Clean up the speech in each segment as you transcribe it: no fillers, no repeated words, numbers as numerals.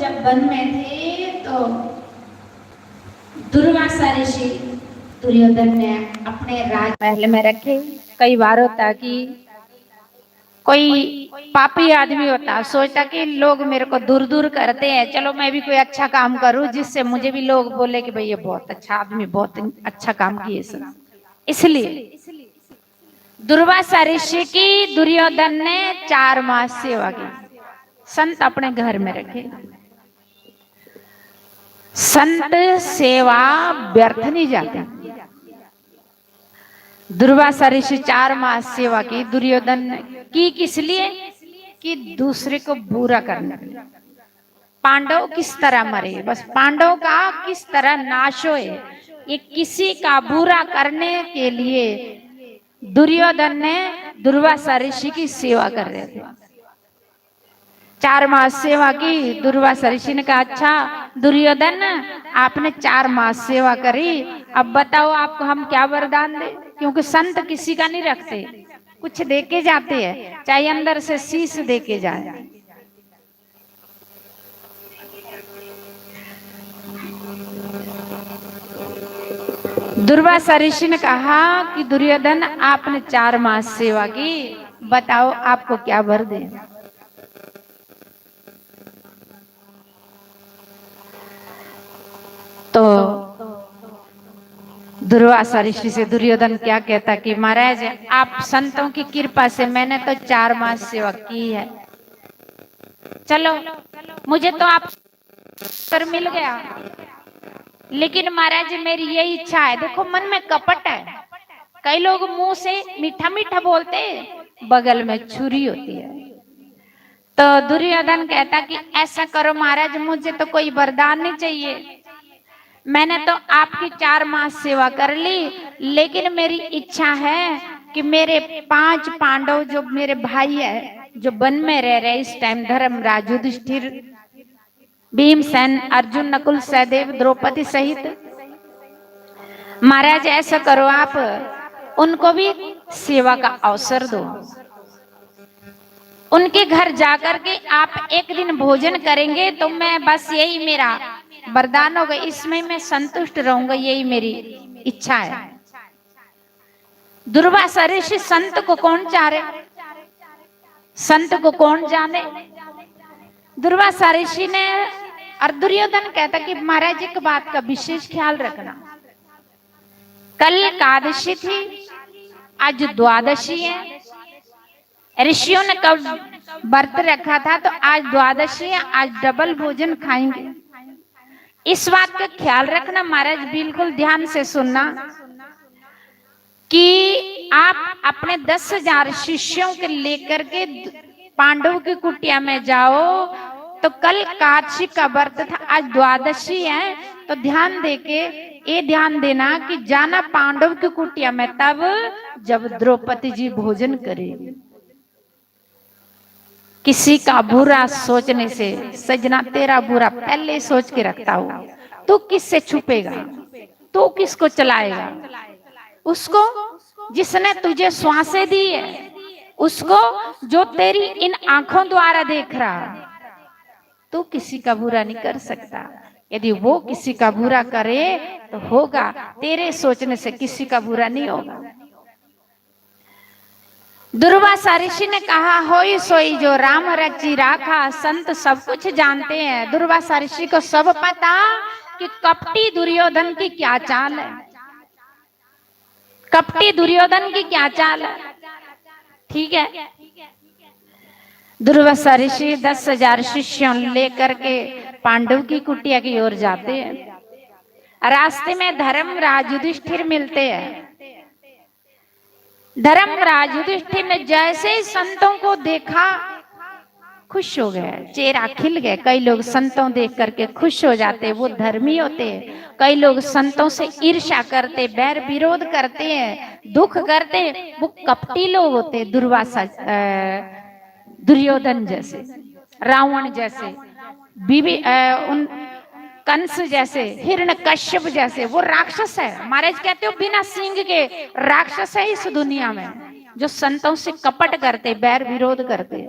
जब वन में थे तो दुर्वासा ऋषि दुर्योधन ने अपने राज महल में रखे। कई बार होता कि कोई पापी आदमी होता, सोचता कि लोग मेरे को दूर दूर करते हैं, चलो मैं भी कोई अच्छा काम करूं जिससे मुझे भी लोग बोले कि भाई ये बहुत अच्छा आदमी, बहुत अच्छा काम किए सब। इसलिए दुर्वासा ऋषि की दुर्योधन ने 4 मास सेवा की। संत अपने घर में रखे। संत सेवा व्यर्थ नहीं जाती। दुर्वासा ऋषि 4 मास सेवा की दुर्योधन की, किस लिए? कि दूसरे को बुरा करने के लिए। पांडव किस तरह मरे, बस पांडव का किस तरह नाश होए, ये किसी का बुरा करने के लिए दुर्योधन ने दुर्वासा ऋषि की सेवा कर रहे थे। 4 मास सेवा की। दुर्वासा ऋषि ने कहा, अच्छा दुर्योधन आपने 4 मास सेवा करी, अब बताओ आपको हम क्या वरदान दे? क्योंकि संत किसी का नहीं रखते, कुछ देके जाते हैं, चाहे अंदर से शीश देके जाए। दुर्वासा ऋषि ने कहा कि दुर्योधन आपने 4 मास सेवा की, बताओ आपको क्या वर दे? तो दुर्वासा ऋषि से दुर्योधन क्या कहता कि महाराज आप संतों की कृपा से मैंने तो 4 मास सेवा की है, चलो मुझे तो आप पर मिल गया, लेकिन महाराज मेरी यही इच्छा है। देखो मन में कपट है, कई लोग मुंह से मीठा मीठा बोलते, बगल में छुरी होती है। तो दुर्योधन कहता कि ऐसा करो महाराज, मुझे तो कोई वरदान नहीं चाहिए, मैंने तो आपकी 4 मास सेवा कर ली, लेकिन मेरी इच्छा है कि मेरे 5 पांडव जो मेरे भाई है, जो वन में रह रहे इस टाइम, धर्मराज, युधिष्ठिर, भीमसेन, अर्जुन, नकुल, सहदेव, द्रौपदी सहित, महाराज ऐसा करो आप उनको भी सेवा का अवसर दो। उनके घर जाकर के आप एक दिन भोजन करेंगे तो मैं बस यही मेरा वरदान होगा, इसमें मैं संतुष्ट रहूंगा, यही मेरी इच्छा है। दुर्वासा ऋषि संत को कौन चाहे, संत को कौन जाने। दुर्वासा ऋषि ने, और दुर्योधन कहता कि महाराज एक बात का विशेष ख्याल रखना, कल एकादशी थी, आज द्वादशी है, ऋषियों ने कब व्रत रखा था, तो आज द्वादशी है, आज डबल भोजन खाएंगे। इस बात का ख्याल रखना महाराज, बिल्कुल ध्यान से सुनना कि आप अपने 10,000 शिष्यों के लेकर के पांडव की कुटिया में जाओ, तो कल एकादशी का व्रत था, आज द्वादशी है, तो ध्यान देके ये ध्यान देना कि जाना पांडव की कुटिया में तब जब द्रौपदी जी भोजन करेगी। किसी का बुरा सोचने से सजना तेरा बुरा पहले सोच के रखता हूं, तू किससे छुपेगा, तू किसको चलाएगा? उसको जिसने तुझे श्वासें दी है, उसको जो तेरी इन आंखों द्वारा देख रहा, तू किसी का बुरा नहीं कर सकता। यदि वो किसी का बुरा करे तो होगा, तेरे सोचने से किसी का बुरा नहीं होगा। दुर्वासा ऋषि ने कहा, होई सोई जो राम रची राखा, संत सब कुछ जानते हैं। दुर्वासा ऋषि को सब पता कि कपटी दुर्योधन की क्या चाल है, कपटी दुर्योधन की क्या चाल है। ठीक है, दुर्वासा ऋषि 10,000 शिष्यों लेकर के पांडव की कुटिया की ओर जाते हैं। रास्ते में धर्मराज युधिष्ठिर मिलते हैं। धर्मराज युधिष्ठिर ने जैसे ही संतों को देखा खुश हो गए, चेहरा खिल गए। कई लोग संतों देख करके खुश हो जाते, वो धर्मी होते हैं। कई लोग संतों से ईर्ष्या करते, बैर विरोध करते हैं, दुख करते हैं, वो कपटी लोग होते। दुर्वासा, दुर्योधन जैसे, रावण जैसे, उन कंस जैसे, हिरण्यकश्यप जैसे, वो राक्षस है। महाराज कहते हो बिना सिंह के राक्षस है इस दुनिया में, जो संतों से कपट करते, बैर विरोध करते।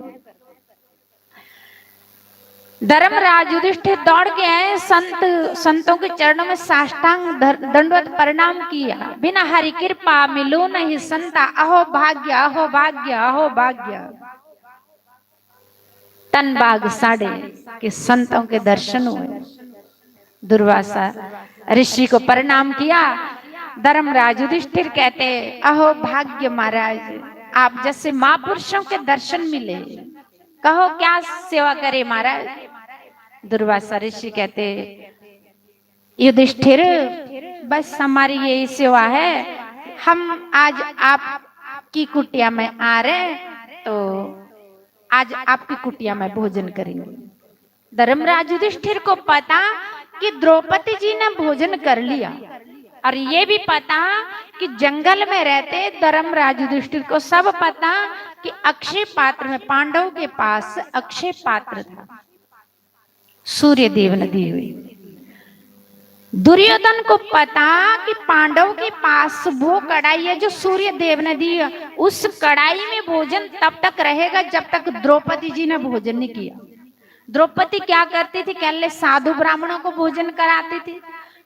धर्मराज युधिष्ठिर दौड़ के आए, संतों के चरणों में साष्टांग दंडवत प्रणाम किया। बिना हरि कृपा मिलो नहीं संता, अहो भाग्य अहो भाग्य अहो भाग्य। तन बाग साड़े के संतों के दर्शन हुए। दुर्वासा ऋषि को प्रणाम किया। धर्मराज युधिष्ठिर कहते, अहो भाग्य महाराज, आप जैसे महापुरुषों के दर्शन मिले, कहो क्या सेवा करे महाराज। दुर्वासा ऋषि कहते, युधिष्ठिर बस हमारी यही सेवा है, हम आज आपकी कुटिया में आ रहे, तो आज आपकी कुटिया में भोजन करेंगे। धर्मराज युधिष्ठिर को पता कि द्रौपदी जी ने भोजन कर लिया, और ये भी पता कि जंगल में रहते धर्मराज युधिष्ठिर को सब पता कि अक्षय पात्र में, पांडवों के पास अक्षय पात्र था, सूर्य देव ने दी हुई। दुर्योधन को पता कि पांडव के पास वो कढ़ाई है जो सूर्य देव ने दी है, उस कढ़ाई में भोजन तब तक रहेगा जब तक द्रौपदी जी ने भोजन नहीं किया। द्रौपदी क्या करती थी, पहले साधु ब्राह्मणों को भोजन कराती थी,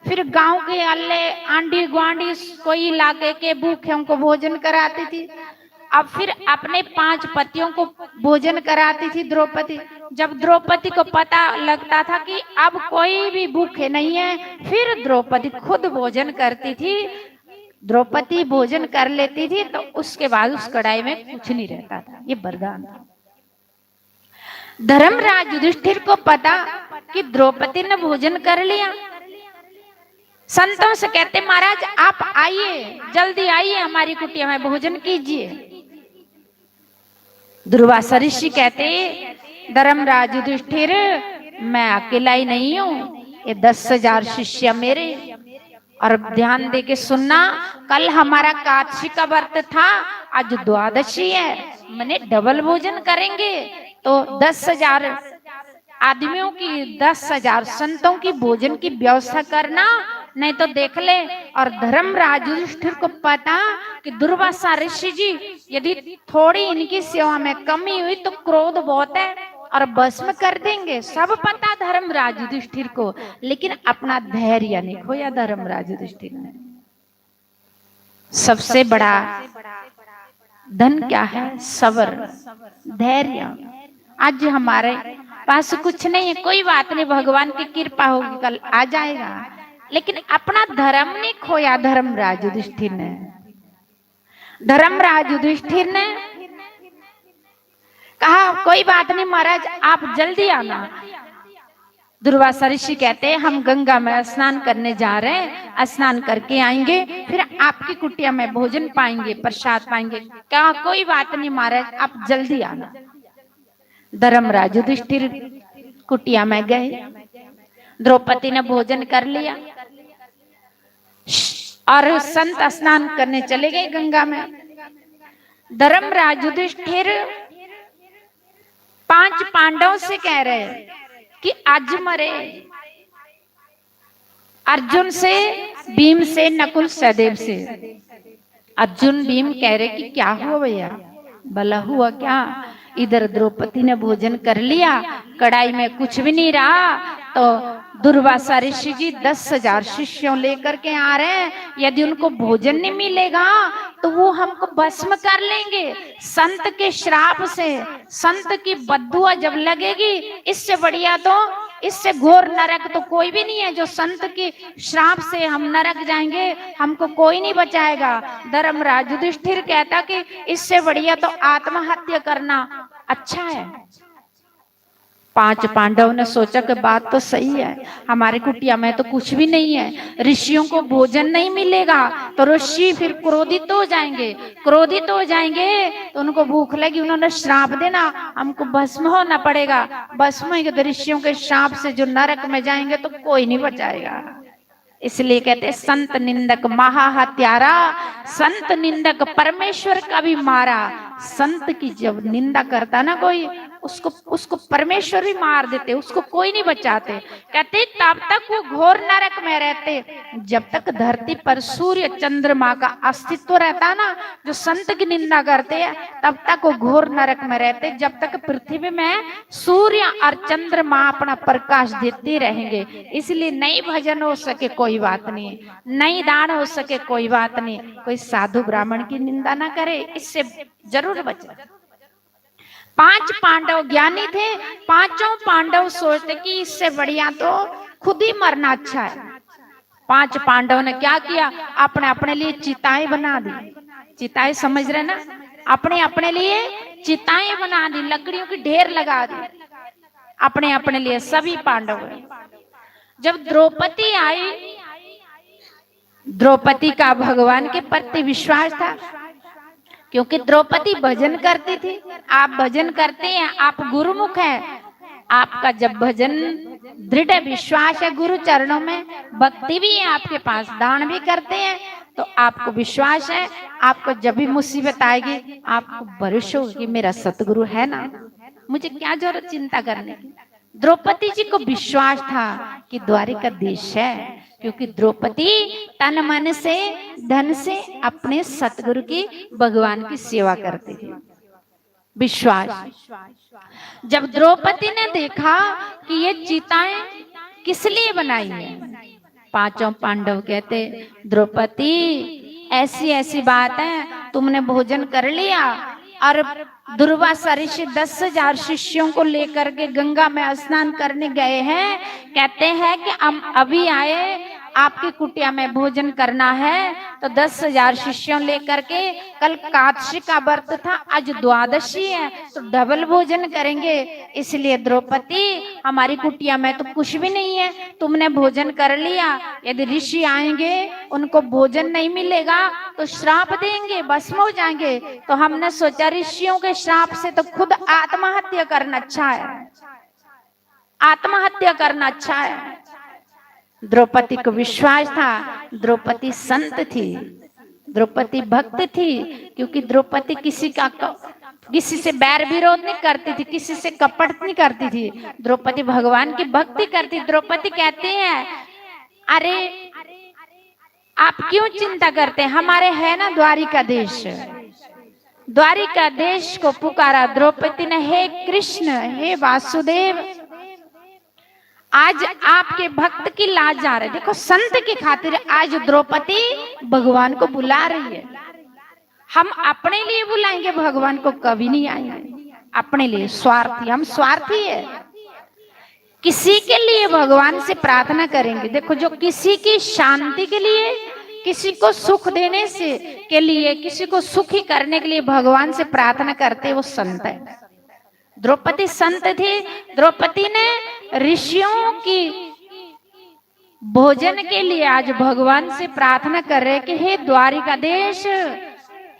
फिर गांव के अल्ले आंडी ग्वांडी कोई इलाके के भूखों को भोजन कराती थी, अब फिर अपने 5 पतियों को भोजन कराती थी द्रौपदी। जब द्रौपदी को पता लगता था कि अब कोई भी भूखे नहीं है, फिर द्रौपदी खुद भोजन करती थी। द्रौपदी भोजन कर लेती थी तो उसके बाद उस कढ़ाई में कुछ नहीं रहता था। ये वरदान था। धर्मराज युधिष्ठिर को पता कि द्रौपदी ने भोजन कर लिया, संतों से कहते, महाराज आप आइए, जल्दी आइए, हमारी कुटिया में भोजन कीजिए। दुर्वासा ऋषि कहते, धर्मराज युधिष्ठिर मैं अकेला ही नहीं हूं, ये 10,000 शिष्य मेरे। और ध्यान दे के सुनना, कल हमारा कादशी का व्रत था, आज द्वादशी है, मैंने डबल भोजन करेंगे, तो 10,000 आदमियों की, 10,000 संतों की भोजन की व्यवस्था करना, नहीं तो देख ले। और धर्मराज युधिष्ठिर को पता कि दुर्वासा ऋषि जी यदि थोड़ी इनकी सेवा में कमी हुई तो क्रोध बहुत है और भस्म कर देंगे, सब पता धर्मराज युधिष्ठिर को, लेकिन अपना धैर्य नहीं खोया धर्मराज युधिष्ठिर ने। सबसे बड़ा धन क्या है? सबर, धैर्य। आज हमारे पास कुछ नहीं है, कोई बात नहीं, भगवान की कृपा होगी, कल आ जाएगा, लेकिन अपना धर्म नहीं खोया धर्मराज युधिष्ठिर ने। धर्मराज युधिष्ठिर ने कहा, कोई बात नहीं महाराज, आप जल्दी आना। दुर्वासा ऋषि कहते, हम गंगा में स्नान करने जा रहे हैं, स्नान करके आएंगे, फिर आपकी कुटिया में भोजन पाएंगे, प्रसाद पाएंगे। कहा, कोई बात नहीं महाराज, आप जल्दी आना। धर्मराज युधिष्ठिर कुटिया में गए, द्रौपदी ने भोजन कर लिया और संत स्नान करने चले गए गंगा में। धर्मराज युधिष्ठिर 5 पांडवों से कह रहे कि आज मरे, अर्जुन से, भीम से, नकुल सहदेव से। अर्जुन भीम कह रहे कि क्या हुआ भैया, भला हुआ क्या? इधर द्रौपदी ने भोजन कर लिया, कढ़ाई में कुछ भी नहीं रहा, तो दुर्वासा ऋषि जी 10,000 शिष्यों लेकर के आ रहे हैं, यदि उनको भोजन नहीं मिलेगा तो वो हमको भस्म कर लेंगे। संत के श्राप से, संत की बद्दुआ जब लगेगी, इससे बढ़िया तो, इससे घोर नरक तो कोई भी नहीं है, जो संत की श्राप से हम नरक जाएंगे, हमको कोई नहीं बचाएगा। धर्मराज युधिष्ठिर कहता कि इससे बढ़िया तो आत्महत्या करना अच्छा है। 5 पांडव ने सोचा कि बात तो सही है, हमारे कुटिया में तो कुछ भी नहीं है, ऋषियों को भोजन नहीं मिलेगा तो ऋषि फिर क्रोधित हो जाएंगे, क्रोधित हो जाएंगे तो उनको भूख लगी, उन्होंने श्राप देना, हमको भस्म होना पड़ेगा, भस्म होंगे तो ऋषियों के श्राप से जो नरक में जाएंगे तो कोई नहीं बचाएगा। इसलिए कहते संत निंदक महा हत्यारा, संत निंदक परमेश्वर का भी मारा। संत की जब निंदा करता ना कोई, उसको उसको परमेश्वर भी मार देते, उसको कोई नहीं बचाते। कहते तब तक वो घोर नरक में रहते, जब तक धरती पर सूर्य चंद्रमा का अस्तित्व रहता ना, जो संत की निंदा करते हैं तब तक वो घोर नरक में रहते। जब तक पृथ्वी में सूर्य और चंद्रमा अपना प्रकाश देते रहेंगे। इसलिए नहीं भजन हो सके कोई बात नहीं, नहीं दान हो सके कोई बात नहीं, कोई साधु ब्राह्मण की निंदा ना करे, इससे जरूर बचे। 5 पांडव ज्ञानी थे, पांचों पांडव सोचते कि इससे बढ़िया तो खुद ही मरना अच्छा है। 5 पांडव ने क्या किया, अपने अपने लिए चिताएं बना दी। चिताएं समझ रहे ना, अपने अपने लिए चिताएं बना दी, लकड़ियों की ढेर लगा दी अपने अपने लिए सभी पांडव। जब द्रौपदी आई, द्रौपदी का भगवान के प्रति विश्वास था, क्योंकि द्रौपदी भजन करती थी। आप भजन करते हैं, आप गुरुमुख हैं, आपका जब भजन दृढ़ विश्वास है गुरु चरणों में, भक्ति भी है आपके पास, दान भी करते हैं, तो आपको विश्वास है, आपको जब भी मुसीबत आएगी आपको भरोसा होगा कि मेरा सतगुरु है ना, मुझे क्या जरूरत चिंता करने की। द्रौपदी जी को विश्वास था कि द्वारिका देश है, क्योंकि द्रौपदी तन मन से धन से अपने सतगुरु की भगवान की सेवा करती थी। विश्वास। जब द्रौपदी ने देखा कि ये चिताएं किस लिए बनाई है, 5 पांडव कहते द्रौपदी ऐसी ऐसी बात है, तुमने भोजन कर लिया और दुर्वासा ऋषि 10,000 शिष्यों को लेकर के गंगा में स्नान करने गए हैं। कहते हैं कि हम अभी आए, आपकी कुटिया में भोजन करना है, तो 10,000 शिष्यों लेकर के, कल कादशी का व्रत था, आज द्वादशी है, तो डबल भोजन करेंगे। इसलिए द्रौपदी हमारी कुटिया में तो कुछ भी नहीं है, तुमने भोजन कर लिया, यदि ऋषि आएंगे उनको भोजन नहीं मिलेगा तो श्राप देंगे, भस्म हो जाएंगे। तो हमने सोचा ऋषियों के श्राप से तो खुद आत्महत्या करना अच्छा है, आत्महत्या करना अच्छा है। द्रौपदी को विश्वास था, द्रौपदी संत थी, द्रौपदी भक्त थी, क्योंकि द्रौपदी किसी से बैर विरोध नहीं करती थी, किसी से कपट नहीं करती थी, द्रौपदी भगवान की भक्ति करती। द्रौपदी कहती है अरे आप क्यों चिंता करते हैं, हमारे है ना द्वारिका देश। द्वारिका देश को पुकारा द्रौपदी ने, हे कृष्ण, हे वासुदेव, आज आपके भक्त की लाज जा रही है। देखो संत की खातिर आज द्रौपदी भगवान को बुला रही है। हम अपने लिए बुलाएंगे भगवान को कभी नहीं आएंगे, अपने लिए स्वार्थी, हम स्वार्थी है, किसी के लिए भगवान से प्रार्थना करेंगे। देखो जो किसी की शांति के लिए, किसी को सुख देने से के लिए, किसी को सुखी करने के लिए भगवान से प्रार्थना करते, वो संत है। द्रौपदी संत थी। द्रौपदी ने ऋषियों की भोजन के लिए आज भगवान से प्रार्थना कर रहे कि हे द्वारिका देश,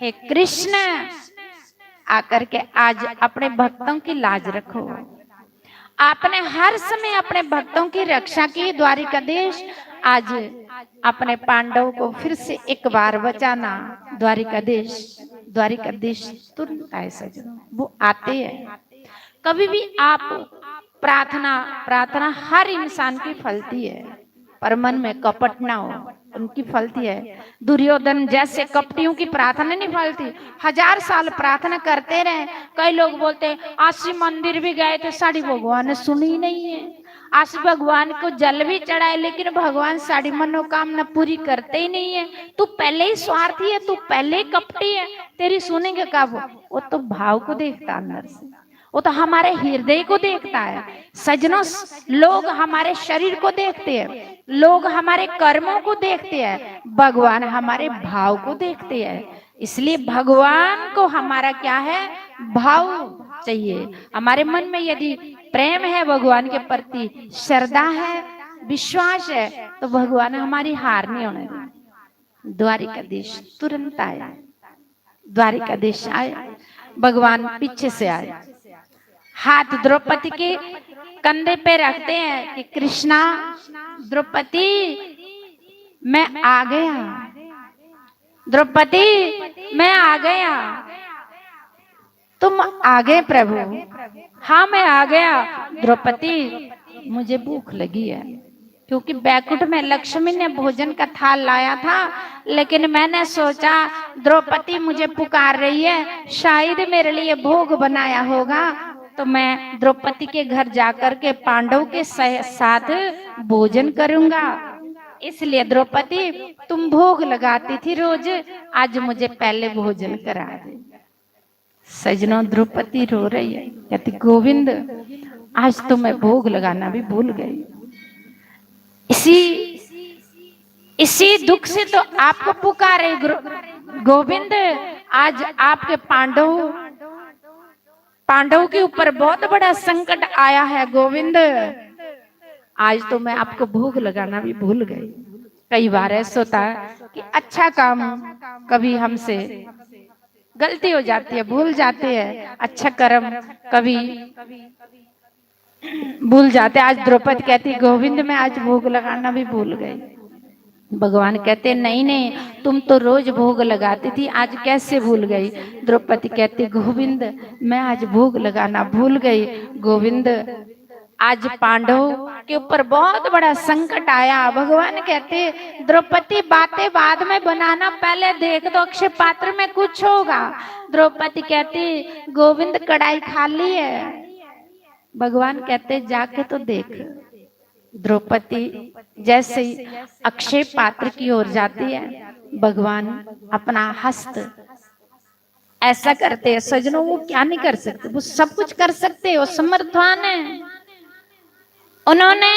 हे कृष्ण, आकर के आज अपने भक्तों की लाज रखो। आपने हर समय अपने भक्तों की रक्षा की द्वारिका देश, आज अपने पांडव को फिर से एक बार बचाना। द्वारिका देश तुरंत आए सजन, वो आते हैं। कभी भी आप प्रार्थना हर इंसान की फलती है, पर मन में कपट ना हो, उनकी फलती है। दुर्योधन जैसे कपटियों की प्रार्थना नहीं फलती, 1000 साल प्रार्थना करते रहे। कई लोग बोलते आशी मंदिर भी गए थे, साड़ी भगवान ने सुनी नहीं है, आशी भगवान को जल भी चढ़ाए, लेकिन भगवान साड़ी मनोकामना पूरी करते ही नहीं है। तू पहले ही स्वार्थी है, तू पहले ही कपटी है, तेरी सुनेंगे कब? वो तो भाव को देखता अंदर से, वो तो हमारे हृदय को देखता है। सजनों, लोग हमारे शरीर को देखते हैं, लोग हमारे कर्मों को देखते हैं, भगवान हमारे भाव को देखते हैं। इसलिए भगवान को हमारा क्या है, भाव चाहिए। हमारे मन में यदि प्रेम है भगवान के प्रति, श्रद्धा है, विश्वास है, तो भगवान हमारी हार नहीं होने देंगे। द्वारिका देश तुरंत आया, द्वारिका देश आया, भगवान पीछे से आए, हाथ द्रौपदी के कंधे पे रखते हैं कि कृष्णा, द्रौपदी मैं आ गया, द्रौपदी मैं आ गया। तुम आ गए प्रभु। हाँ मैं आ गया द्रौपदी, मुझे भूख लगी है। क्योंकि बैकुंठ में लक्ष्मी ने भोजन का थाल लाया था, लेकिन मैंने सोचा द्रौपदी मुझे पुकार रही है, शायद मेरे लिए भोग बनाया होगा, तो मैं द्रौपदी के घर जाकर के पांडव के साथ भोजन करूंगा। इसलिए द्रौपदी तुम भोग लगाती थी रोज, आज मुझे पहले भोजन करा दे। सजनों द्रौपदी रो रही है, कहती गोविंद आज तो मैं भोग लगाना भी भूल गई। इसी दुख से तो आपको पुकारे गोविंद। आज आपके पांडव के ऊपर बहुत बड़ा संकट आया है गोविंद, आज तो मैं आपको भोग लगाना भी भूल गई। कई बार ऐसा होता है कि अच्छा काम कभी हमसे गलती हो जाती है, भूल जाते हैं, अच्छा कर्म कभी भूल जाते। आज द्रौपदी कहती गोविंद मैं आज भोग लगाना भी भूल गई। भगवान कहते नहीं नहीं, तुम तो रोज भोग लगाती थी, आज कैसे भूल गई। द्रौपदी कहती गोविंद मैं आज भोग लगाना भूल गई। गोविंद आज पांडव के ऊपर बहुत बड़ा संकट आया। भगवान कहते द्रौपदी बातें बाद में बनाना, पहले देख दो अक्षय पात्र में कुछ होगा। द्रौपदी कहती गोविंद कढ़ाई खाली है। भगवान कहते जाके तो देख। द्रौपदी जैसे ही अक्षय पात्र की ओर जाती है, भगवान अपना हस्त ऐसा करते हैं। सजनों वो क्या नहीं कर सकते, वो सब कुछ कर सकते, वो समर्थवान है। उन्होंने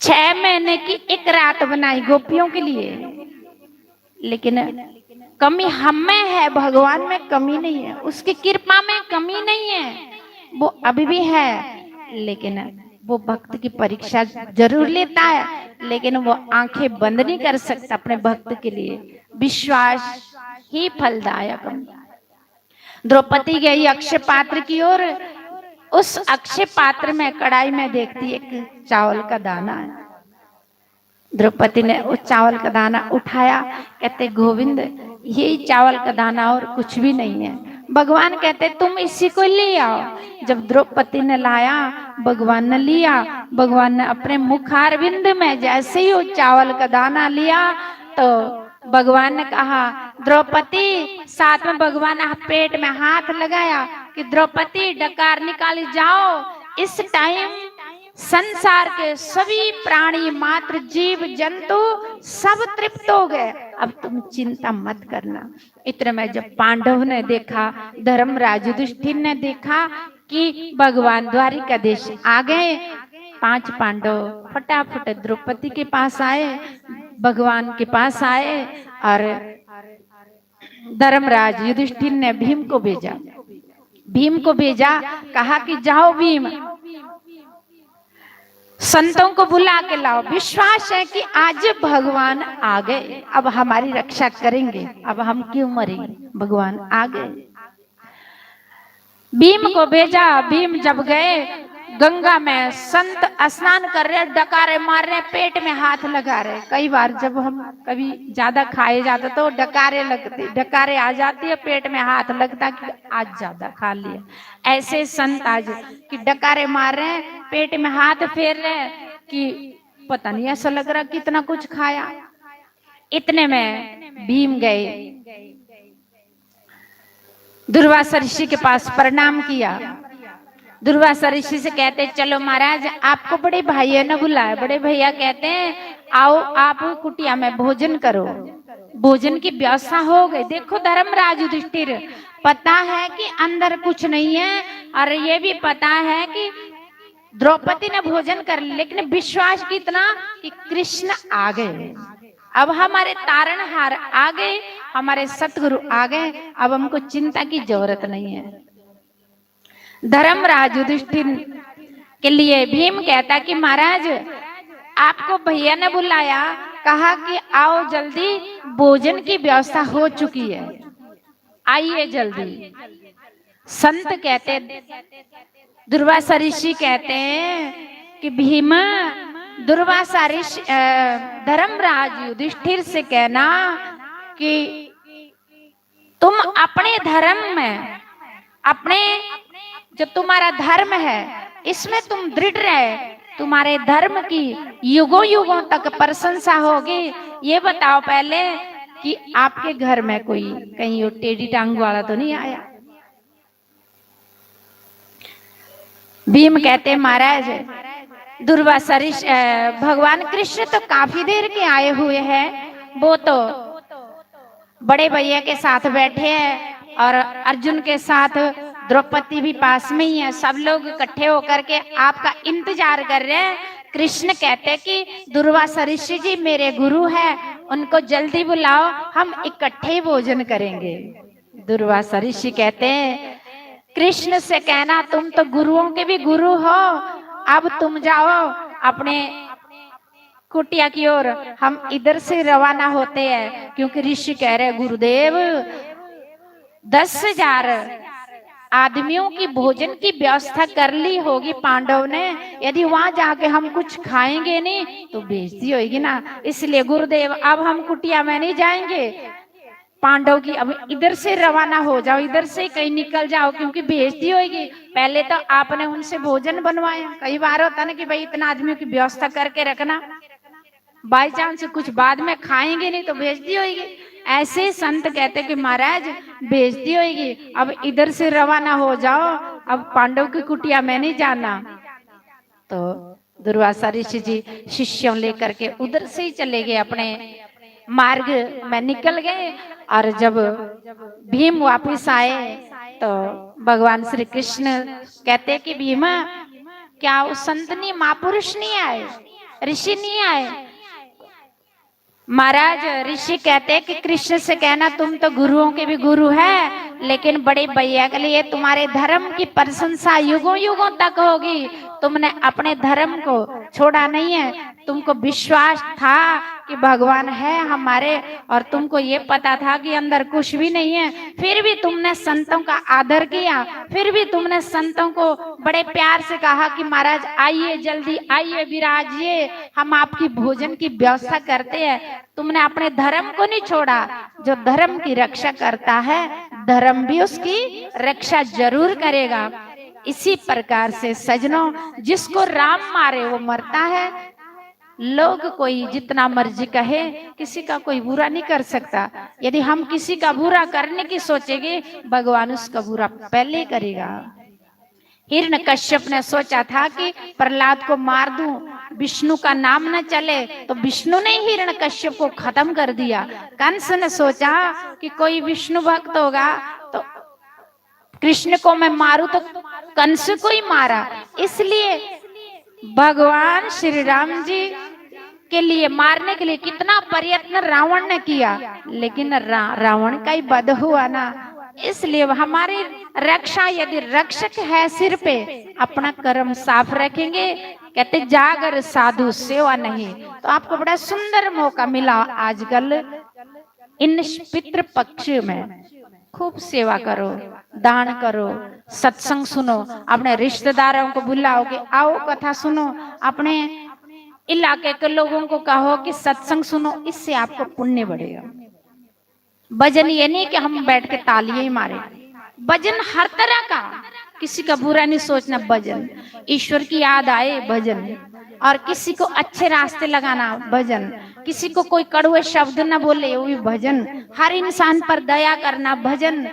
6 महीने की एक रात बनाई गोपियों के लिए, लेकिन कमी हम में है, भगवान में कमी नहीं है, उसकी कृपा में कमी नहीं है, वो अभी भी है। लेकिन वो भक्त की परीक्षा जरूर लेता है, लेकिन वो आंखें बंद नहीं कर सकता अपने भक्त के लिए। विश्वास ही फलदायक। द्रौपदी गई अक्षय पात्र की ओर, उस अक्षय पात्र में कढ़ाई में देखती एक चावल का दाना है। द्रौपदी ने उस चावल का दाना उठाया, कहते गोविंद यही चावल का दाना और कुछ भी नहीं है। भगवान कहते तुम इसी को ले आओ। जब द्रौपदी ने लाया, भगवान ने लिया। भगवान ने अपने मुखारविंद में जैसे ही वो चावल का दाना लिया, तो भगवान ने कहा द्रौपदी, साथ में भगवान ने पेट में हाथ लगाया कि द्रौपदी डकार निकाली जाओ। इस टाइम संसार के सभी प्राणी मात्र जीव जंतु सब तृप्त हो गए, अब तुम चिंता मत करना। इतने में जब पांडव ने देखा, धर्मराज युधिष्ठिर ने देखा कि भगवान द्वारिका देश आ गए, 5 पांडव फटाफट द्रौपदी के पास आए, भगवान के पास आए और धर्मराज युधिष्ठिर ने भीम को भेजा, कहा कि जाओ भीम संतों को बुला के लाओ, विश्वास है कि आज भगवान आ गए, अब हमारी रक्षा करेंगे, अब हम क्यों मरेंगे, भगवान आ गए। भीम को भेजा। भीम जब गए, गंगा में संत स्नान कर रहे, डकारे मार रहे, पेट में हाथ लगा रहे। कई बार जब हम कभी ज्यादा खाए जाते तो डकारे लगते, डकारे आ जाती है, पेट में हाथ लगता कि आज ज्यादा खा लिया। ऐसे संत आज कि डकारे मार रहे, पेट में हाथ फेर रहे कि पता नहीं ऐसा लग रहा कितना कुछ खाया। इतने में भीम गए, दुर्वासा ऋषि के पास प्रणाम किया। दुर्वासा ऋषि से कहते चलो महाराज, आपको बड़े भैया ने बुलाया। बड़े भैया कहते हैं आओ आप कुटिया में भोजन करो। भोजन की व्यवस्था हो गई। देखो धर्मराज युधिष्ठिर, पता है कि अंदर कुछ नहीं है, और ये भी पता है कि द्रौपदी ने भोजन कर लिया, लेकिन विश्वास कितना कि कृष्ण आ गए, अब हमारे तारणहार आ गए, हमारे सतगुरु आ गए, अब हमको चिंता की जरूरत नहीं है। धर्मराज युधिष्ठिर के लिए भीम कहता कि महाराज आपको भैया ने बुलाया, कहा कि आओ जल्दी, भोजन की व्यवस्था हो चुकी है, आइए जल्दी। संत कहते, दुर्वासा ऋषि कहते हैं कि भीम, दुर्वासा ऋषि धर्मराज युधिष्ठिर से कहना कि तुम अपने धर्म में, अपने जो तुम्हारा धर्म है इसमें तुम दृढ़ रहे, तुम्हारे धर्म की युगों युगों तक प्रशंसा होगी। ये बताओ पहले कि आपके घर में कोई कहीं वो टेढ़ी टांग वाला तो नहीं आया। भीम कहते महाराज दुर्वासा भगवान कृष्ण तो काफी देर के आए हुए हैं, वो तो बड़े भैया के साथ बैठे हैं और अर्जुन के साथ द्रौपदी भी पास में ही है, सब लोग इकट्ठे होकर के आपका इंतजार कर रहे हैं। कृष्ण कहते कि दुर्वासा ऋषि जी मेरे गुरु है, उनको जल्दी बुलाओ, हम इकट्ठे भोजन करेंगे। दुर्वासा ऋषि कहते हैं कृष्ण से कहना तुम तो गुरुओं के भी गुरु हो, अब तुम जाओ अपने कुटिया की ओर, हम इधर से रवाना होते हैं। क्योंकि ऋषि कह रहे गुरुदेव 10,000 आदमियों की भोजन की व्यवस्था कर ली होगी पांडव ने, यदि वहां जाके हम कुछ खाएंगे नहीं तो बेइज्जती होगी ना, इसलिए गुरुदेव अब हम कुटिया में नहीं जाएंगे, पांडव की अब इधर से रवाना हो जाओ, इधर से कहीं निकल जाओ, क्योंकि बेइज्जती होगी। पहले तो आपने उनसे भोजन बनवाया, कई बार होता ना कि भाई इतना आदमियों की व्यवस्था करके रखना, बाई चांस कुछ बाद में खाएंगे नहीं तो बेइज्जती होगी। ऐसे संत कहते कि महाराज बेइज्जती होगी, अब इधर से रवाना हो जाओ, अब पांडव की कुटिया में नहीं जाना। तो दुर्वासा ऋषि जी शिष्यों लेकर के उधर से ही चले गए, अपने मार्ग में निकल गए। और जब भीम वापस आए तो भगवान श्री कृष्ण कहते कि भीमा क्या उस संत नहीं, महापुरुष नहीं आए, ऋषि नहीं आए? महाराज ऋषि कहते कि कृष्ण से कहना तुम तो गुरुओं के भी गुरु है, लेकिन बड़े भैया के लिए तुम्हारे धर्म की प्रशंसा युगों युगों तक होगी, तुमने अपने धर्म को छोड़ा नहीं है, तुमको विश्वास था कि भगवान है हमारे और तुमको ये पता था कि अंदर कुछ भी नहीं है, फिर भी तुमने संतों का आदर किया, फिर भी तुमने संतों को बड़े प्यार से कहा कि महाराज आइए, जल्दी आइए, विराजिए, हम आपकी भोजन की व्यवस्था करते हैं। तुमने अपने धर्म को नहीं छोड़ा, जो धर्म की रक्षा करता है धर्म भी उसकी रक्षा जरूर करेगा। इसी प्रकार से सजनों, जिसको राम मारे वो मरता है। लोग कोई जितना मर्जी कहे, किसी का कोई बुरा नहीं कर सकता। यदि हम किसी का बुरा करने की सोचेंगे, भगवान उसका बुरा पहले करेगा। हिरण्यकश्यप ने सोचा था कि प्रहलाद को मार दूं, विष्णु का नाम न चले, तो विष्णु ने हिरण्यकश्यप को खत्म कर दिया। कंस ने सोचा कि कोई विष्णु भक्त होगा तो कृष्ण को मैं मारूं, तो कंस को ही मारा। इसलिए भगवान श्री राम जी के लिए मारने के लिए कितना प्रयत्न रावण ने किया, लेकिन रावण का ही वध हुआ ना। इसलिए हमारी रक्षा, यदि रक्षक है सिर पे, अपना कर्म साफ रखेंगे। कहते जागर साधु सेवा नहीं, तो आपको बड़ा सुंदर मौका मिला आजकल इन पितृ पक्ष में। खूब सेवा करो, दान करो, सत्संग सुनो, अपने रिश्तेदारों को बुलाओ कि आओ कथा सुनो, अपने इलाके के लोगों को कहो कि सत्संग सुनो, इससे आपको पुण्य बढ़ेगा। भजन ये नहीं कि हम बैठ के तालियां ही मारे, भजन हर तरह का, किसी का बुरा नहीं सोचना, भजन ईश्वर की याद आए भजन, और किसी को अच्छे रास्ते लगाना भजन, किसी को कोई कड़वे शब्द न बोले वो भी भजन, हर इंसान पर दया करना भजन।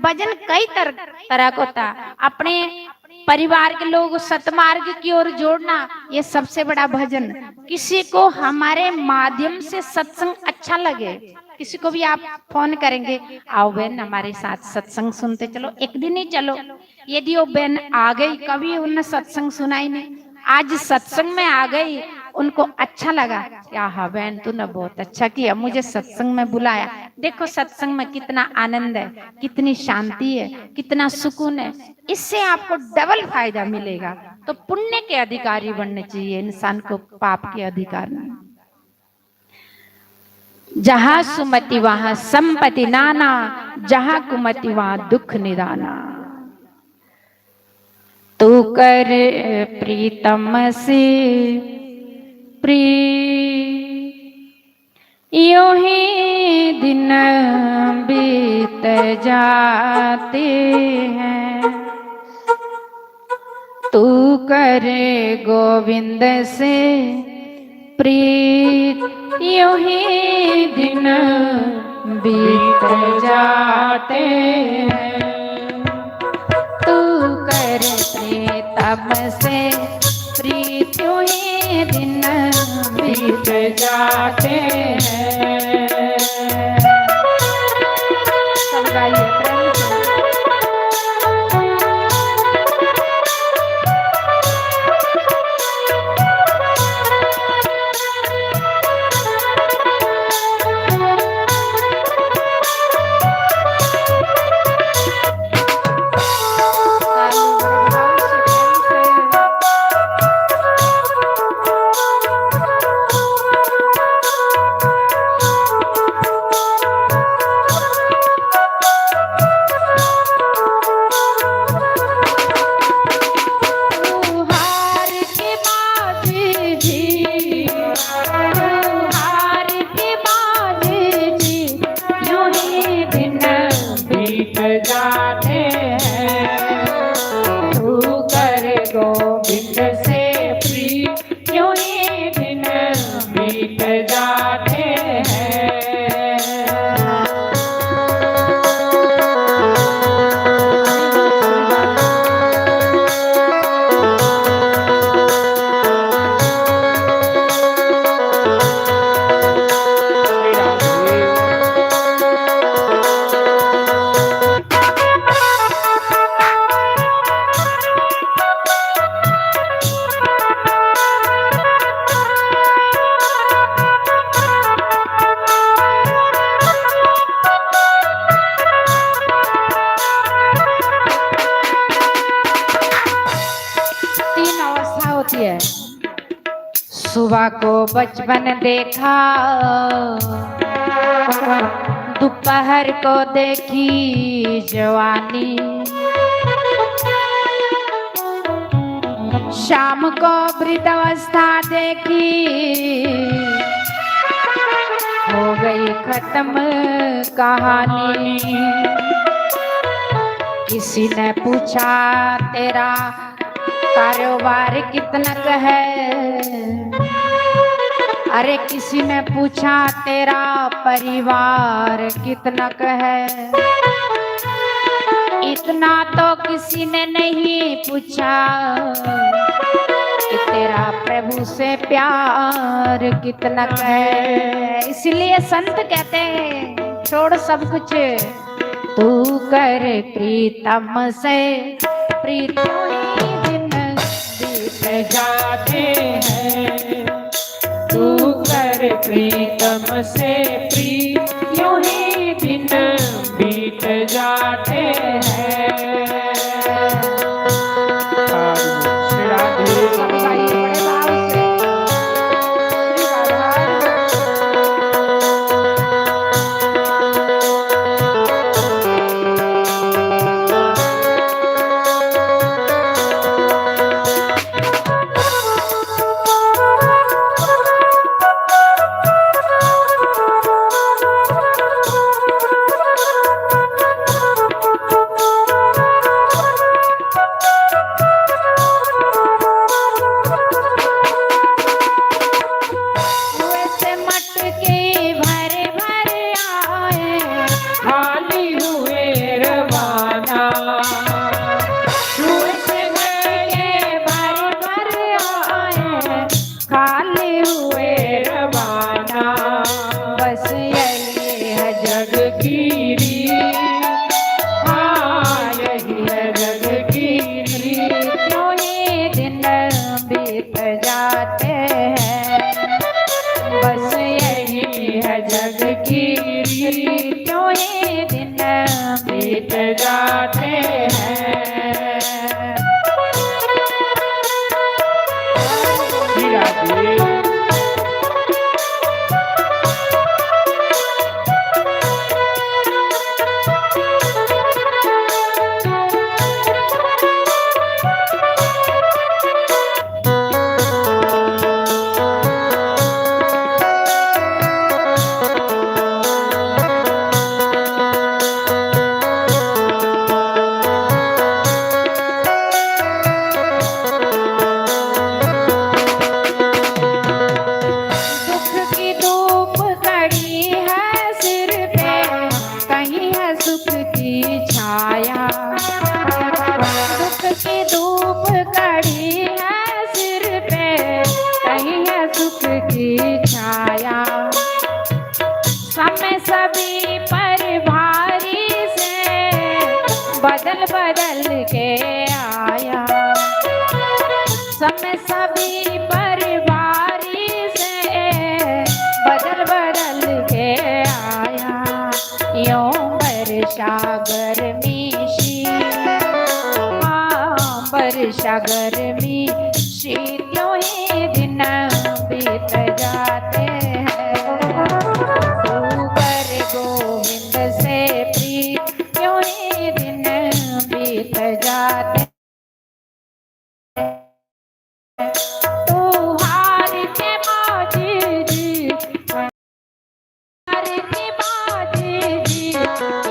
भजन कई तरह का होता, अपने परिवार के लोग सतमार्ग की ओर जोड़ना, ये सबसे बड़ा भजन। किसी को हमारे माध्यम से सत्संग अच्छा लगे, किसी को भी आप फोन करेंगे, आओ बहन हमारे साथ सत्संग सुनते चलो, एक दिन ही चलो। यदि वो बहन आ गई, कभी उन्हें सत्संग सुना ही नहीं, आज सत्संग में आ गई, उनको अच्छा लगा, क्या हाँ बहन तूने बहुत अच्छा किया, मुझे सत्संग में बुलाया। देखो सत्संग में कितना आनंद है, कितनी शांति है, कितना सुकून है, इससे आपको डबल फायदा मिलेगा। तो पुण्य के अधिकारी बनने चाहिए इंसान को, पाप के अधिकार नहीं। जहां सुमति वहां संपत्ति नाना, जहां कुमति वहां दुख निदाना। तू कर प्रीतम से प्रिय, यूं ही दिन बीत जाते हैं। तू करे गोविंद से प्रीत, यूं ही दिन बीत जाते हैं। तू करे प्रीतम से प्रीत, यूं ही दिन बीत जाते हैं। सब गाइए प्रेम से। सुबह को बचपन देखा, दोपहर को देखी जवानी, शाम को वृद्धावस्था देखी, हो गई खत्म कहानी। किसी ने पूछा तेरा कारोबार कितना का है, अरे किसी ने पूछा तेरा परिवार कितना का है, इतना तो किसी ने नहीं पूछा कि तेरा प्रभु से प्यार कितना का है। इसलिए संत कहते हैं छोड़ सब कुछ, तू कर प्रीतम से प्रीत, दिन बीत जाते हैं। तू कर प्रीतम से प्रीत, यूं ही दिन बीत जाते हैं। जाते हैं। बारी पर बारी से बदल बदल के आया, यूं वर्षा गर्मी वर्षा गर्मी शीत यूं ही दिन बीत जाते हैं। तू कर गोविंद से प्रीत यूं ही दिन बीत जाते। तू हार के बाजी जी, हार के बाजी जी,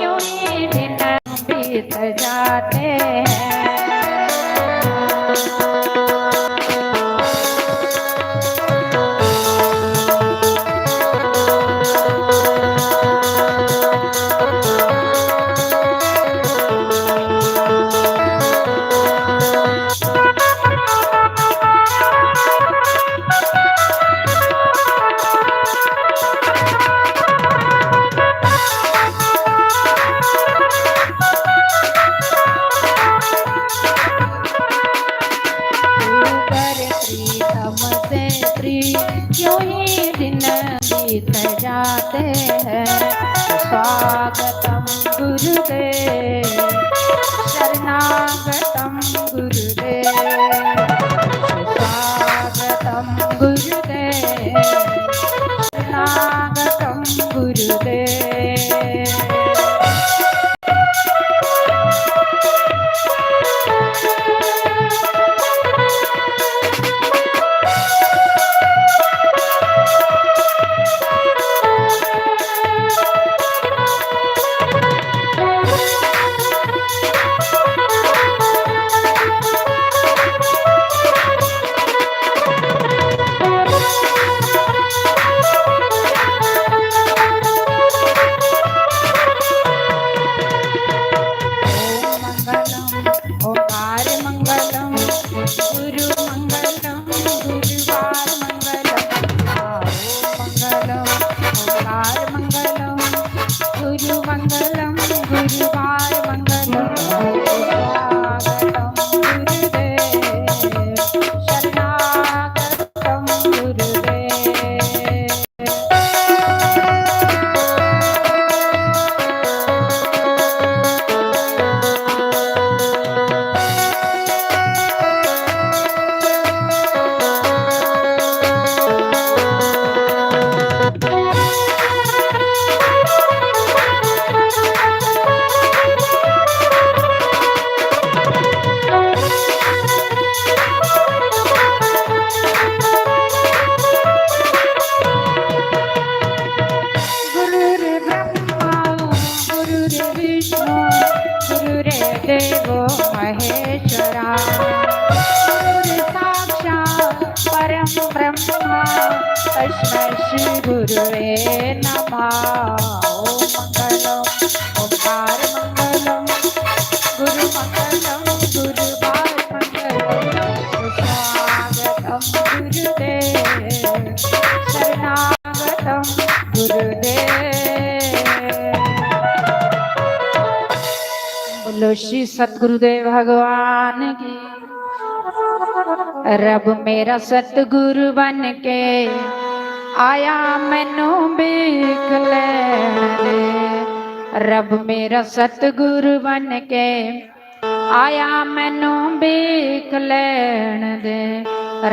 यूं ही दिन बीत जाते हैं। यूं ही दिन बीत जाते हैं। स्वागतम गुरुदेव, शरणागतम गुरुदेव, स्वागतम गुरुदेव, शरणागतम गुरुदेव। देवो महेश्वरा, गुरु साक्षात् परम ब्रह्मा, तस्मै श्री गुरुवे नमः। ओम मंगलम ओंकार मंगलम, गुरु मंगलम गुरुवार मंगलम। स्वागतम गुरुदेव, शरणागतम गुरुदेव। बोलो श्री सतगुरुदेव भगवान की। रब मेरा सतगुरु बन के आया मैनू भीख लैण दे। रब मेरा सतगुरु बन के आया मैनू भीख लैण दे।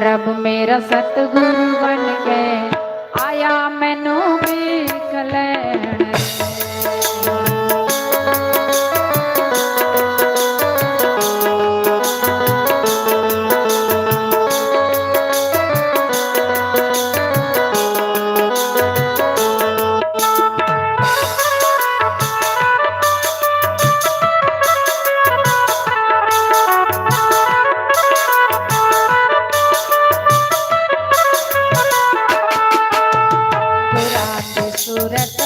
रब मेरा सतगुरु बन के आया मैनू भीख लैण दे। सूरत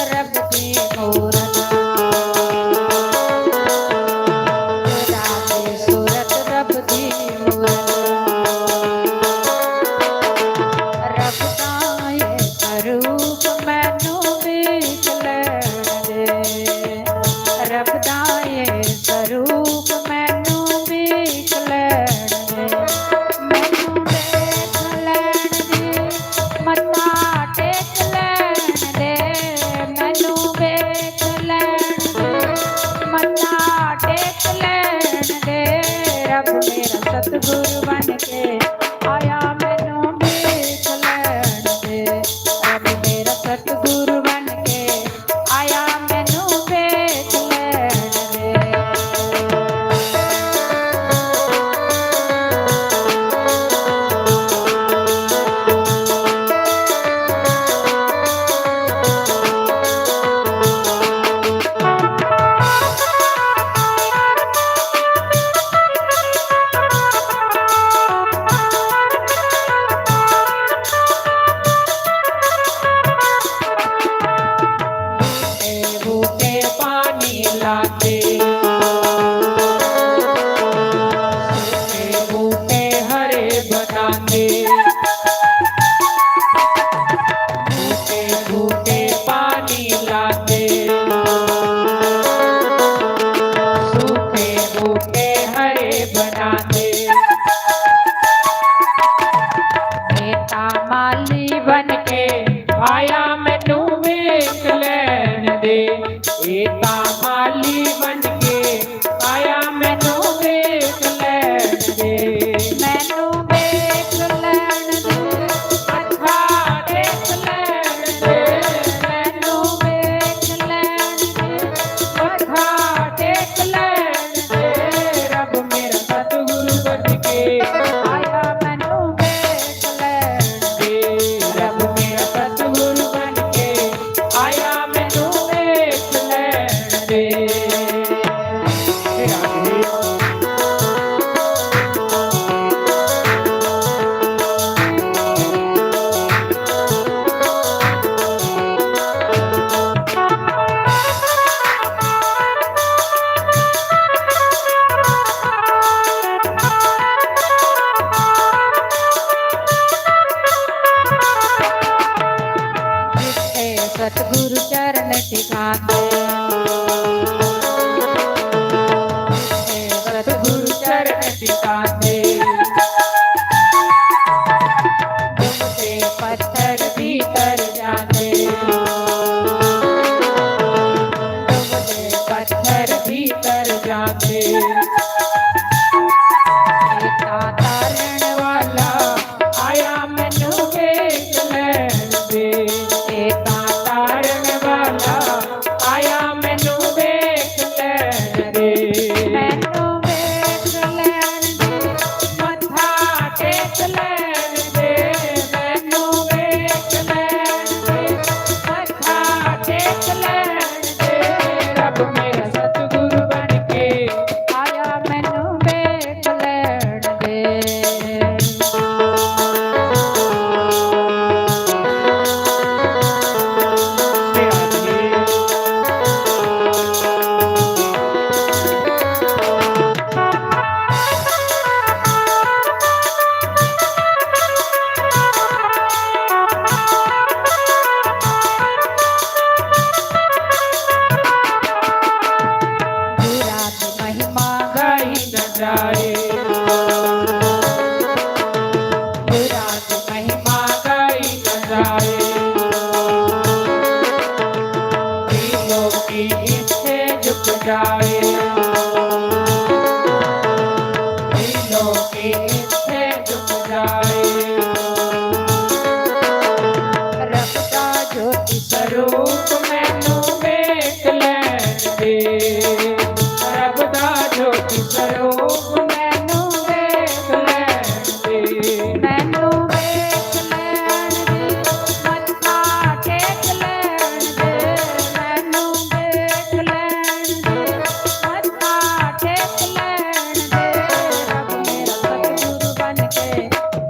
माली बन के आया मैनू वेख लैन दे, एता माली बन के आया मैनू वेख लैन दे। मैनू वेख लैन दे, मत्था टेक लैन दे, मैनू वेख लैन दे, मत्था टेक लैन दे। रब मेरा सतगुरु बन के आया मैनू वेख लैन दे, रब मेरा सतगुरु बन के आया मैनू वेख लैन दे। जिसके सतगुरु चरण टिकाते, जिसके सतगुरु चरण टिकाते, दुखते पत्थर भीतर जाते, दुखते पत्थर भीतर जाते। एता तारण वाला आया मैनू वेख लैन दे, एता तारण वाला आया मैनू वेख लैन दे। मैनू वेख लैन दे, मत्था टेक लैन दे, मैनू वेख लैन दे, मत्था टेक लैन दे। रब मेरा सतगुरु बन के आया मैनू वेख लैन दे। पूरा की महिमा गाई न जाए, पूरा की महिमा गाई न जाए। दिलों की इच्छे झुक जाए, दिलों की इच्छे झुक जाए। रब का ज्योति स्वरूप मैनू वेख लैन दे, रब दा ज्योति स्वरूप मैनू वेख लैन दे। मैनू वेख लैन दे, मत्था टेक लैन दे, मैनू वेख लैन दे, मत्था टेक लैन दे। रब मेरा सतगुरु बन के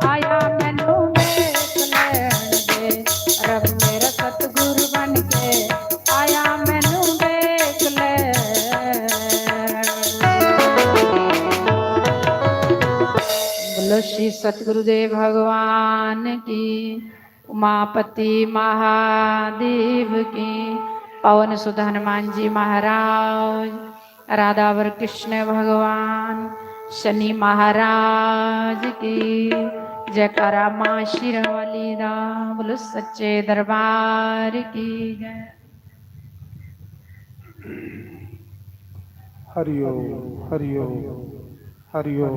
आया मैनू वेख लैन दे, रब मेरा सतगुरु बन के आया मैनू वेख लैन दे। बोलो श्री सतगुरुदेव भगवान की, उमापति महादेव की, पवन सुत हनुमान जी महाराज, राधावर कृष्ण भगवान, शनि महाराज की जयकारा माँ शिरोमणि दा। बोलो सच्चे दरबार की जय। हरिओम हरिओम हरिओम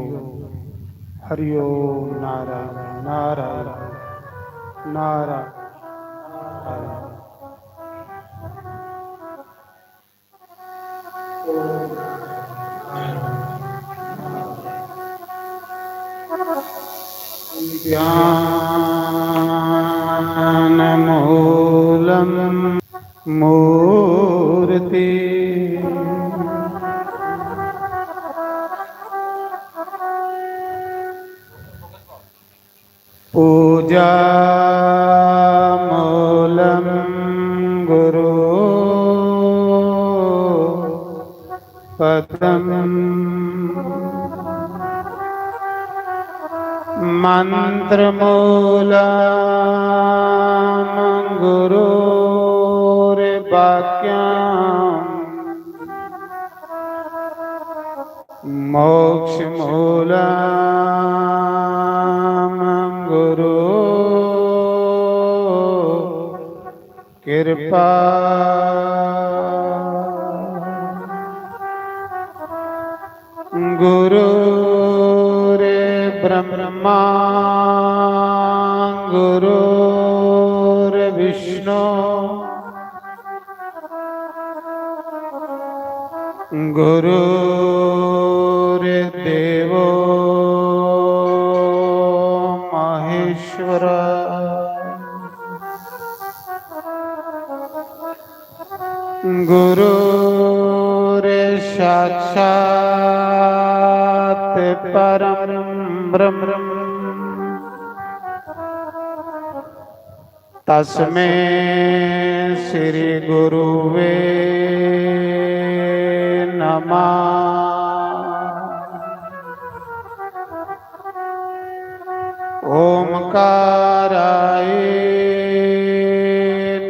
हरिओम नारायण नारायण नारायण। ज्ञानमूलं मूर्ति पूजामूलं गुरु पदम् मन्त्रमूलं गुरुर्वाक्यम् मोक्षमूलं गुरु ਕਿਰਪਾ ਗੁਰੂ ਰੇ ਬ੍ਰਹਮਾ ਗੁਰੂ ਰੇ ਵਿਸ਼ਨੂੰ ਗੁਰੂ ਰੇ ਦੇਵੋ ਮਹੇਸ਼ਵਰਾ ਗੁਰੂ ਰੇ ਸਾਖਾਤ ਪਰਮ ਬ੍ਰਹਮ ਤਸਮੈ ਸ੍ਰੀ ਗੁਰੁਵੇ ਨਮః ਓਮਕਾਰਾਏ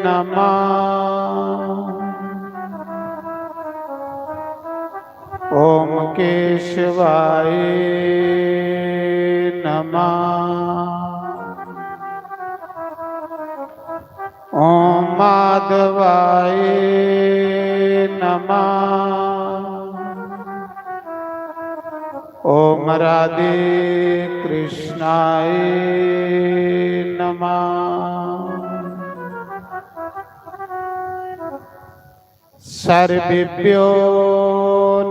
ਨਮః ਓਮ ਕੇਸ਼ਵਾਏ ਨਮঃ ਓਮ ਮਾਧਵਾਏ ਨਮः ਓਮ ਰਾਧੇ ਕ੍ਰਿਸ਼ਨਾਏ ਨਮः ਸਰਬੇਭ్యో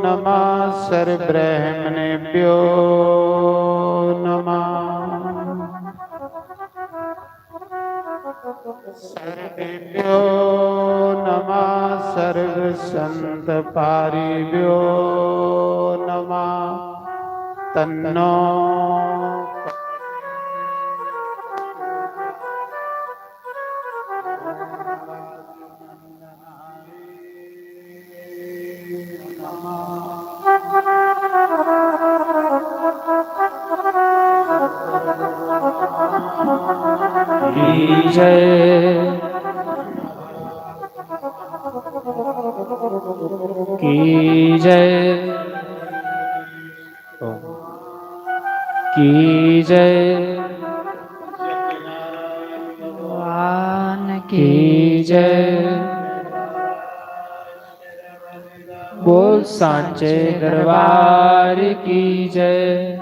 ਨਮः ਸਰਬ੍ਰਹਮਣੇਭ్యో ਨਮः ਸਰਬੇਭ్యో ਨਮः ਸਰਬ ਸੰਤ ਪਾਰਿਭ్యో ਨਮः ਤੰਨੋ की जय की जय की जय भगवान की जय बोल सांचे दरबार की जय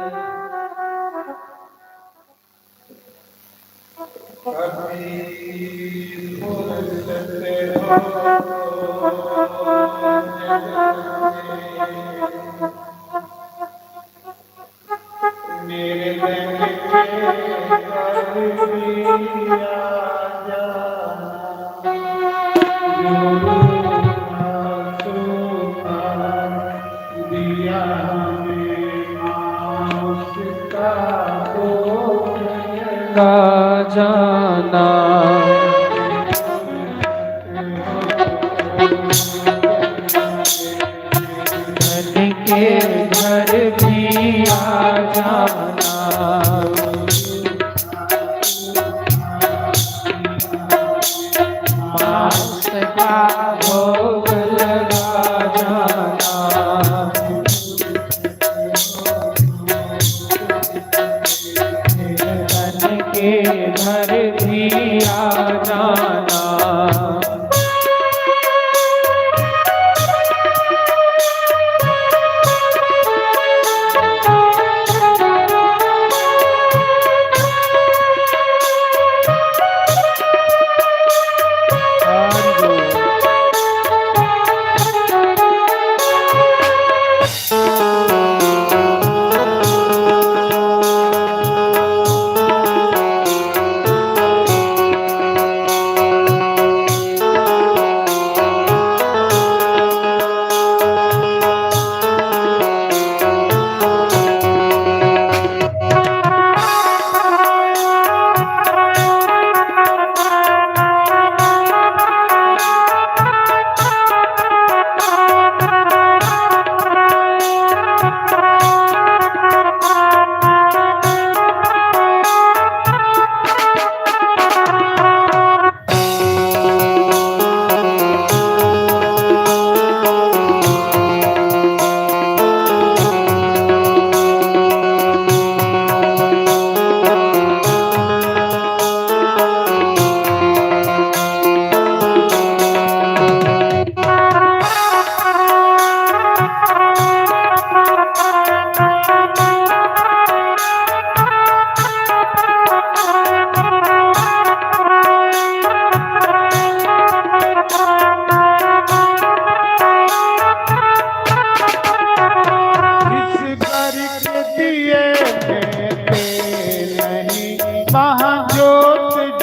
का जाना धन के घर भी आ जाना मास का भोग लगा जाना के घर भी आ जाना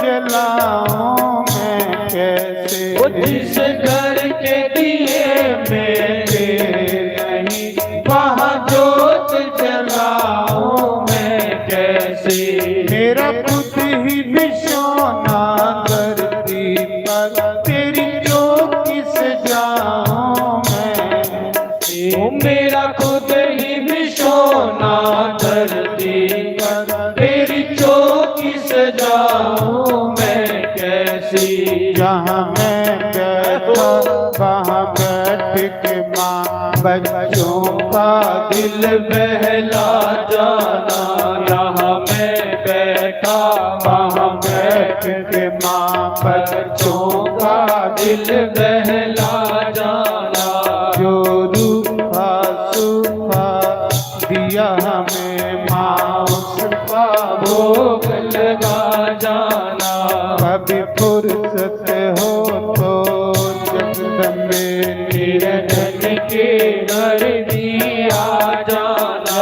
जलाऊं मैं कैसे, वो जिस घर के दिए मेरे नहीं, वहाँ जोत जलाऊं मैं कैसे। मेरा खुद ही बिछोना धरती पर, तेरी चौकी से जाऊं मैं। वो मेरा खुद ही बिछोना धरती पर, तेरी चौकी से जाऊं मैं कैसी। जहाँ मैं बैठा वहाँ बैठ के माँ बच्चों का दिल बहला जाना, यहाँ मैं बैठा वहाँ बैठ के माँ बच्चों का दिल बहला जाना। जो रूखा सूखा दिया हमें माँ उसका भोग लगा जाना। कभी फुर्सत हो तो जगदम्बे निरंजन के घर भी आ जाना।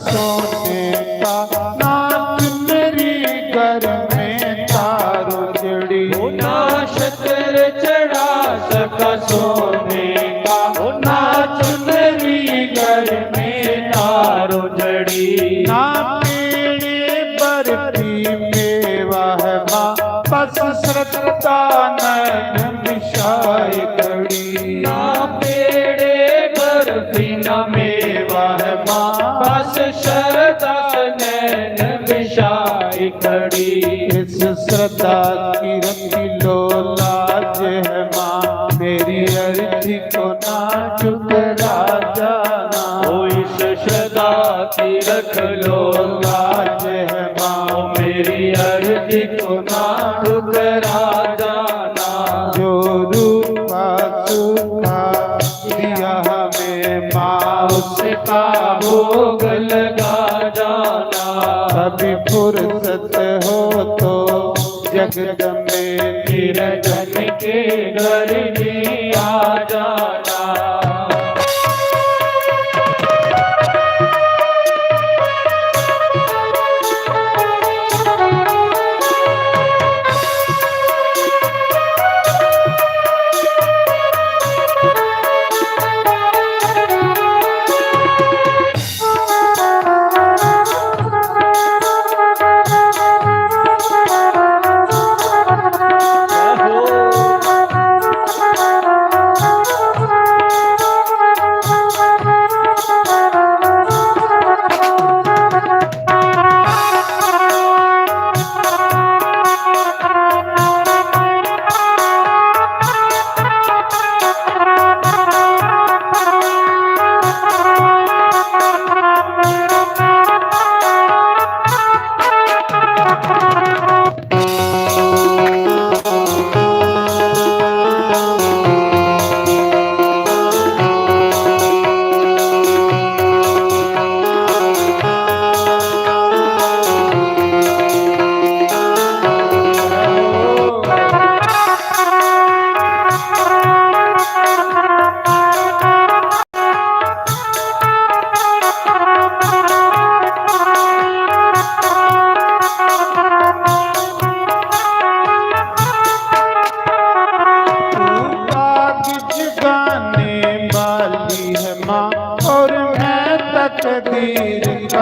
सोने का नाच मेरी घर में तारो जड़ी। ना शतर चढ़ा सका सोने का, नाच मेरी घर में तारो जड़ी। ना पेड़े बरती मेवा है माँ, बस श्रद्धा नैन मिशाई कड़ी। ना पेड़े बर्फी न मेवा है माँ, बस श्रद्धा नैन मिशाई कड़ी। इस श्रद्धा की रखी लो लाज है माँ, मेरी अर्जी को ना ठुकरा जाना। ओ इस श्रद्धा की रख लो लाज है माँ, मेरी अर्जी को ना ठुकरा जाना। जो रूपा सूखा दिया हमें माँ, उसका भोग लगा जाना। कभी फुर्सत हो तो जगदम्बे निरंजन के घर भी आ जाना।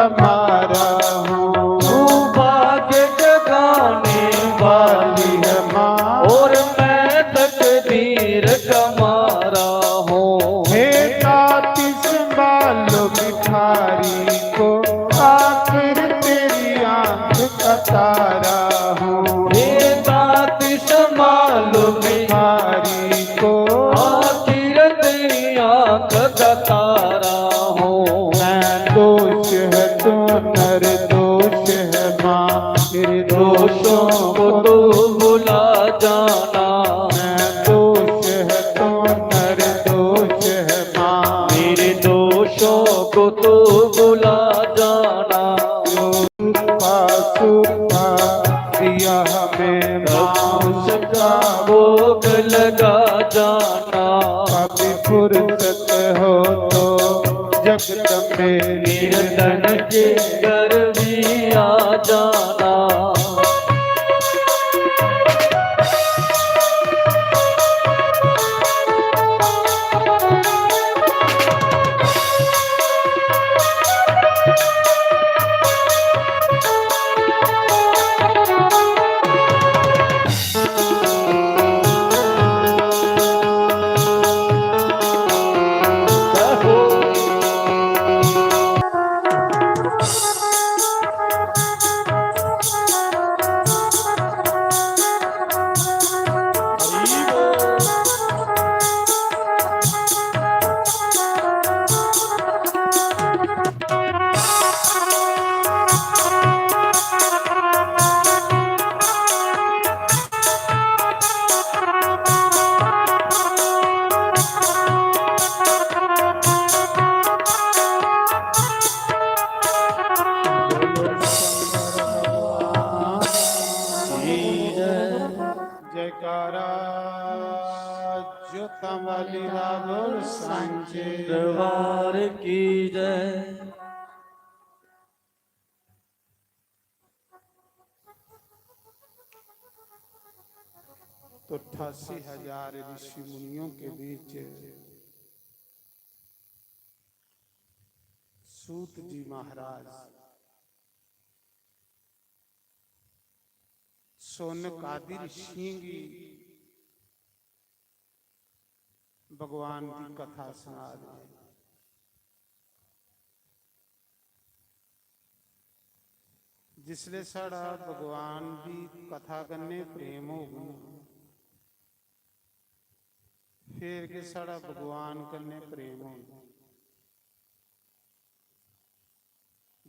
हमारा हूँ। तू भाग्य जगाने वाली वाली है माँ और मैं तकदीर का मारा हूँ। हे ताती संभालो भिखारी को, आखिर तेरी आंख का तारा हूँ। हे तात संभालो भिखारी को आखिर तेरी आंख का तारा हूँ। मैं दोष है तो नर दोष है माँ, तेरे दोषों को को तो भुला जाना। मैं दोष है तो नर दोष है माँ, मेरे दोषों को तो भुला जाना। सूखा दिया हमें माँ उसका, भोग लगा जाना। कभी फुर्सत हो तो जगदम्बे कीर्तन के घर भी आ जाना। जयकारा जोता वाली रावण सांचे दरबार की जय। तो 88,000 ऋषि मुनियों के बीच सूत जी महाराज सोनक आदि ऋषि भगवान की कथा सुना रहे। जिसले साड़ा भगवान की कथा करने प्रेम हो गया, फिर के साड़ा भगवान करने प्रेम हो गया।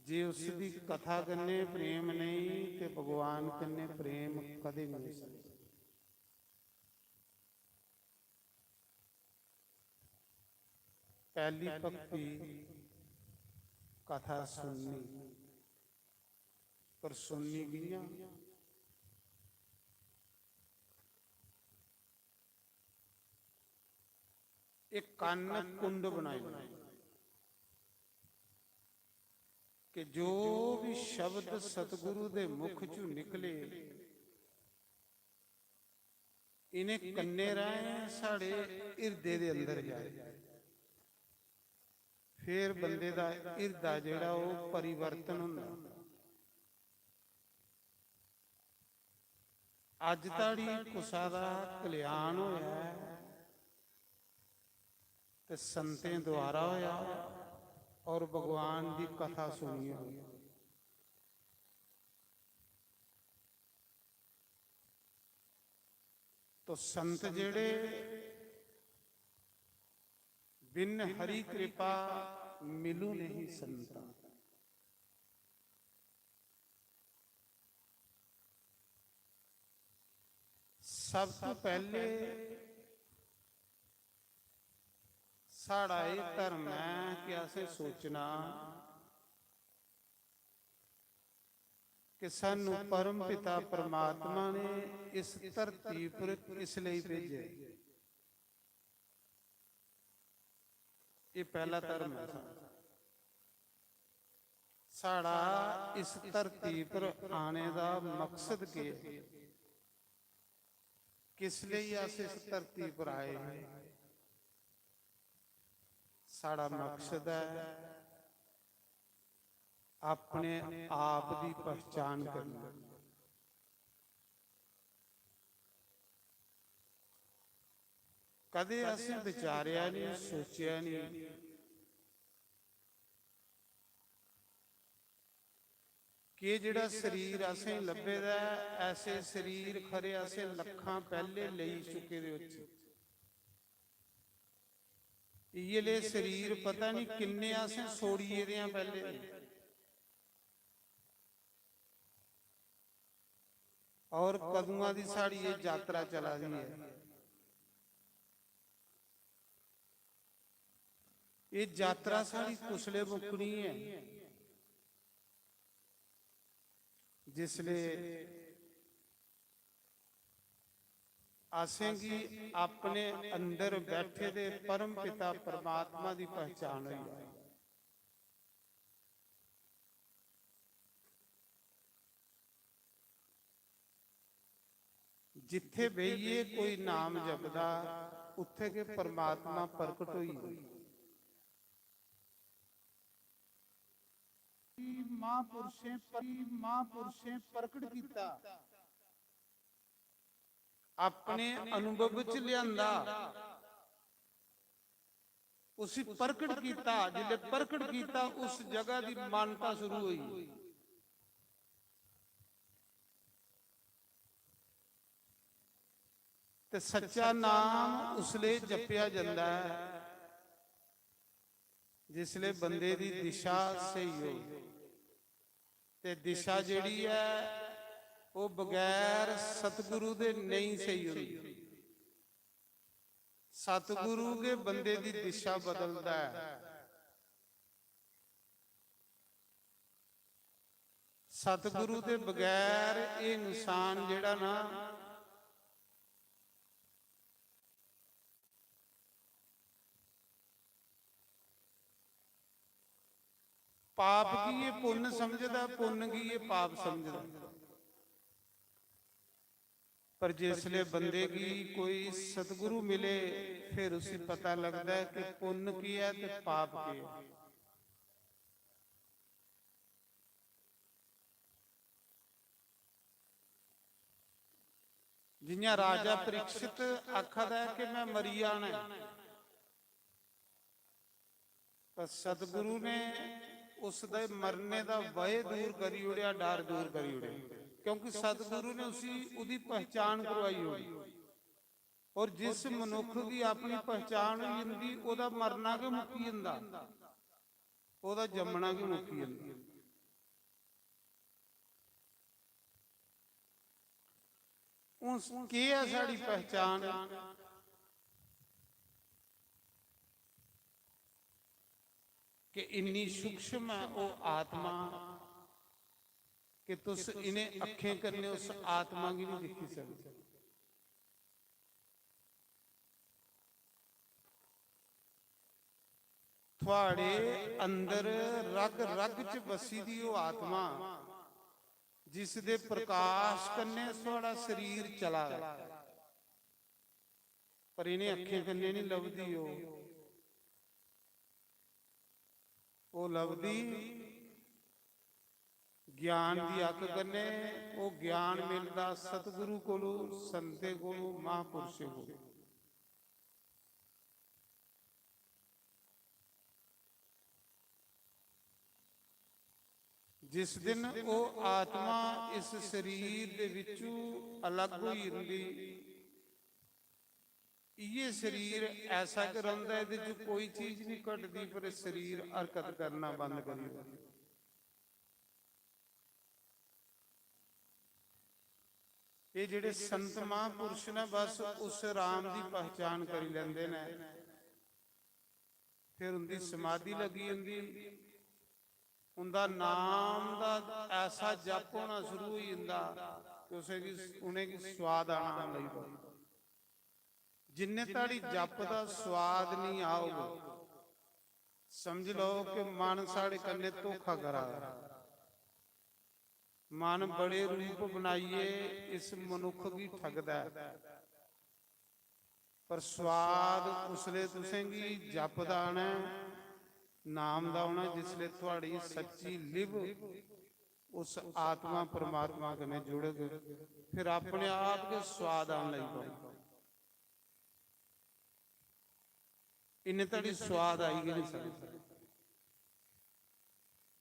जे उसकी कथा करने प्रेम नहीं ते भगवान करने प्रेम कदे नहीं हो सकता। पहली भक्ति कथा सुननी, पर सुननी गई एक कान कुंड बनाई कि जो भी शब्द सतगुरु दे मुख चू निकले इन्हें कन्ने रहे साढ़े हिरदे दे अंदर जाए, फिर बंदे दा हिरदा जेड़ा वो परिवर्तन हुंदा। अज ताड़ी कुसा दा कल्याण होया ते संतें द्वारा होया और भगवान की कथा सुनी हुई। तो संत जेड़े बिन हरि कृपा मिलू नहीं संता। सब तो पहले साड़ा ये धर्म है कि असें सोचना कि सानू परम पिता परमात्मा ने इस धरती पर किस लिए भेजे। ये पहला धर्म है साड़ा इस धरती पर आने का मकसद के किस लिए अस इस धरती पर आए हैं। साड़ा मकसद है ਆਪਣੇ ਆਪ ਦੀ ਪਛਾਣ ਕਰਨਾ। ਕਦੇ ਅਸੀਂ ਵਿਚਾਰਿਆ ਨਹੀਂ, ਸੋਚਿਆ ਨਹੀਂ ਕਿ ਜਿਹੜਾ ਸਰੀਰ ਅਸੀਂ ਲੱਭੇਦਾ, ਐਸੇ ਸਰੀਰ ਖਰੇ ਅਸੀਂ ਲੱਖਾਂ ਪਹਿਲੇ ਲਈ ਚੁੱਕੇ ਦੇ ਉੱਚ। ਇਹਲੇ ਸਰੀਰ ਪਤਾ ਨਹੀਂ ਕਿੰਨੇ ਅਸੀਂ ਸੋੜੀਏ ਦੇ ਆ ਪਹਿਲੇ, ਔਰ ਕਦੂਆਂ ਦੀ ਸਾਡੀ ਇਹ ਯਾਤਰਾ ਚਲਾ ਰਹੀ ਹੈ। ਇਹ ਯਾਤਰਾ ਸਾਡੀ ਕੁਸਲੇ ਮੁੱਕਣੀ ਹੈ, ਜਿਸਲੇ ਆਸੇਂਗੀ ਆਪਣੇ ਅੰਦਰ ਬੈਠੇ ਦੇ ਪਰਮ ਪਿਤਾ ਪਰਮਾਤਮਾ ਦੀ ਪਹਿਚਾਣ ਹੋਈ। ਜਿੱਥੇ ਬਈਏ ਕੋਈ ਨਾਮ ਜਪਦਾ, ਉੱਥੇ ਕੇ ਪਰਮਾਤਮਾ ਪ੍ਰਗਟ ਹੋਈ। ਮਹਾਂਪੁਰਸ਼ੇ ਪ੍ਰਗਟ ਕੀਤਾ, ਆਪਣੇ ਅਨੁਭਵ ਵਿੱਚ ਲਿਆਂਦਾ, ਉਸੇ ਪ੍ਰਗਟ ਕੀਤਾ। ਜਿਲੇ ਪ੍ਰਗਟ ਕੀਤਾ ਉਸ ਜਗ੍ਹਾ ਦੀ ਮਾਨਤਾ ਸ਼ੁਰੂ ਹੋਈ। ਤੇ ਸੱਚਾ ਨਾਮ ਉਸਲੇ ਜਪਿਆ ਜਾਂਦਾ ਹੈ ਜਿਸਲੇ ਬੰਦੇ ਦੀ ਦਿਸ਼ਾ ਸਹੀ ਹੋਵੇ। ਤੇ ਦਿਸ਼ਾ ਜਿਹੜੀ ਹੈ ਉਹ ਬਗੈਰ ਸਤਿਗੁਰੂ ਦੇ ਨਹੀਂ ਸਹੀ ਹੁੰਦੀ। ਸਤਿਗੁਰੂ ਕੇ ਬੰਦੇ ਦੀ ਦਿਸ਼ਾ ਬਦਲਦਾ ਹੈ। ਸਤਿਗੁਰੂ ਦੇ ਬਗੈਰ ਇਹ ਇਨਸਾਨ ਜਿਹੜਾ ਨਾ ਪਾਪ ਕੀ ਇਹ ਪੁੰਨ ਸਮਝਦਾ, ਪੁੰਨ ਕੀ ਇਹ ਪਾਪ ਸਮਝਦਾ। ਪਰ ਜਿਸਲੇ ਬੰਦੇ ਕੀ ਕੋਈ ਸਤਿਗੁਰੂ ਮਿਲੇ, ਫਿਰ ਉਸੇ ਪਤਾ ਲੱਗਦਾ ਹੈ ਕਿ ਪੁੰਨ ਕੀ ਹੈ ਤੇ ਪਾਪ ਕੀ ਹੈ। ਜਿਵੇਂ ਰਾਜਾ ਪ੍ਰੀਖਿਤ ਆਖਦਾ ਹੈ ਕਿ ਮੈਂ ਮਰੀ ਜਾਣਾ, ਪਰ ਸਤਿਗੁਰੂ ਨੇ ਉਸ ਦੇ ਮਰਨੇ ਦਾ ਭੈ ਦੂਰ ਕਰੀ ਉੜਿਆ, ਡਰ ਦੂਰ ਕਰੀ ਉੜਿਆ। ਕਿਉਂਕਿ ਸਤਿਗੁਰੂ ਨੇ ਉਹਦੀ ਪਹਿਚਾਣ ਕਰਵਾਈ ਹੋਈ। ਔਰ ਜਿਸ ਮਨੁੱਖ ਦੀ ਆਪਣੀ ਪਹਿਚਾਣ ਹੋਈ ਹੁੰਦੀ, ਉਹਦਾ ਮਰਨਾ ਕਿ ਮੁੱਕੀ ਜਾਂਦਾ, ਉਹਦਾ ਜੰਮਣਾ ਕਿ ਮੁੱਕੀ ਜਾਂਦਾ। ਉਸ ਕੀ ਹੈ ਸਾਡੀ ਪਹਿਚਾਣ? कि इन्नी सूक्ष्म है वो आत्मा कि तुस इन्हें अखें करने उस आत्मा की नहीं दिखी सकती। थोड़े अंदर रग रग च बसी दी वो आत्मा जिस दे प्रकाश कन्ने थोड़ा शरीर चला, पर इन्हें अखें करने नहीं लभदी। वो लभदी ज्ञान की अख कन्ने। वो ज्ञान मिलता सतगुरु कोलों, संते कोलों, महापुरुषों कोलों। जिस दिन वो आत्मा इस शरीर दे विचों अलग हुई हुंदी, ये शरीर ऐसा करांदा है कि कोई चीज नहीं घटती, पर शरीर हरकत करना बंद करी। ये जिहड़े संत महापुरुष ने बस उस राम की पहचान करी लैंदे ने, फिर उनकी समाधि लगी हुंदी, उनका नाम का ऐसा जप होना शुरू हो जाता कि उसे उन्हें की स्वाद आना लग पा। जिन्ने ताड़ी जप का स्वाद नहीं आओगे, समझ लो कि मन साढ़े कन्ने धोखा करा। मन बड़े रूप बनाइए इस मनुख की ठगदा है, पर स्वाद उसले तुसेंगी जप दा आना, ਨਾਮ ਦਾ ਆਉਣਾ ਜਿਸਲੇ ਤੁਹਾਡੀ ਸੱਚੀ ਲਿਵ उस आत्मा परमात्मा कने जुड़ गए, फिर अपने आप के स्वाद आने लग पाए। इन्हें तड़ी स्वाद आई गई नहीं,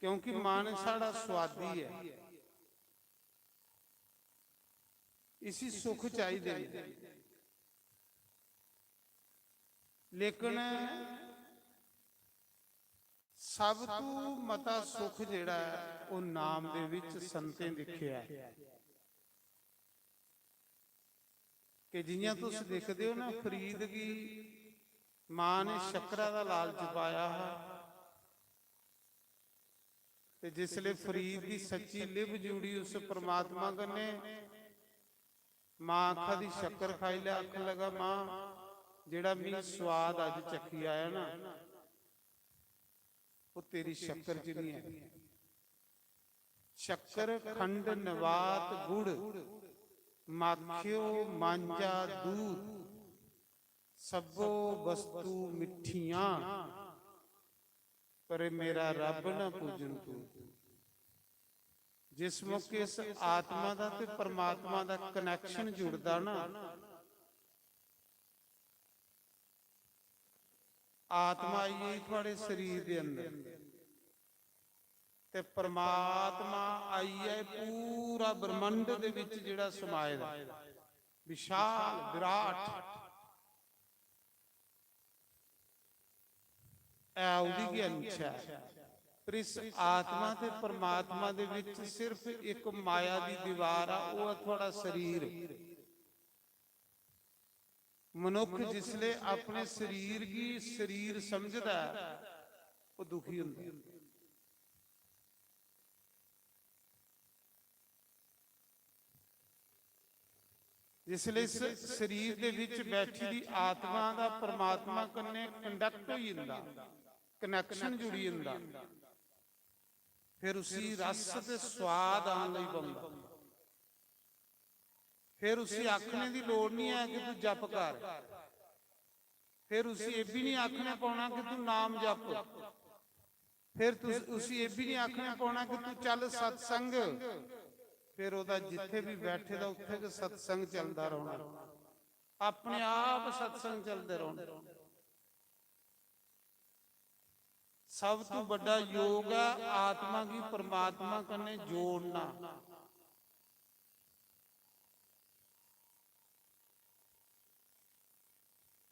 क्योंकि मन साड़ा स्वादी है, इसी सुख चाहिए। लेकिन सब तो मता सुख जिहड़ा है वो नाम दे विच संतें दिखिया कि जियां तुसीं देखदे हो ना, फरीद की मां ने शक्करा दा लालच पाया है, ते जिसले फरीद की सच्ची लिव जुड़ी उस परमात्मा कन्ने, मां आखा दी शक्कर खाई ले, आख लगा मां जिहड़ा मैं स्वाद अज चखी आया ना वो तेरी शक्कर च नहीं है। शक्कर खंड नवात गुड़ माखियो मांझा दूध सबो वस्तु मिठियां, पर मेरा रब ना पूजन तू। जिस मौके इस आत्मा दा ते परमात्मा दा कनैक्शन जुड़दा ना, आत्मा आई है थोड़े शरीर के अंदर, ते परमात्मा आई है पूरा ब्रह्मंड दे विच जिहड़ा समाए दा, विशाल विराट। ऐ उहदी ज्ञान है। पर इस आत्मा ते परमात्मा दे विच सिर्फ एक माया दी दीवार आ, वो थोड़ा शरीर। मनुख जिसले अपने शरीर की शरीर समझदा है वो दुखी हुंदा है। जिसले इस शरीर दे विच बैठी दी आत्मा दा परमात्मा कन्ने कंडक्ट होई जंदा, कनैक्शन जुड़ी जंदा, फिर उसी रस ते स्वाद आने लई पैंदा। फिर उसी आखने की लोड़ नहीं है कि तू जप कर, फिर उसी ये भी नहीं आखने पाना कि तू नाम जप, फिर उसी ये भी नहीं आखने पाना कि तू चल सत्संग, फिर ओदा जिथे भी बैठे दा उत्थे के सत्संग चलता रहना, अपने आप सत्संग चलते रहना। सब तो बड़ा योग है आत्मा की परमात्मा कन्ने जोड़ना।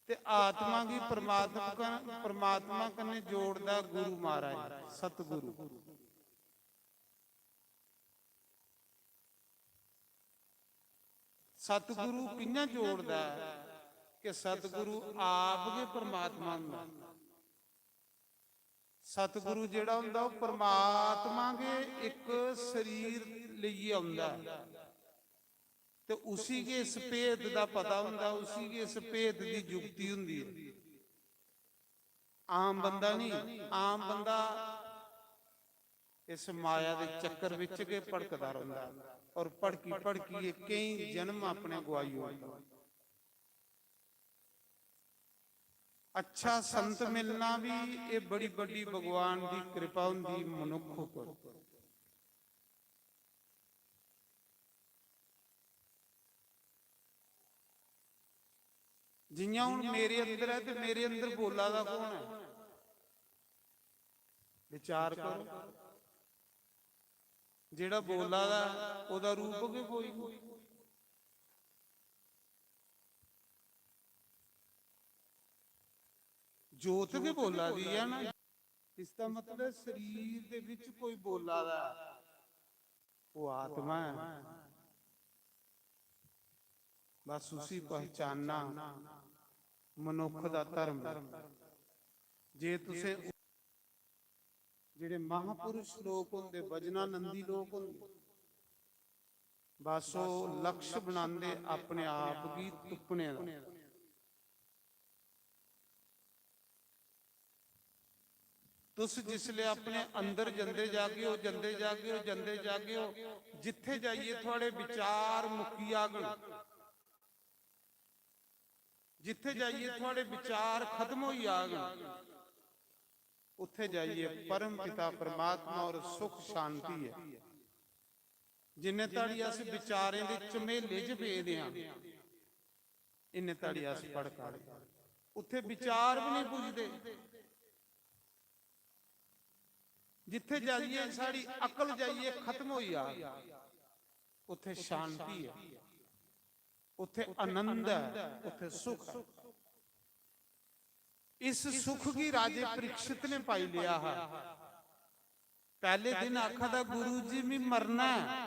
ते आत्मा की परमात्मा कन्ने जोड़दा गुरु महाराज सतगुरु। सतगुरु कियां जोड़दा है कि सतगुरु आप के परमात्मा हुंदा। सतगुरु जिहड़ा हुंदा वो परमात्मा के एक शरीर लईए आउंदा, तो उसी के इस भेद का पता हुंदा, उसी के इस भेद की जुगती हुंदी है। आम बंदा नहीं, आम बंदा इस माया के चक्कर विच के भड़कदा रहिंदा, और भड़की भड़की कई जन्म अपने गवाई होंदा। अच्छा संत मिलना भी ये बड़ी बड़ी भगवान की कृपा हुंदी मनुख उपर। जियां हुण मेरे अंदर है, तो मेरे अंदर बोला दा कौन है? विचार करो। जिहड़ा बोला दा ओदा रूप के कोई नहीं। जोत के बोला दी है ना, इसका मतलब शरीर दे विच कोई बोला दा, वो आत्मा है। बस उसी पहचानना मनुख दा धर्म। जे तुसे जिहड़े महापुरुष लोग होंदे, भजनानंदी लोग होंदे, बस वो लक्ष्य बनांदे अपने आप की तुपने दा। तुस जिसले अपने अंदर जंदे जागे हो, जंदे जागे हो, जंदे जागे हो, जिथे जाइए थोड़े विचार मुक्की आगन, जिथे जाइए थोड़े विचार खत्म हो आगन, ਉੱਥੇ ਜਾਈਏ, ਪਰਮ ਪਿਤਾ ਪਰਮਾਤਮਾ ਔਰ ਸੁਖ ਸ਼ਾਂਤੀ ਹੈ। ਜਿੰਨੇ ਤਾੜੀ ਅਸੀਂ ਵਿਚਾਰੇ ਦੇ ਝਮੇਲੇ 'ਚ ਵੇਖਦੇ ਆਂ, ਇੰਨੇ ਤਾੜੀ ਅਸੀਂ ਪੜ ਕਰ ਉੱਥੇ ਵਿਚਾਰ ਵੀ ਨਹੀਂ ਪੁੱਜਦੇ। ਜਿੱਥੇ ਜਾਈਏ ਸਾਡੀ ਅਕਲ ਜਾਈਏ ਖਤਮ ਹੋਈ ਆ, ਉੱਥੇ ਸ਼ਾਂਤੀ ਹੈ, ਉੱਥੇ ਆਨੰਦ ਹੈ, ਉੱਥੇ ਸੁਖ ਹੈ। इस सुख की राजे परीक्षित ने पाई लिया है। पहले दिन आखा था गुरु जी में मरना है,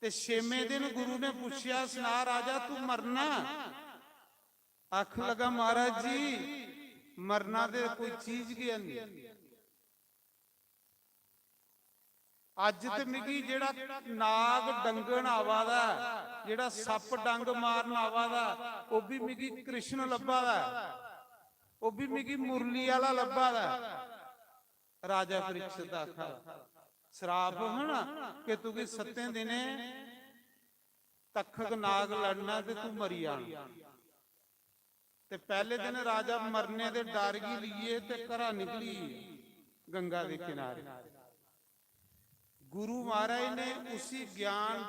ते छेवें दिन गुरु ने पूछा सुना राजा तू मरना? आख लगा महाराज जी मरना दे कोई चीज की नहीं। ਅੱਜ ਤੇ ਮਿਗੀ ਜਿਹੜਾ ਨਾਗ ਡੰਗਣ ਆਵਾਦਾ, ਜਿਹੜਾ ਸੱਪ ਡੰਗ ਮਾਰਨ ਆਵਾਦਾ, ਉਹ ਵੀ ਮਿਗੀ ਕ੍ਰਿਸ਼ਨ ਲੱਭਾ ਦਾ, ਉਹ ਵੀ ਮਿਗੀ ਮੁਰਲੀ ਵਾਲਾ ਲੱਭਾ ਦਾ। ਰਾਜਾ ਪਰੀਕਸ਼ਿਤ ਆਖਾ ਸ਼ਰਾਪ ਹੋਣਾ ਕਿ ਤੂੰ ਵੀ 7 ਦਿਨੇ ਤਖਤ ਨਾਗ ਲੜਨਾ ਤੇ ਤੂੰ ਮਰੀ ਆਣਾ। ਤੇ ਪਹਿਲੇ ਦਿਨ ਰਾਜਾ ਮਰਨੇ ਦੇ ਡਰ ਗਈ ਲਈਏ ਤੇ ਘਰਾਂ ਨਿਕਲੀ ਗੰਗਾ ਦੇ ਕਿਨਾਰੇ। गुरु महाराज ने उसी ज्ञान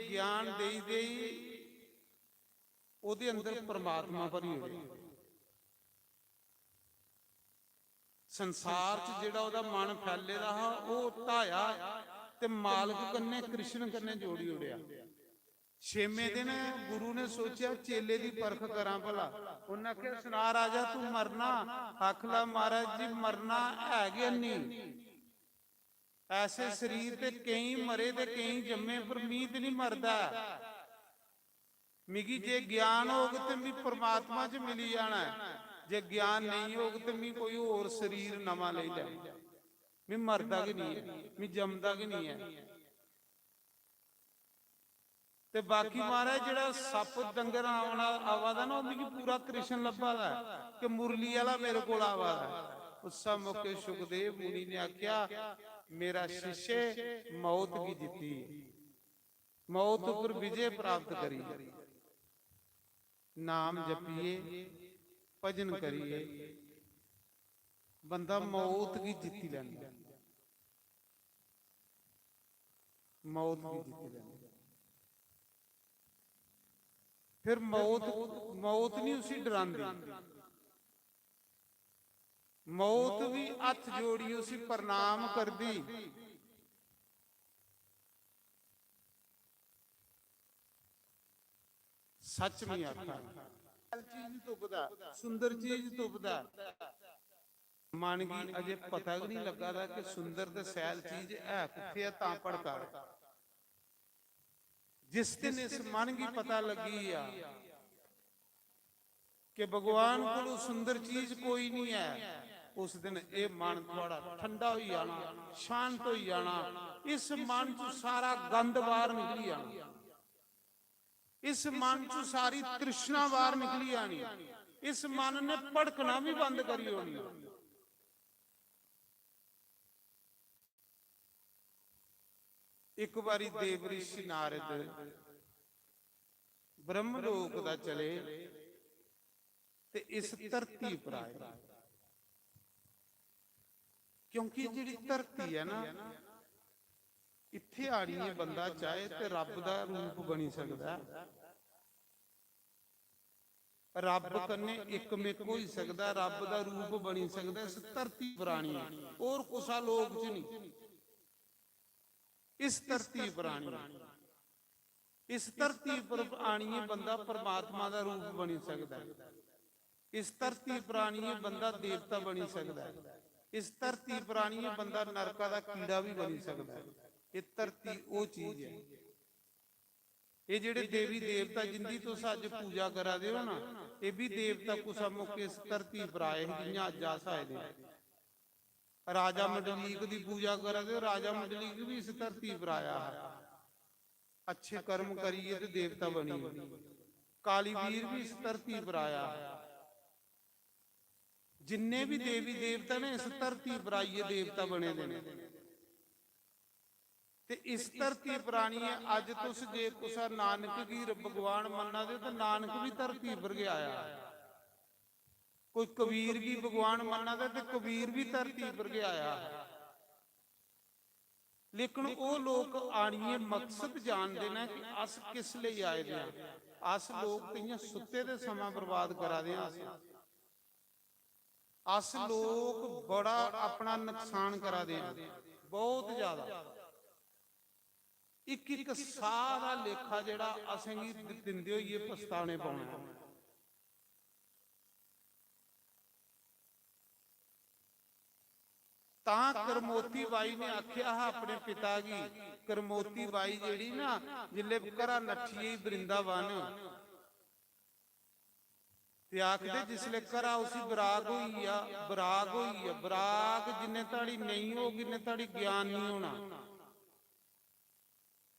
ज्ञान ओदे अंदर परमात्मा भरी होई। संसार च जेड़ा ओदा मन फैले दा हा ओह ढाया ते मालक कन्ने कृष्ण कन्ने जोड़ी उड़िया। 6वें दिन गुरु ने सोचा चेले दी परख करा भला। उन्हें आख्या सुना राजा तू मरना? आख ला महाराज जी मरना है गया नहीं। ऐसे शरीर ते कई मरे ते कई जम्मे पर मीत नहीं मरदा। मिगी जे ज्ञान होग ते मी परमात्मा च मिली जाना, जे ज्ञान नहीं होग ते मी कोई और शरीर नवा ले लै। मैं मरदा कि नहीं है, मैं जमदा कि नहीं है। ते बाकी महाराज जेड़ा सप डंगर आवादा ना मिगी पूरा कृष्ण लभा दा कि मुरली वाला मेरे कोल आवादा। उस मौके सुखदेव मुनि ने आख्या मेरा शिष्य मौत की जीती, मौत पर विजय प्राप्त करी। नाम जपिए भजन करिए, बंदा मौत की जीती लैंदा, मौत की जीती लैंदा। फिर मौत नहीं उसी डरांदी, मौत भी हथ जोड़ी उसी प्रणाम कर दी। सच में आखा चीज तुपदा, सुंदर चीज तुपदा। मन की अजे पता भी नहीं लगा था कि सुंदर ते सैल चीज है किथे है, तां पड़का। जिस दिन इस मन की पता लगी आ कि भगवान को सुंदर चीज कोई नहीं है, उस दिन ये मन थोड़ा ठंडा हो जाना, शांत हो जाना। इस मन चो सारा गंद बाहर निकली आना, इस मन चो सारी तृष्णा बाहर निकली आनी। इस मन ने भड़कना भी बंद करी होनी। एक बारी देव ऋषि नारद ब्रह्मलोक दा चले ते इस धरती पर आए। क्योंकि जिहड़ी धरती है ना, इत्थे आड़िए बंदा चाहे ते रब दा रूप बनी सकदा, रब कन्ने एकमिक हो सकदा, रब दा रूप बनी सकदा। इस धरती पर आनी और कुसा लोक च नहीं, इस धरती पर आनी, इस धरती पर आनिए बंदा परमात्मा दा रूप बनी सकदा। इस धरती पर आनिए बंदा देवता बनी सकदा। इस धरती पर आनिए बंदा नरका दा कीड़ा भी बनी सकदा। ये धरती वो चीज है। ये जेड़े देवी देवता जिंदी तो अज पूजा करा दे हो ना, ये भी देवता कुछ मौके इस धरती पर आए जियां अज आस आए दे। राजा मंडलीक की पूजा करा दे, राजा मंडलीक भी इस धरती पर आया है। अच्छे कर्म करिए तो देवता बनी। काली वीर भी इस धरती पर आया है। जिन्ने भी देवी देवता ने इस धरती पर आइए देवता बने दे। ते इस धरती पर आनी है। अज तुस जे कुसा नानक की भगवान मन्ना दे तो नानक भी धरती पर गया आया। कोई कबीर भी भगवान मन्ना था तो कबीर भी धरती पर आया, लेकिन वो लोग आनिए मकसद जानते ना कि अस किस लिए आए दे, अस लोग कई सुते दे समा बर्बाद करा दे, अस लोग बड़ा अपना नुकसान करा दे बहुत ज्यादा। एक एक सारा लेखा जेड़ा असें दिंदे होइए पछताने पाउणे। ਤਾਂ ਕਰਮੋਤੀ ਬਾਈ ਨੇ ਆਖਿਆ ਆਪਣੇ ਪਿਤਾ ਜੀ, ਕਰਮੋਤੀ ਬਾਈ ਜਿਹੜੀ ਨਾ ਜਿੱਲੇ ਘਰਾਂ ਨੱਠੀਏ ਬ੍ਰਿੰਦਾਵਨ ਤੇ ਆਖਦੇ ਜਿਸਲੇ ਘਰਾਂ ਉਸੀ ਬਰਾਗ ਹੋਈ ਆ, ਬਰਾਗ ਹੋਈ ਆ, ਬਰਾਗ ਜਿੰਨੇ ਤਾੜੀ ਨਹੀਂ ਹੋ ਕਿੰਨੇ ਤਾੜੀ ਗਿਆਨ ਨਹੀਂ ਹੋਣਾ।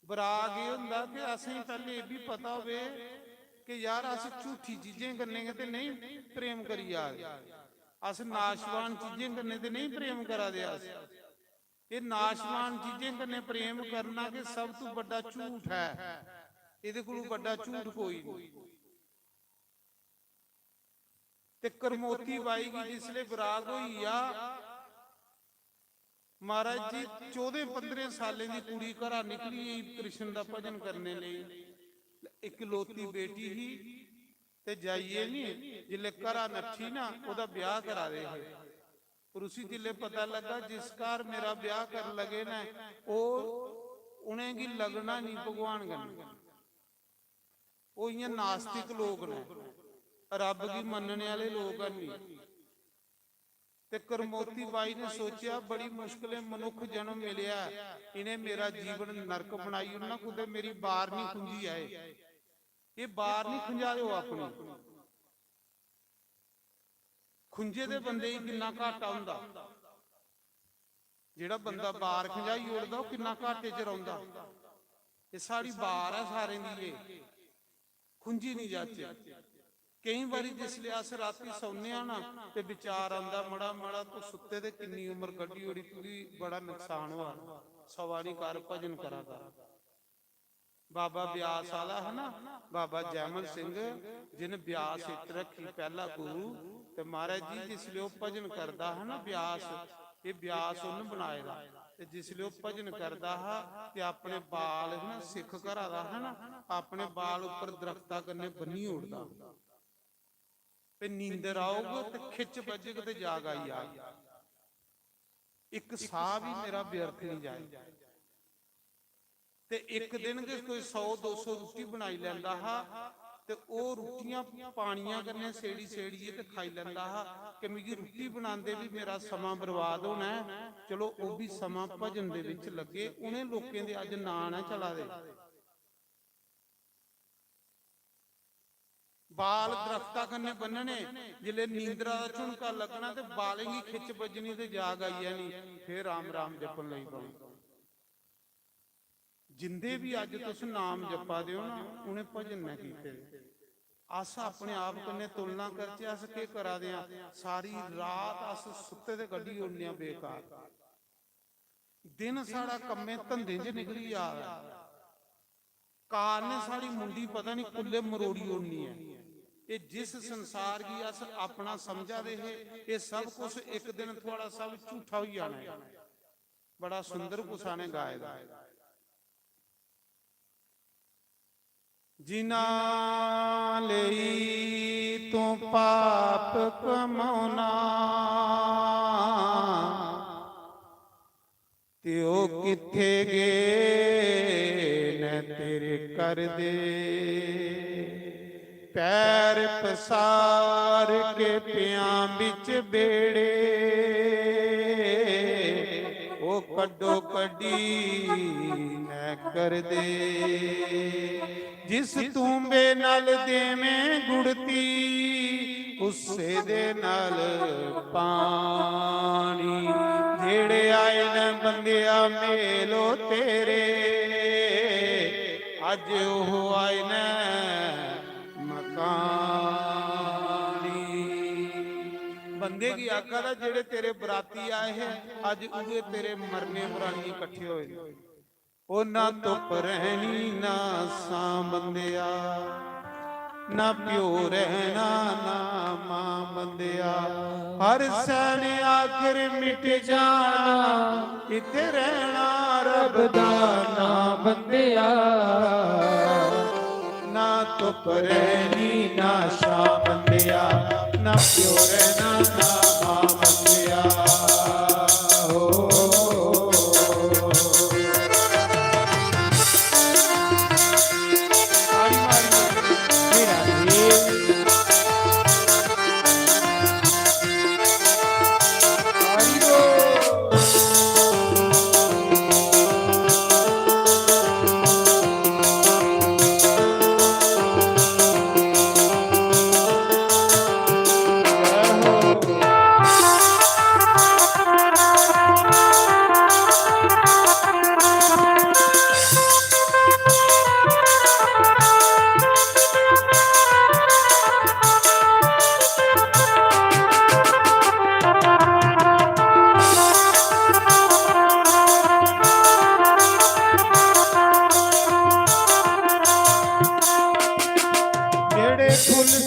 ਬਰਾਗ ਇਹ ਹੁੰਦਾ ਕਿ ਅਸੀਂ ਪਹਿਲੇ ਇਹ ਵੀ ਪਤਾ ਹੋਵੇ ਕਿ ਯਾਰ ਅਸੀਂ ਝੂਠੀ ਚੀਜ਼ਾਂ ਕਰਨੇਗੇ ਤੇ ਨਹੀਂ ਪ੍ਰੇਮ ਕਰੀ ਯਾਰ, अस नाशवान चीजें करने ते नहीं प्रेम करा दे, ये नाशवान चीजें करने प्रेम करना कि सब तो बड़ा झूठ है, इहदे कोलों बड़ा झूठ कोई नहीं। ते करमोती बाई की जिसले बराग होई आ, महाराज जी 14-15 सालें दी कुड़ी घरा निकली कृष्ण दा भजन करने लई, इकलौती बेटी ही ते जाइए नहीं, जिले घरा नठी ना ओदा ब्याह करा दे। पर उसी जिले पता लगा जिस घर मेरा ब्याह कर लगे ना ओ उन्हें की लगना नहीं भगवान कन्नै, ओ इयां नास्तिक लोग ने, रब की मनने वाले लोग नहीं। ते करमोती बाई ने सोचा बड़ी मुश्किल मनुख जन्म मिलिया, इन्हें मेरा जीवन नरक बनाई, उन्हें कुछ मेरी बार नहीं खुंजी आए, ये बार नहीं खुंजाओ अपनी, खुंजे दे बंदे ही किन्ना घाटा हुंदा, जेड़ा बंदा बार खंजाई उड़दा वो किन्ना घाटे च रौंदा। ये सारी बार है सारे दी, ये खुंजी नहीं जाती। कई बारी जिसले अस राती सौने ना ते विचार आंदा मड़ा मड़ा तू सुत्ते ते किन्नी उम्र कड्डी ओड़ी, तुझी बड़ा नुकसान हुआ, सवा नहीं कर भजन करा कर। बाबा ब्यास वाला है ना, बाबा जैमल सिंह जिन ब्यास इत रखी पहला गुरु, ते महाराज जी जिसले वो भजन करता है ना ब्यास, ये ब्यास उन्हें बनाएगा, ते जिसले वो भजन करता है ते अपने बाल ना सिख घरा दा है ना अपने बाल उपर दरख्ता कन्ने बन्नी उड़दा, ते नींदर आओगे ते खिच बजेग ते जाग आई आ, एक साह भी मेरा व्यर्थ नहीं जाए। ते एक दिन के कोई 100-200 रोटी बनाई लैंदा हा, ते ओ रोटियां पानियां कन्ने सेड़ी सेड़िए ते खाई लैंदा हा कि मिगी रोटी बनांदे भी मेरा समा बर्बाद होना है, चलो वो भी समा भजन दे विच लगे। उन्हें लोकें दे अज नां है चला दे, बाल दरख्ता कन्ने बन्नने, जिले नींदरा दा झुनका लगना ते बालें गी खिच बजनी ते जाग आई जानी, फिर राम राम जपन लई पौनी। जिंदे भी अज तुस नाम जपा दिओ ना उन्हें भजन न कीते, अस अपने आप कन्ने तुलना करचे, अस के करा दे, सारी रात अस सुत्ते ते कड्ढी ओड़ने बेकार, दिन साड़ा कम्मे धंधे च निकली जा रहा, कार ने साड़ी मुंडी पता नहीं कुल्ले मरोड़ी ओड़नी है। ये जिस संसार की अस अपना समझा दे है, ये सब कुछ एक दिन थोड़ा सब झूठा हो जाना है। बड़ा सुंदर कुसा ने गाया, जिना लेई तू पाप कमाउना, त्यो किथे गए न तेरे कर दे, पैर पसार के पियां बिच बेड़े, ओ कड्डो कड्डी न कर दे, जिस तूंबे नाल देवें गुड़ती उसे दे नाल पानी, जेड़े आए न बंदिया मेलो तेरे, अज ओ आए न बंदे की आका दा जेड़े तेरे बराती आए हैं अज उहे तेरे मरने मुरानी इकट्ठे होए, ओ ना धुप रहनी ना सां बंदिया, ਨਾ ਪਿਓ ਰਹਿਣਾ ਨਾ ਮਾਂ ਬੰਦਿਆ, ਹਰ ਸੈਨ ਆਖਰ ਮਿਟ ਜਾਣਾ, ਇੱਥੇ ਰਹਿਣਾ ਰੱਬ ਦਾ ਨਾ ਬੰਦਿਆ। ਨਾ ਧੁੱਪ ਰਹਿਣੀ ਨਾ ਛਾਂ ਬੰਦਿਆ, ਨਾ ਪਿਓ ਰਹਿਣਾ ਨਾ ਮਾਂ ਬੰਦਿਆ।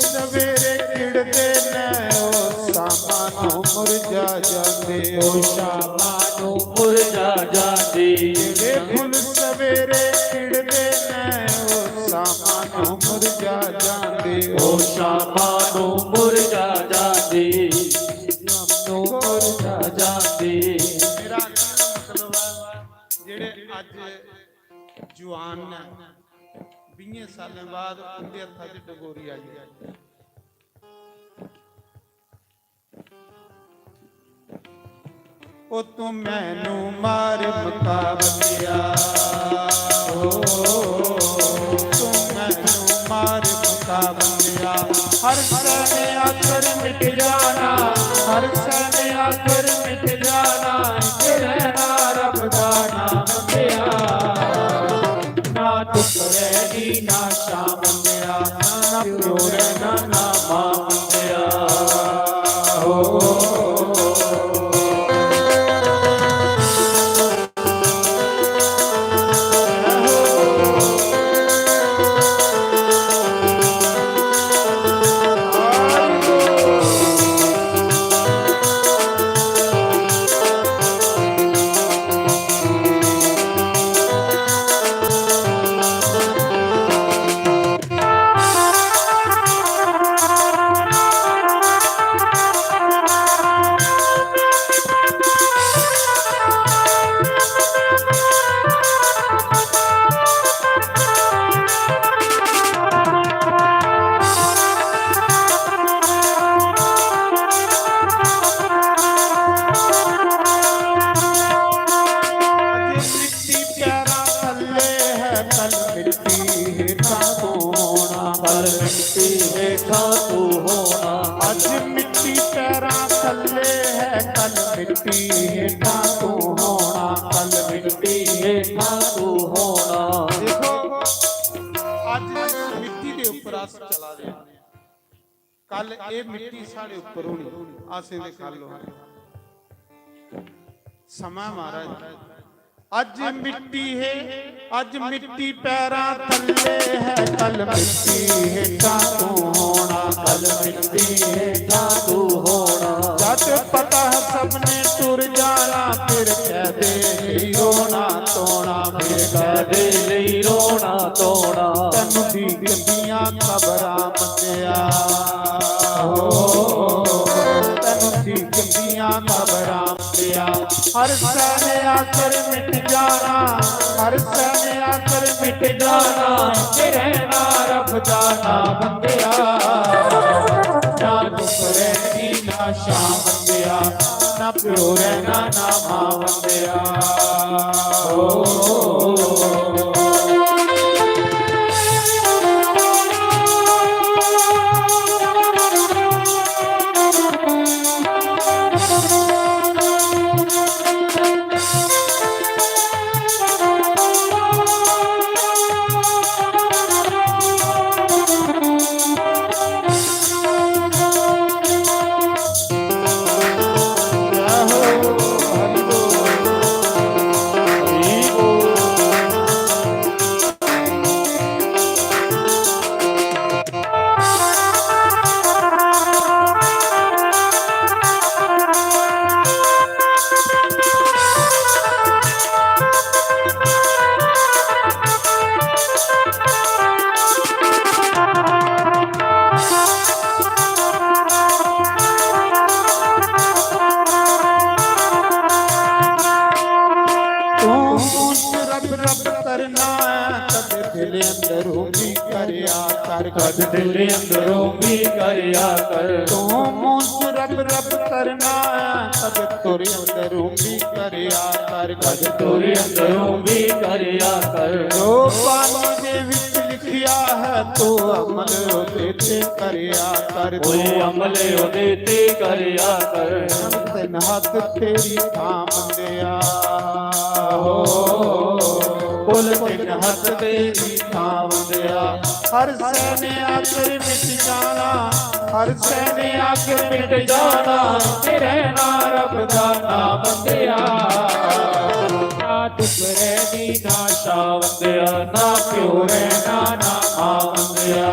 ਸਵੇਰੇ ਖਿੜਦੇ ਨੇ ਉਹ ਸ਼ਾਮਾਂ ਨੂੰ ਮੁਰਝਾ ਜਾਂਦੇ, ਉਹ ਸ਼ਾਮਾਂ ਨੂੰ ਮੁਰਝਾ ਜਾਂਦੇ। ਜਿਹੜੇ ਫੁੱਲ ਸਵੇਰੇ ਖਿੜਦੇ ਨੇ ਉਹ ਸ਼ਾਮਾਂ ਨੂੰ ਮੁਰਝਾ ਜਾਂਦੇ, ਉਹ ਸ਼ਾਮਾਂ ਨੂੰ ਮੁਰਝਾ ਜਾਂਦੇ, ਨੂੰ ਮੁਰਝਾ ਜਾਂਦੇ। ਮੇਰਾ ਮਤਲਬ ਹੈ ਜਿਹੜੇ ਅੱਜ ਜਵਾਨ ਨੇ 20 ਸਾਲਾਂ ਬਾਅਦ ਉਹਦੇ ਹੱਥਾਂ 'ਚ ਡਗੋਰੀ ਆ ਗਈ। ਉਹ ਤੂੰ ਮੈਨੂੰ ਮਾਰ ਮੁਕਾ ਬੰਦਿਆ, ਤੂੰ ਮੈਨੂੰ ਮਾਰ ਮੁਕਾ ਬੰਦਿਆ। ਹਰ ਸਨੇ ਆਖਰ ਮਿਟ ਜਾਣਾ, ਹਰ ਸਨੇ ਆਖਰ ਮਿਟ ਜਾਣਾ, ਰਹਿਣਾ ਰੱਬ ਦਾ ਨਾਮ ਬੰਦਿਆ। ਨਾ ਧੁੱਪ ਰਹਿਣੀ ਨਾ ਛਾਂ ਬੰਦਿਆ, ਨਾ ਪਿਓ ਰਹਿਣਾ ਨਾ ਮਾਂ ਬੰਦਿਆ। ਅੱਜ ਮਿੱਟੀ ਪੈਰਾਂ ਥੱਲੇ ਹੈ, ਕੱਲ ਮਿੱਟੀ ਹੇਠਾਂ ਤੂੰ ਹੋਣਾ, ਕੱਲ ਮਿੱਟੀ ਹੇਠਾਂ ਤੂੰ ਹੋਣਾ। ਦੇਖੋ ਅੱਜ ਮਿੱਟੀ ਦੇ ਉੱਪਰ ਅਸ ਚਲਾ ਰਿਹਾ, ਕੱਲ ਇਹ ਮਿੱਟੀ ਸਾਡੇ ਉੱਪਰ ਹੋਣੀ, ਆਸੇ ਦੇ ਕੱਲ ਹੋਣਾ। ਸਮਾਂ ਮਹਾਰਾਜ ਅੱਜ ਮਿੱਟੀ ਹੈ, ਅੱਜ ਮਿੱਟੀ ਪੈਰਾਂ ਥੱਲੇ ਹੈ, ਕੱਲ ਮਿੱਟੀ ਹੇਠਾਂ ਤੂੰ ਹੋਣਾ, ਕੱਲ ਮਿੱਟੀ ਹੇਠਾਂ ਤੂੰ ਹੋਣਾ। ਜਦ ਪਤਾ ਸਭ ਨੇ ਟੁਰ ਜਾਣਾ, ਫਿਰ ਕਹਦੇ ਲਈ ਰੋਣਾ ਤੋਣਾ, ਫਿਰ ਕਹਦੇ ਲਈ ਰੋਣਾ ਤੋਣਾ। ਤੈਨੂੰ ਦੀ ਗੰਦੀਆਂ ਖਬਰਾਂ ਮੰਨਿਆ, ਤੈਨੂੰ ਦੀ ਗੰਦੀਆਂ ਖਬਰਾਂ ਮੰਨਿਆ। ਹਰ ਸਨੇ ਆਖਰ ਮਿਟ ਜਾਣਾ, ਹਰ ਸਨੇ ਆਖਰ ਮਿਟ ਜਾਣਾ, ਰਹਿਣਾ ਰੱਬ ਦਾ ਨਾ ਬੰਦਿਆ। ਨਾ ਧੁੱਪ ਰਹਿਣੀ ਨਾ ਛਾਂ ਬੰਦਿਆ, ਨਾ ਪਿਓ ਰਹਿਣਾ ਨਾ ਮਾਂ ਬੰਦਿਆ। रब करना कद दिल अंदरों भी करया कर कद दिल अंदरों भी करया कर तू मुझ रब रब करना कद तुर अंदरों भी करया कर कद तुर अंदरों भी करया कर जो पानी दे विच लिखिया है तो अमल ओदे ते करया कर ओए अमल ओदे ते करया कर तन हक तेरी थां मंदिया हो कुल तिन हक तेरी थां मंदिया हर सैने आखिर मिट जाना हर सैने आखिर मिट जाना तेरे ना रब दा नाम बंदिया ना दुख रहनी ना शा बंदिया ना प्यो रहना ना मां बंदिया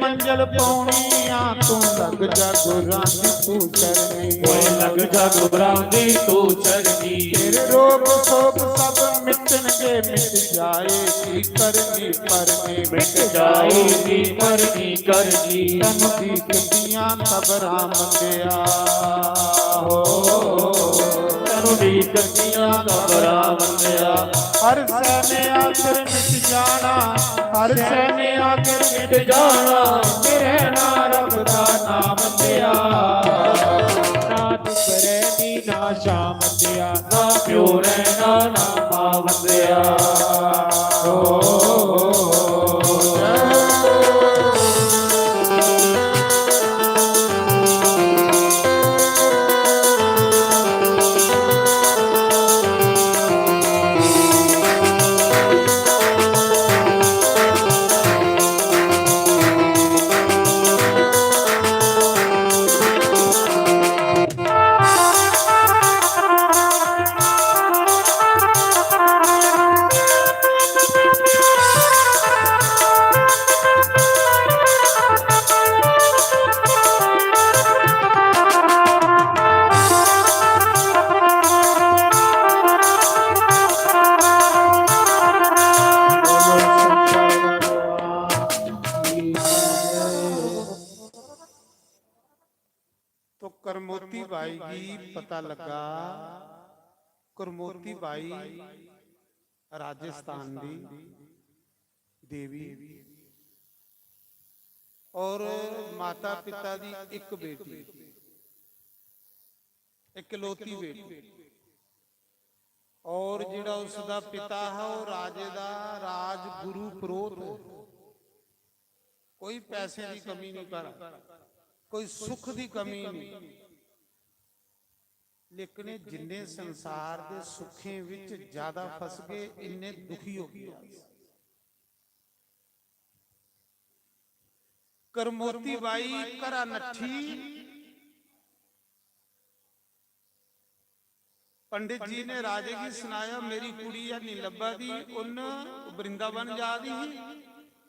मंजिल पाउणी आ तू लग जा गुरां दी तू चरनी ओए लग जा गुरां दी तू चरनी तेरे रोग शोक सब मिटणगे मिट जाए की करनी परनी मिट जाएगी करनी करनी तन दी कदियां खबरां मंदिया हो तनु दी कदियां खबरां मंदिया हर सैने आखिर मिट जाना हर सैने आखिर मिट जाना तेरे ना रब दा नाम बंदिया ना दुख रहनी ना शा बंदिया ना प्यो रहना ना मां बंदिया तो करमोती बाई की पता लगा करमोती बाई राजस्थान दी देवी और माता पिता दी एक बेटी इकलौती बेटी और जिहड़ा उसदा पिता है वो राजे दा राज गुरु पुरोहित है। कोई पैसे की कमी नहीं कर कोई सुख की कमी नहीं लेकिन जिन्ने संसार के सुखे विच ज्यादा फस गए इन्ने दुखी हो गए। करमोती बाई घरा नठी पंडित जी ने राजे की सुनाया मेरी कुड़ी या नहीं लब्भा दी उन वृंदावन जा दी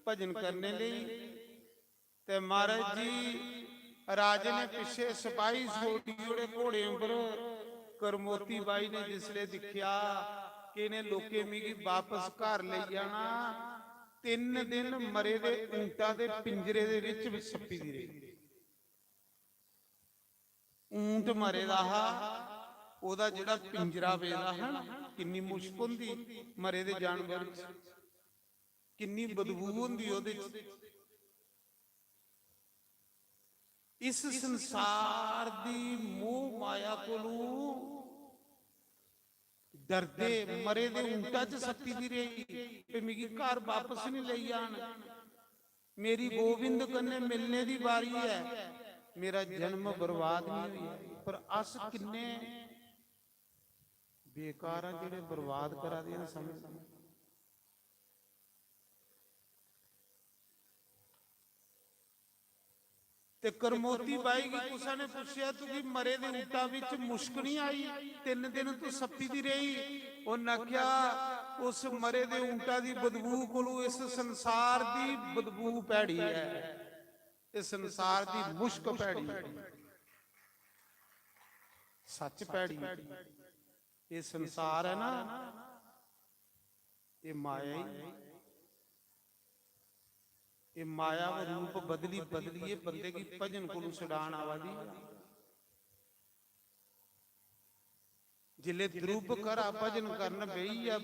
भजन करने लिए ते महाराज जी राजे ने पिछे सिपाही छोटी जोड़े घोड़े उपर करमोती बाई ने जिसले दिखिया कि इन्हें लोके मिगी वापस घर ले जाना 3 दिन मरे दे ऊंटा दे पिंजरे दे विच सप्पी दी रही ਊਂਟ ਮਰੇ ਦਾ ਉਹਦਾ ਜਿਹੜਾ ਪਿੰਜਰਾ ਵੇਖਦਾ ਹੈ ਨਾ, ਕਿੰਨੀ ਮੁਸ਼ਕ ਹੁੰਦੀ ਮਰੇ ਦੇ ਜਾਨਵਰ ਚ, ਕਿੰਨੀ ਬਦਬੂ ਹੁੰਦੀ ਉਹਦੇ ਚ। ਇਸ ਸੰਸਾਰ ਦੀ ਮੋਹ ਮਾਇਆ ਕੋਲੋਂ ਡਰਦੇ ਮਰੇ ਦੇ ਊਂਟਾਂ ਚ ਸੱਤੀ ਦੀ ਰਹੀ ਤੇ ਮੇਰੀ ਘਰ ਵਾਪਸ ਨਹੀਂ ਲਈ ਆਣ, ਮੇਰੀ ਗੋਬਿੰਦ ਕੰਨੇ ਮਿਲਨੇ ਦੀ ਵਾਰੀ ਹੈ, ਮੇਰਾ ਜਨਮ ਬਰਬਾਦ ਨਹੀਂ ਹੋਇਆ। ਪਰ ਅਸ ਕਿੰਨੇ ਬੇਕਾਰ ਆ ਜਿਹੜੇ ਬਰਬਾਦ ਕਰਾ ਦੇ ਸਮਝ। ਤੇ ਕਰਮੋਤੀ ਬਾਈ ਕੀ ਕੁਸਾ ਨੇ ਪੁੱਛਿਆ ਤੂੰ ਕਿ ਮਰੇ ਦੇ ਊਂਟਾਂ ਵਿੱਚ ਮੁਸ਼ਕ ਨਹੀਂ ਆਈ, 3 ਦਿਨ ਤੂੰ ਸੱਪੀ ਦੀ ਰਹੀ। ਉਹਨਾਂ ਆਖਿਆ ਉਸ ਮਰੇ ਦੇ ਊਂਟਾਂ ਦੀ ਬਦਬੂ ਕੋਲੋਂ ਇਸ ਸੰਸਾਰ ਦੀ ਬਦਬੂ ਭੈੜੀ ਹੈ, ਇਸ ਸੰਸਾਰ ਦੀ ਮੁਸ਼ਕ ਭੈੜੀ, ਸੱਚ ਭੈੜੀ। ਇਹ ਸੰਸਾਰ ਹੈ ਨਾ, ਇਹ ਮਾਇਆ ਹੀ, ਇਹ ਮਾਇਆ ਦਾ ਰੂਪ ਬਦਲੀ ਬਦਲੀਏ ਬੰਦੇ ਕੀ ਭਜਨ ਕੋਲੋਂ ਛਡਾਣ ਆਵਾਦੀ। ਜਿਲੇ ਦਰੂਪ ਕਰਾ ਭਜਨ ਕਰਨ ਬਈ ਆ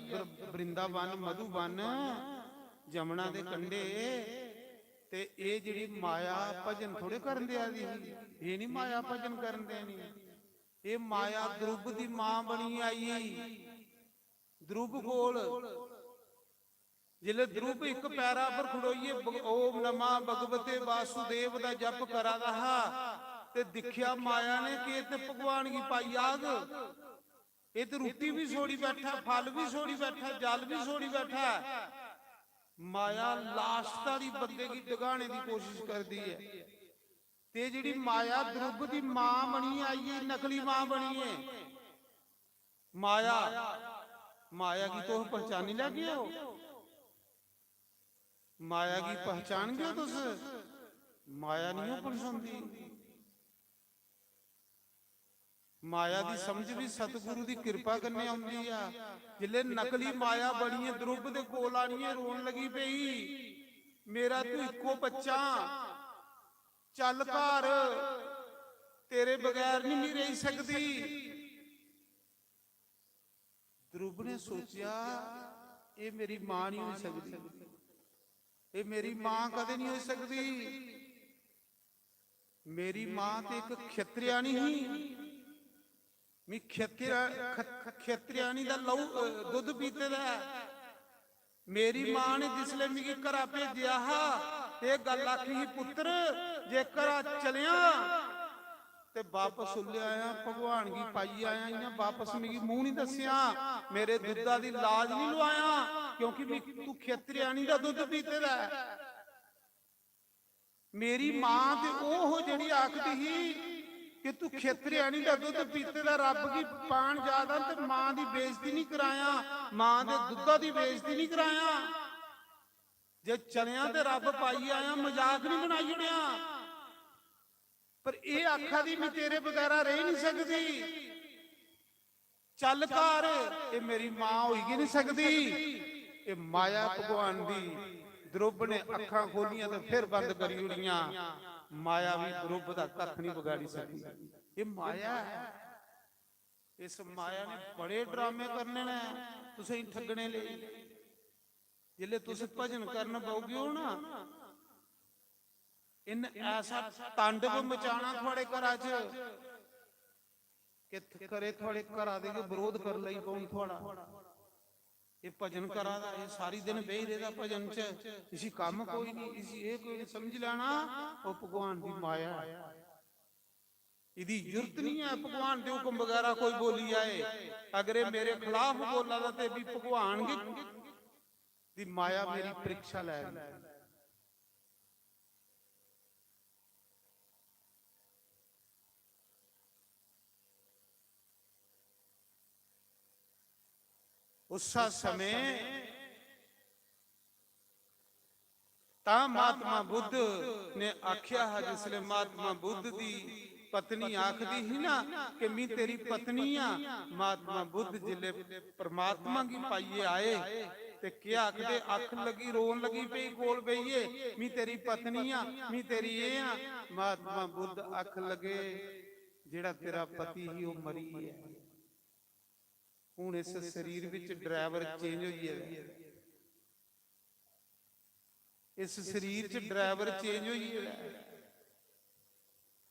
ਬ੍ਰਿੰਦਾਵਨ ਮਧੂਬਨ ਜਮਨਾ ਦੇ ਕੰਢੇ, ਤੇ ਇਹ ਜਿਹੜੀ ਮਾਇਆ ਭਜਨ ਥੋੜੇ ਕਰਨ ਦੇ ਆਦੀ, ਇਹ ਨਹੀਂ ਮਾਇਆ ਭਜਨ ਕਰਨ ਦੇ ਨਹੀਂ। ਇਹ ਮਾਇਆ ਦਰੂਪ ਦੀ ਮਾਂ ਬਣੀ ਆਈ। ਦਰੂਪ ਕੋਲ ਜਿਲੇ ਦਰੂਪ ਇੱਕ ਪੈਰਾ ਪਰ ਖੜੋਈਏ ਓਮ ਨਮਾ ਭਗਵਤੇ ਵਾਸੁਦੇਵ ਦਾ ਜਪ ਕਰਾ ਰਹਾ, ਤੇ ਦਿਖਿਆ ਮਾਇਆ ਨੇ ਕਿ ਇਹ ਤੇ ਭਗਵਾਨ ਕੀ ਪਾਈ ਆਗ, ਇਹ ਤੇ ਰੋਟੀ ਵੀ ਛੋੜੀ ਬੈਠਾ, ਫਲ ਵੀ ਛੋੜੀ ਬੈਠਾ, ਜਲ ਵੀ ਛੋੜੀ ਬੈਠਾ। ਮਾਇਆ ਲਾਸਟ ਵਾਲੀ ਬੰਦੇ ਕੀ ਡਗਾਣੇ ਦੀ ਕੋਸ਼ਿਸ਼ ਕਰਦੀ ਹੈ। ਤੇ ਜਿਹੜੀ ਮਾਇਆ ਦਰੂਪ ਦੀ ਮਾਂ ਬਣੀ ਆਈ ਹੈ, ਨਕਲੀ ਮਾਂ ਬਣੀ ਹੈ ਮਾਇਆ। ਮਾਇਆ की तो पहचानी लगे हो, माया की पहचान गए तुस, माया नहीं हो पहचानती। माया की समझ भी सतगुरु की कृपा करने आती है। जिले नकली माया बनी है द्रुब दे कोल आनी है, रोन लगी पई मेरा तू इको बच्चा, चल घर तेरे बगैर नहीं रह सकती। ध्रुव ने सोचा ये मेरी मां नहीं हो सकती, ये मेरी मां कदे नहीं हो सकती। मेरी मां तो एक क्षत्रियाणी ही, मैं क्षत्रियाणी दा लहू दुध पीते दा। मेरी मां ने जिसले मिगी घरा भेजिया हा ते गल आखी पुत्र जे घरा चलिया ते वापस उल्ले आया, भगवान की पाई आया, इन्हें वापस मिगी मुंह नहीं दसिया, मेरे दुधा दी लाज नहीं लवाया, क्योंकि तू क्षत्रियाणी दा दुध पीते दा। मेरी मां ते ओह जेड़ी आखदी ही कि तू क्षत्रियाणी दा दुध पीते दा, रब की पान ज्यादा ते मां दी बेइज्जती नहीं कराया, मां दे दुधा दी बेइज्जती नहीं कराया। जे चलिया ते रब पाई आया, मजाक नहीं बनाई उड़िया। पर ये आखा दी मैं तेरे बगैरा रह नहीं सकती, चल घर, ये मेरी मां होगी नहीं सकती। ये माया भगवान दी। ध्रुव ने अखा खोलियां तो फिर बंद करी उड़ियां। माया भी ध्रुव दा कख नहीं बिगाड़ी सकती। ये माया है, इस माया ने बड़े ड्रामे करने ने तुसें ठगने ले। जिले तुस भजन करन पाओगे हो ना, इन ऐसा तांडव मचाना थोड़े घरा च कि करे थोड़े घरा दे विरोध कर लई कौन थोड़ा। ये भजन करा दा, ये सारी दिन बेही रहदा भजन च, इसी काम कोई नहीं, इसी ये कोई समझ लेना वो भगवान दी माया है। इदी जरूरत नहीं है भगवान दे हुक्म वगैरह कोई बोली आए। अगर ये मेरे खिलाफ बोला दा ते भी भगवान दी माया मेरी परीक्षा लै रही। उस समय ता महात्मा बुद्ध ने आख्या है, जिसले महात्मा बुद्ध दी पत्नी आखदी ही ना कि मैं तेरी पत्नी आ। महात्मा बुद्ध जिले परमात्मा की पाइए आए ते क्या आखदे, अख लगी रोन लगी पई कोल बईए, मैं तेरी पत्नी आ, मैं तेरी ये आ। महात्मा बुद्ध अख लगे ਜਿਹੜਾ ਤੇਰਾ ਪਤੀ ਹੀ ਉਹ ਮਰੀ ਹੈ। ਹੁਣ ਇਸ ਸਰੀਰ ਵਿੱਚ ਡਰਾਈਵਰ ਚੇਂਜ ਹੋਈ ਹੈ, ਇਸ ਸਰੀਰ 'ਚ ਡਰਾਈਵਰ ਚੇਂਜ ਹੋਈ ਹੈ।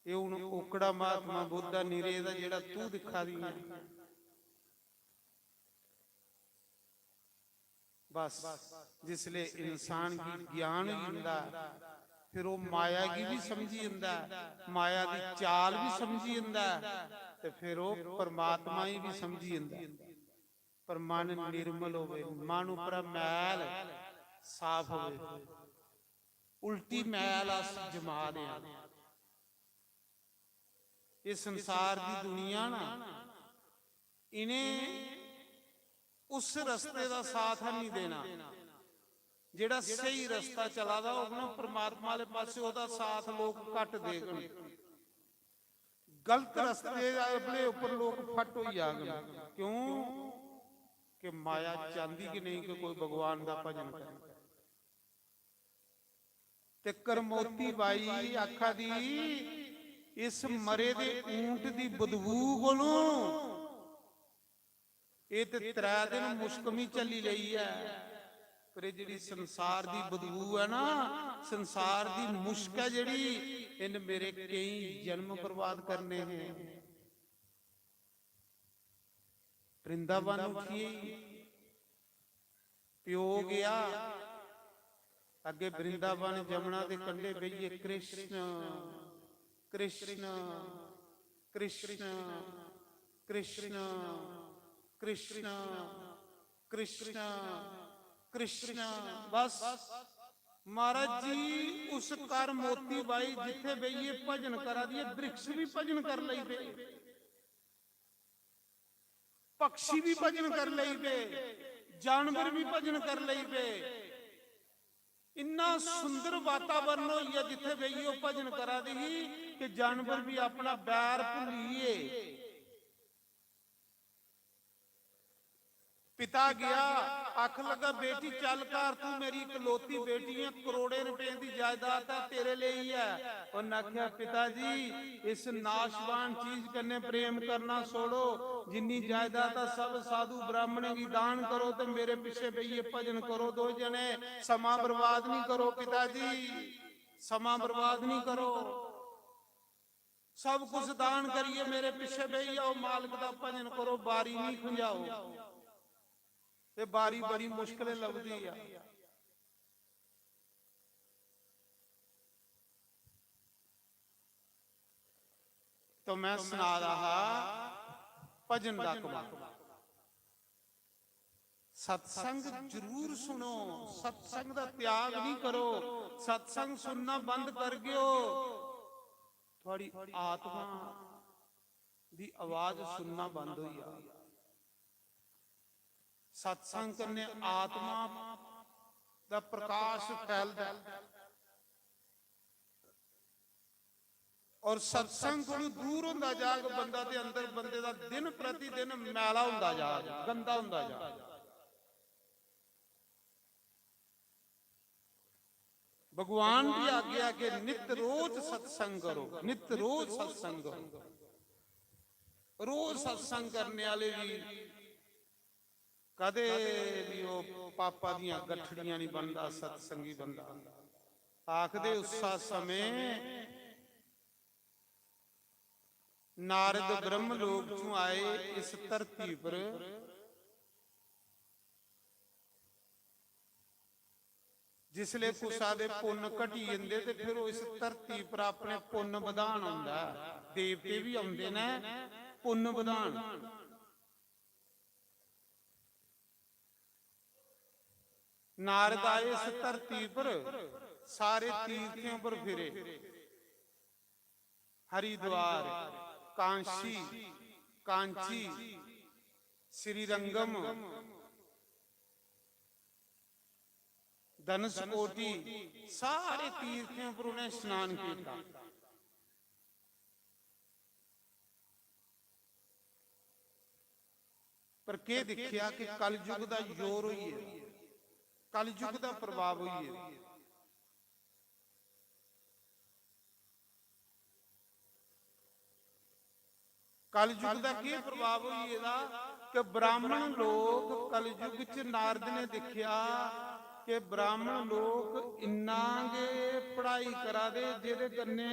ਇਹ ਹੁਣ ਓਕੜਾ ਮਹਾਤਮਾ ਬੁੱਧਾ ਨੀਰੇ ਦਾ ਜਿਹੜਾ ਤੂੰ ਦਿਖਾ ਦੀ ਹੈ। बस जिसले इंसान की ज्ञान हुंदा फिर वो माया की भी समझी हुंदा, माया की चाल भी समझी हुंदा, ते फिर वो परमात्मा ही भी समझी हुंदा। पर मन निर्मल होवे, मन ऊपर मैल साफ होवे, उल्टी मैल अस जमा दे। ये संसार की दुनिया ना इन्हें उस रस्ते का साथ नहीं देना जेड़ा सही रस्ता चला दा अपना परमात्मा वाले पासे ओदा साथ लोग कट देगन, गलत रस्ते अपने ऊपर लोग फट हो जागन। क्यों कि माया चाहती कि नहीं कि कोई भगवान का भजन करे। ते करमोती बाई आखा दी इस मरे दे ऊंट दी बदबू कोलों ये ते 3 दिन मुश्कमी चली रही है, पर जी संसार की बदबू है ना, संसार की मुश्क है जी, इन मेरे कई जन्म बर्बाद करने हैं। वृंदावन उठिए प्यो गया अगे, वृंदावन जमुना के कंढे बहिए कृष्ण कृष्ण कृष्ण कृष्ण कृष्ण कृष्ण कृष्ण। बस महाराज जी उस कर मोती बाई जिथे बईए भजन करा दिए, वृक्ष भी भजन कर लई पे, पक्षी भी भजन कर लई पे, जानवर भी भजन कर लई पे। इन्ना सुंदर वातावरण हो जिथे बईए भजन करा दी कि जानवर भी अपना बैर भुलीए। पिता गया आख लगा बेटी चल कर, तू मेरी इकलौती बेटी है, करोड़े रुपए की जायदाद है तेरे लिए ही है। और आख्या पिताजी इस नाशवान चीज कन्ने प्रेम करना छोड़ो, जिन्नी जायदाद है सब साधु ब्राह्मण की दान करो, तो मेरे पीछे बईए भजन करो। 2 जने समा बर्बाद नहीं करो पिताजी, समा बर्बाद नहीं करो, सब कुछ दान करिए, मेरे पीछे बईए आओ, मालिक का भजन करो, बारी नहीं खुंजाओ। ये बारी बड़ी मुश्किल लगती है। तो मैं सुना रहा भजन का कमाल। सत्संग जरूर सुनो, सत्संग का त्याग नहीं करो। सत्संग सुनना बंद कर गयो, थोड़ी आत्मा दी आवाज सुनना बंद हो गया। सत्संग करने आत्मा दा प्रकाश फैलदा, और सत्संग को दूर होंदा जाग बंदा दे अंदर, बंदे दा दिन प्रति दिन मैला होंदा जाग, गंदा होंदा जाग। भगवान की आज्ञा के नित रोज सत्संग करो, नित रोज सत्संग करो। रोज सत्संग करने वाले भी कदे भी वो पापा दियां गठड़ियां नहीं बनता, सत्संगी बंदा। आखदे उस समय नारद ब्रह्म लोक चों आए इस धरती पर, जिसले कुसा दे पुण्य घटी जांदे ते फिर इस धरती पर अपने पुण्य वधान आउंदा। देवते भी आउंदे ने पुण्य वधान। नारद आए इस धरती पर, सारे तीर्थों पर फिरे, हरिद्वार, कांशी, कांची, श्रीरंगम, धनुषकोटि, सारे तीर्थों पर उन्हें स्नान किया। पर के दिखिया कि कलयुग का जोर हुई है, कलयुग का प्रभाव हुई है। ਕਲਯੁਗ ਦਾ ਕੀ ਪ੍ਰਭਾਵ ਹੋਈ ਇਹਦਾ ਕਿ ਬ੍ਰਾਹਮਣ ਲੋਕ ਕਲਯੁਗ ਚ ਨਾਰਦ ਨੇ ਦੇਖਿਆ ਕਿ ਬ੍ਰਾਹਮਣ ਲੋਕ ਇੰਨਾਂਗੇ ਪੜ੍ਹਾਈ ਕਰਾ ਦੇ ਜਿਹਦੇ ਕੰਨੇ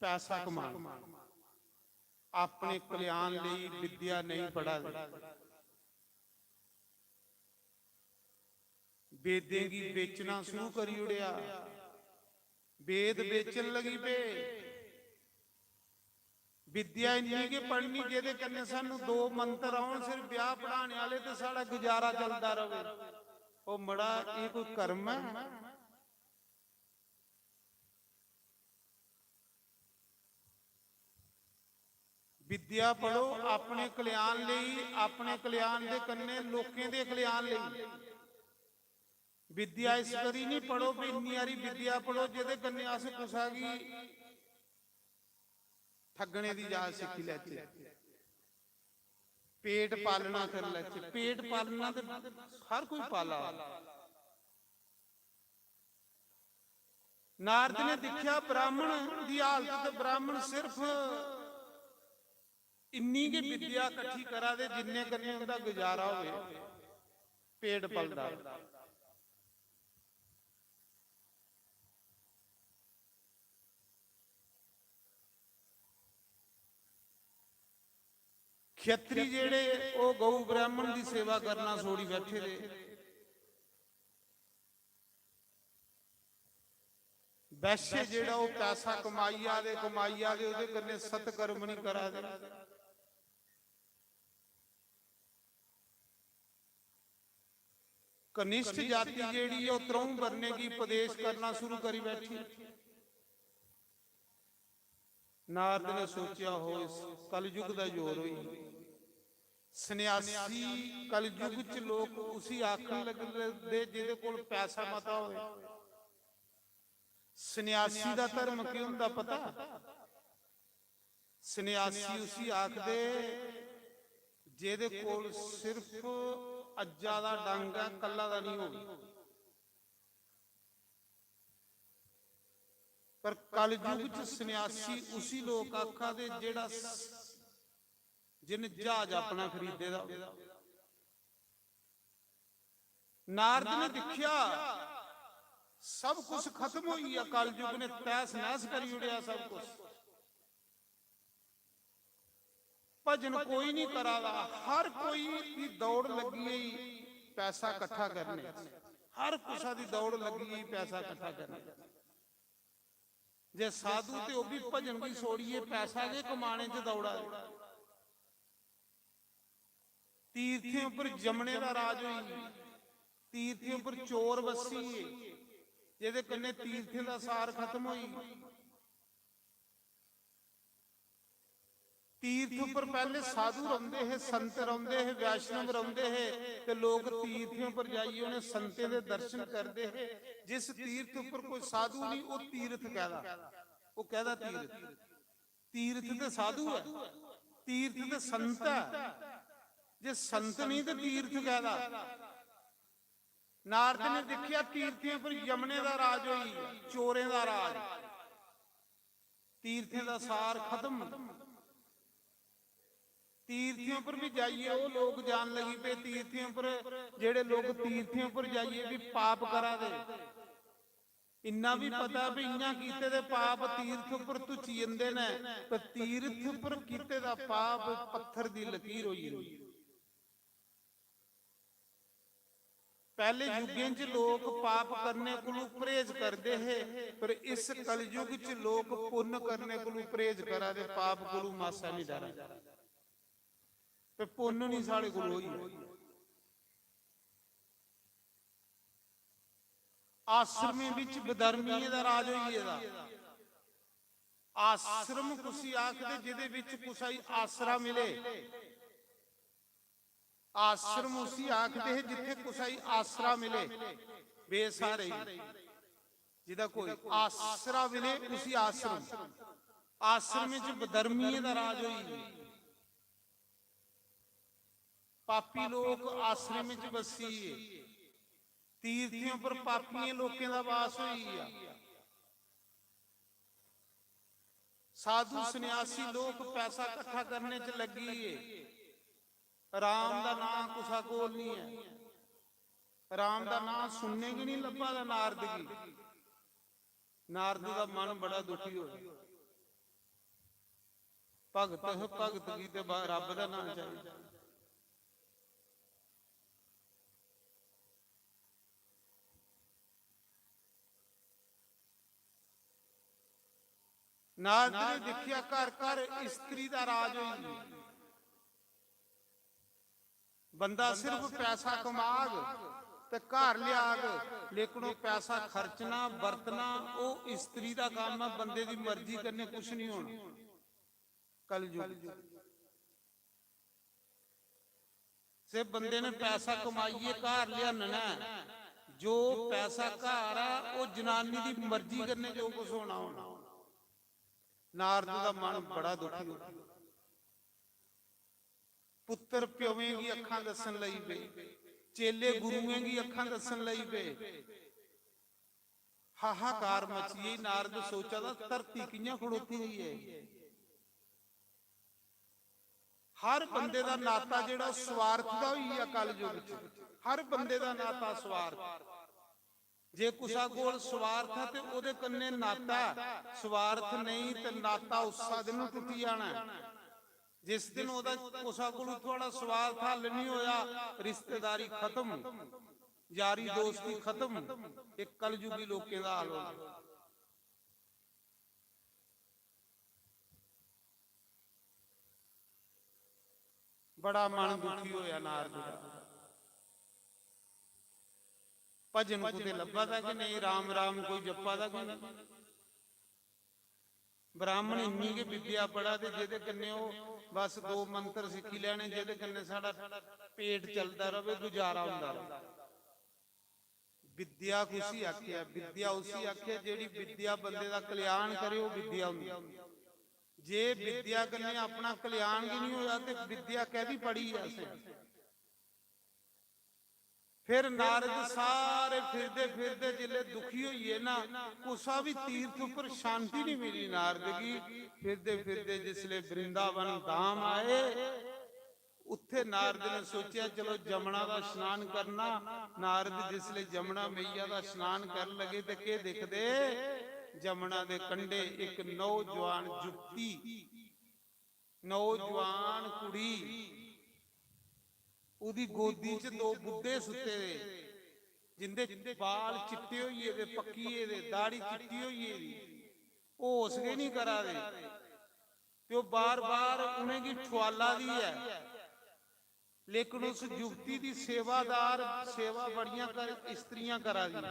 ਪੈਸਾ ਕਮਾ ਆਪਣੇ ਕਲਿਆਣ ਲਈ ਵਿਦਿਆ ਨਹੀਂ ਪੜਾ ਦੇ वेदें की बेचना शुरू करी उड़िया वेद बेचन लगी पे विद्या इन्नी के पढ़नी जेदे कन्ने सानू दो मंत्र आउण सिर ब्याह पढ़ाने वाले ते साड़ा गुजारा चलता रहे ओ मड़ा ये कोई कर्म है विद्या पढ़ो अपने कल्याण लई अपने कल्याण दे कन्ने लोकें दे कल्याण लई विद्या इस करी नहीं पढ़ो भी इन्नी सारी विद्या पढ़ो जेदे कन्ने अस कुसा की ठगने की जाच सीखी लैचे पेट पालना कर लैचे पेट पालना तो हर कोई पाला नारद ने देखा ब्राह्मण की हालत तो ब्राह्मण सिर्फ इन्नी की विद्या इकट्ठी करा दे जिन्ने कन्ने उनका गुजारा हो पेट पलदा खत्री जेड़े ओ गौ ब्राह्मण की सेवा करना छोड़ी बैठे रहे वैश्य जेड़ा ओ पैसा कमाई आदे ओदे कन्ने सतकर्म नहीं करा दे कनिष्ठ जाति जेड़ी ओ त्रौं बनने की उपदेश करना शुरू करी बैठी नारद ने सोचा हो इस कलयुग का जोर हुई सन्यासी कलयुग च लोग उसी आखन लगदे जिहदे कोल पैसा मता होवे सन्यासी दा धर्म की हुंदा पता सन्यासी उसी आखदे जिहदे कोल सिर्फ अज्जा दा डंग है कल्ला दा नहीं होवे पर कलयुग च सन्यासी उसी लोग आखा दे जेड़ा जिन जहाज अपना खरीदे दा नारद ने देखिया सब कुछ खत्म हो गया कलयुग ने तैस नैस करी उड़िया सब कुछ भजन कोई नहीं करादा हर कोई की दौड़ लगी है पैसा इकट्ठा करने हर कुछ की दौड़ लगी है पैसा इकट्ठा करने जे साधु ते भी भजन की छोड़िए पैसा के कमाने च दौड़ा तीर्थियों पर जमने का राज हुई तीर्थियों पर चोर वसी जेदे कन्ने तीर्थियों का सार खत्म हुई तीर्थ पर पहले साधु रौंदे है संत रौंदे है वैष्णव रौंदे है ते लोग तीर्थियों पर जाइए उन्हें संते दे दर्शन करते हैं जिस तीर्थ पर कोई साधु नहीं वो तीर्थ कहदा वो कहदा तीर्थ तीर्थ ते साधु है तीर्थ ते संत है जे संत नहीं तो तीर्थ कहदा नारद ने देखिया तीर्थियों पर यमने का राज हुई चोरें का राज तीर्थियों का सार खत्म तीर्थियों पर भी जाइए वो लोग जान लगी पे तीर्थियों पर जेड़े लोग तीर्थियों पर जाइए भी पाप करा दे इन्ना भी पता भी इन्ना कीते दे पाप तीर्थ पर तुची जंदे ने पर तीर्थ पर कीते दा पाप पत्थर दी लकीर होई पहले युगें च लोग पाप करने को परहेज करते हैं पर इस कलयुग च लोग पुण्य करने को परहेज करा दे पाप को मासा नहीं डरा ते पुण्य नहीं साढ़े को होई आश्रम विच बधर्मी दा राज होई आश्रम कुसी आखदे जिहदे विच कुसाई आसरा मिले आश्रम उसी आखदे है जिथे कुसाई आसरा मिले बेसहारे जिदा कोई आसरा मिले उसी आश्रम आश्रम विच बधर्मी दा राज होई पापी लोग आश्रम च बसी तीर्थियों पर पापियों लोगों का वास हुई ਸਾਧੂ ਸੰਨਿਆਸੀ ਲੋਕ ਪੈਸਾ ਇਕੱਠਾ ਕਰਨੇ 'ਚ ਲੱਗੀ ਏ। ਰਾਮ ਦਾ ਨਾਮ ਕੁਸਾ ਕੋਲ ਨਹੀਂ ਹੈ। ਰਾਮ ਦਾ ਨਾਮ ਸੁਣਨੇ ਕੀ ਨਹੀਂ ਲੱਭਾ ਦਾ ਨਾਰਦ ਕੀ। ਨਾਰਦ ਦਾ ਮਨ ਬੜਾ ਦੁਖੀ ਹੋਇਆ। ਭਗਤ ਭਗਤ ਕੀ ਤੇ ਰੱਬ ਦਾ ਨਾਮ ਚਾਹੀਦਾ। ਨਾਰਦ ਨੇ ਦੇਖਿਆ ਘਰ ਘਰ ਇਸਤਰੀ ਦਾ ਰਾਜ ਹੋਈ। ਬੰਦਾ ਸਿਰਫ ਪੈਸਾ ਕਮਾਗ ਤੇ ਘਰ ਲਿਆਗ, ਲੇਕਿਨ ਉਹ ਪੈਸਾ ਖਰਚਣਾ ਵਰਤਣਾ ਉਹ ਇਸਤਰੀ ਦਾ ਕੰਮ ਹੈ। ਬੰਦੇ ਦੀ ਮਰਜ਼ੀ ਕਰਨੇ ਕੁਛ ਨਹੀਂ ਹੋਣਾ। ਕਲਯੁਗ ਸੇ ਬੰਦੇ ਨੇ ਪੈਸਾ ਕਮਾਈਏ ਘਰ ਲਿਆਣਾ, ਜੋ ਪੈਸਾ ਘਰ ਆ ਉਹ ਜਨਾਨੀ ਦੀ ਮਰਜ਼ੀ ਕਰਨੇ ਜੋ ਕੁਛ ਹੋਣਾ ਹੋਣਾ। ਨਾਰਦ ਦਾ ਮਨ ਬੜਾ ਦੁਖੀ ਹੋ। ਪੁੱਤਰ ਪਿਓਵੇਂ ਦੀ ਅੱਖਾਂ ਦੱਸਣ ਲਈ ਪਏ, ਚੇਲੇ ਗੁਰੂਆਂ ਦੀ ਅੱਖਾਂ ਦੱਸਣ ਲਈ ਪਏ। ਹਾਹਾਕਾਰ ਮਚੀ। ਨਾਰਦ ਸੋਚਾ ਦਾ ਧਰਤੀ ਕਿੰਨਾ ਖੜੋਤੀ ਹੋਈ ਹੈ। ਹਰ ਬੰਦੇ ਦਾ ਨਾਤਾ ਜਿਹੜਾ ਸਵਾਰਥ ਦਾ ਹੋਈ ਆ ਕਲਯੁਗ ਚ। ਹਰ ਬੰਦੇ ਦਾ ਨਾਤਾ ਸਵਾਰਥ। ਜੇ ਕੁਸਾ ਕੋਲ ਸਵਾਰਥ ਹੈ ਤੇ ਉਹਦੇ ਕੰਨੇ ਨਾਤਾ, ਸਵਾਰਥ ਨਹੀਂ ਤੇ ਨਾਤਾ ਉਸਾ ਦਿਨ ਨੂੰ ਟੁੱਟੀ ਜਾਣਾ। ਜਿਸ ਦਿਨ ਉਹਦਾ ਕੁਸਾ ਕੋਲ ਥੋੜਾ ਸਵਾਰਥ ਹੱਲ ਨਹੀਂ ਹੋਇਆ, ਰਿਸ਼ਤੇਦਾਰੀ ਖਤਮ, ਯਾਰੀ ਦੋਸਤੀ ਖਤਮ। ਇੱਕ ਕਲਯੁਗੀ ਲੋਕਾਂ ਦਾ ਹਾਲ ਹੋ। ਬੜਾ ਮਨ ਦੁਖੀ ਹੋਇਆ ਨਾਰਦ ਦਾ। ਭਜਨ ਕੁਤੇ ਲੱਭਾ ਦਾ ਕਿ ਨਹੀਂ, ਰਾਮ ਰਾਮ ਕੋਈ ਜੱਪਾ ਦਾ ਕਿ ਨਹੀਂ। ਬ੍ਰਾਹਮਣ ਇੰਨੀ ਕਿ ਵਿਦਿਆ ਪੜਾ ਤੇ ਜਿਹਦੇ ਕੰਨੇ ਉਹ ਬਸ 2 ਮੰਤਰ ਸਿੱਖੀ ਲੈਣੇ, ਜਿਹਦੇ ਕੰਨੇ ਸਾਡਾ ਪੇਟ ਚੱਲਦਾ ਰਵੇ, ਗੁਜ਼ਾਰਾ ਹੁੰਦਾ ਰਹੇ। ਵਿਦਿਆ ਕੁਸੀ ਆਖਿਆ, ਵਿਦਿਆ ਉਸੀ ਆਖਿਆ ਜਿਹੜੀ ਵਿਦਿਆ ਬੰਦੇ ਦਾ ਕਲਿਆਣ ਕਰੇ, ਉਹ ਵਿਦਿਆ ਹੁੰਦੀ। ਜੇ ਵਿਦਿਆ ਕੰਨੇ ਆਪਣਾ ਕਲਿਆਣ ਵੀ ਨਹੀਂ ਹੋਇਆ ਤੇ ਵਿਦਿਆ ਕਹਿਦੀ ਪੜੀ ਆ। ਫਿਰ ਨਾਰਦ ਸਾਰੇ ਫਿਰਦੇ ਫਿਰਦੇ ਜਿਲੇ ਦੁਖੀ ਹੋਈਏ ਨਾ, ਕੁਸਾ ਵੀ ਤੀਰਥ ਉੱਪਰ ਸ਼ਾਂਤੀ ਨਹੀਂ ਮਿਲੀ ਨਾਰਦ ਕੀ। ਫਿਰਦੇ ਫਿਰਦੇ ਜਿਸਲੇ ਬ੍ਰਿੰਦਾਵਨ ਧਾਮ ਆਏ, ਉੱਥੇ ਨਾਰਦ ਨੇ ਸੋਚਿਆ ਚਲੋ ਜਮਨਾ ਦਾ ਇਸ਼ਨਾਨ ਕਰਨਾ। ਨਾਰਦ ਜਿਸਲੇ ਜਮਨਾ ਮਈਆ ਦਾ ਇਸ਼ਨਾਨ ਕਰਨ ਲੱਗੇ ਤੇ ਕੀ ਦਿਖਦੇ, ਜਮਨਾ ਦੇ ਕੰਢੇ ਇੱਕ ਨੌਜਵਾਨ ਜੁਗਤੀ, ਨੌਜਵਾਨ ਕੁੜੀ, ਉਹਦੀ ਗੋਦੀ 'ਚ 2 ਬੁੱਢੇ ਸੁੱਤੇ ਦੇ, ਜਿੰਦੇ ਬਾਲ ਚਿੱਟੇ ਹੋਈਏ ਦੇ, ਪੱਕੀਏ ਦੇ, ਦਾੜੀ ਚਿੱਟੀ ਹੋਈਏ ਦੀ, ਹੋਸ਼ ਕੇ ਨਹੀਂ ਕਰਾ ਦੇ ਤੇ ਉਹ ਬਾਰ-ਬਾਰ ਉਹਨੇ ਕੀ ਠਵਾਲਾ ਦੀ ਹੈ। ਲੇਕਿਨ ਉਸ ਯੁਵਤੀ ਦੀ ਸੇਵਾਦਾਰ ਸੇਵਾ ਬੜੀਆਂ ਕਰ ਇਸਤਰੀਆਂ ਕਰਾ ਦੀ।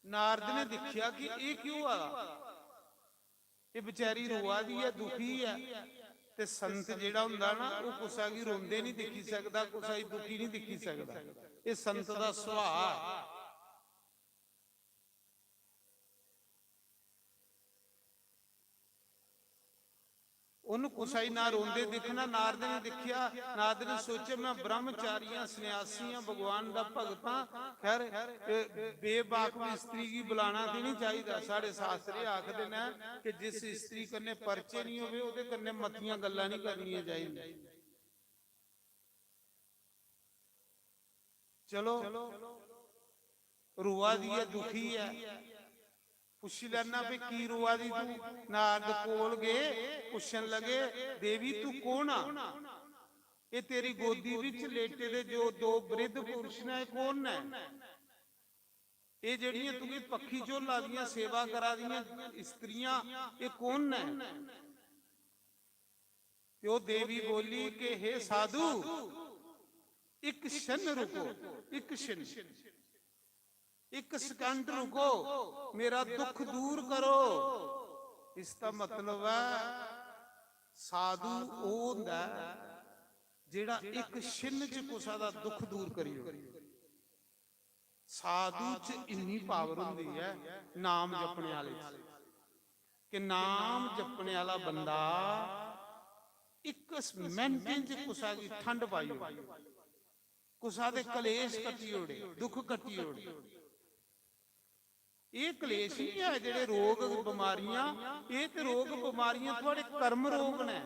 ਨਾਰਦ ਨੇ ਦੇਖਿਆ ਕਿ ਇਹ ਕਿਉਂ ਆ, ਇਹ ਵਿਚਾਰੀ ਰੋਆ ਦੀ ਹੈ, ਦੁਖੀ ਹੈ। ਤੇ ਸੰਤ ਜਿਹੜਾ ਹੁੰਦਾ ਨਾ ਉਹ ਕੁਸਾ ਕੀ ਰੋਂਦੇ ਨਹੀਂ ਦਿਖੀ ਸਕਦਾ, ਕੁਸਾ ਹੀ ਦੁਖੀ ਨਹੀਂ ਦਿਖੀ ਸਕਦਾ। ਇਹ ਸੰਤ ਦਾ ਸੁਭਾਅ। ਉਹਨੂੰ ਕੁਸਾ ਹੀ ਨਾ ਰੋਂਦੇ ਦਿਖਣਾ ਨਾਰਦ ਨੇ ਦੇਖਿਆ। ਨਾਰਦ ਨੇ ਸੋਚਿਆ ਮੈਂ ਬ੍ਰਹਮਚਾਰੀਆਂ ਸੰਨਿਆਸੀਆਂ ਭਗਵਾਨ ਦਾ ਭਗਤਾਂ, ਖੈਰ ਬੇਬਾਕ ਇਸਤਰੀ ਕੀ ਬੁਲਾਣਾ ਤੇ ਨਹੀਂ ਚਾਹੀਦਾ। ਸਾਡੇ ਸ਼ਾਸਤਰੇ ਆਖਦੇ ਨੇ ਕਿ ਜਿਸ ਇਸਤਰੀ ਕੰਨੇ ਪਰਚੇ ਨਹੀਂ ਹੋਵੇ ਉਹਦੇ ਕੰਨੇ ਮੱਥੀਆਂ ਗੱਲਾਂ ਨਹੀਂ ਕਰਨੀਆਂ ਚਾਹੀਦੀਆਂ। ਚਲੋ ਰੂਆ ਦੀ ਹੈ, ਦੁਖੀ ਹੈ, ਪੁੱਛ ਲੈਣਾ ਵੀ ਕੀ ਰੋਆ ਦੀ ਤੂੰ। ਨਾਰਦ ਕੋਲ ਗਏ, ਪੁੱਛਣ ਲਗੇ ਦੇਵੀ ਤੂੰ ਕੌਣ ਆ। ਇਹ ਤੇਰੀ ਗੋਦੀ ਵਿੱਚ ਲੇਟੇ ਦੇ ਜੋ 2 ਬ੍ਰਿਧ ਪੁਰਸ਼ ਨੇ, ਕੌਣ ਨੇ ਇਹ ਜਿਹੜੀਆਂ ਤੂੰ ਪੱਖੀ ਝੋਲਾ ਦੀਆਂ ਸੇਵਾ ਕਰਾ ਦੀਆਂ ਇਸਤਰੀਆਂ, ਇਹ ਕੌਣ ਨੇ। ਤੇ ਉਹ ਦੇਵੀ ਬੋਲੀ ਕਿ हे ਸਾਧੂ, ਇੱਕ ਛਨ ਰੁਕੋ, ਇੱਕ ਛਨ, ਇੱਕ ਸਕਿੰਟ ਰੁਕੋ, ਮੇਰਾ ਦੁੱਖ ਦੂਰ ਕਰੋ। ਇਸ ਦਾ ਮਤਲਬ ਹੈ ਸਾਧੂ ਉਹ ਹੁੰਦਾ ਜਿਹੜਾ ਇੱਕ ਛਿਨ ਚ ਕੁਸਾ ਦਾ ਦੁੱਖ ਦੂਰ ਕਰੀਓ। ਸਾਧੂ ਚ ਇੰਨੀ ਪਾਵਰ ਹੁੰਦੀ ਹੈ ਨਾਮ ਜਪਣੇ ਵਾਲੇ ਕਿ ਨਾਮ ਜਪਣੇ ਵਾਲਾ ਬੰਦਾ ਇੱਕ ਮਿੰਟ ਚ ਕੁਸਾ ਦੀ ਠੰਡ ਪਾਈਓ, ਕੁਸਾ ਦੇ ਕਲੇਸ਼ ਕੱਟੀ ਓੜੇ, ਦੁੱਖ ਕੱਟੀ ਓੜੇ। ਇਹ ਕਲੇਸ਼ ਨਹੀਂ ਹੈ ਜਿਹੜੇ ਰੋਗ ਬਿਮਾਰੀਆਂ, ਇਹ ਤੇ ਰੋਗ ਬਿਮਾਰੀਆਂ ਤੁਹਾਡੇ ਕਰਮ ਰੋਗ ਨੇ,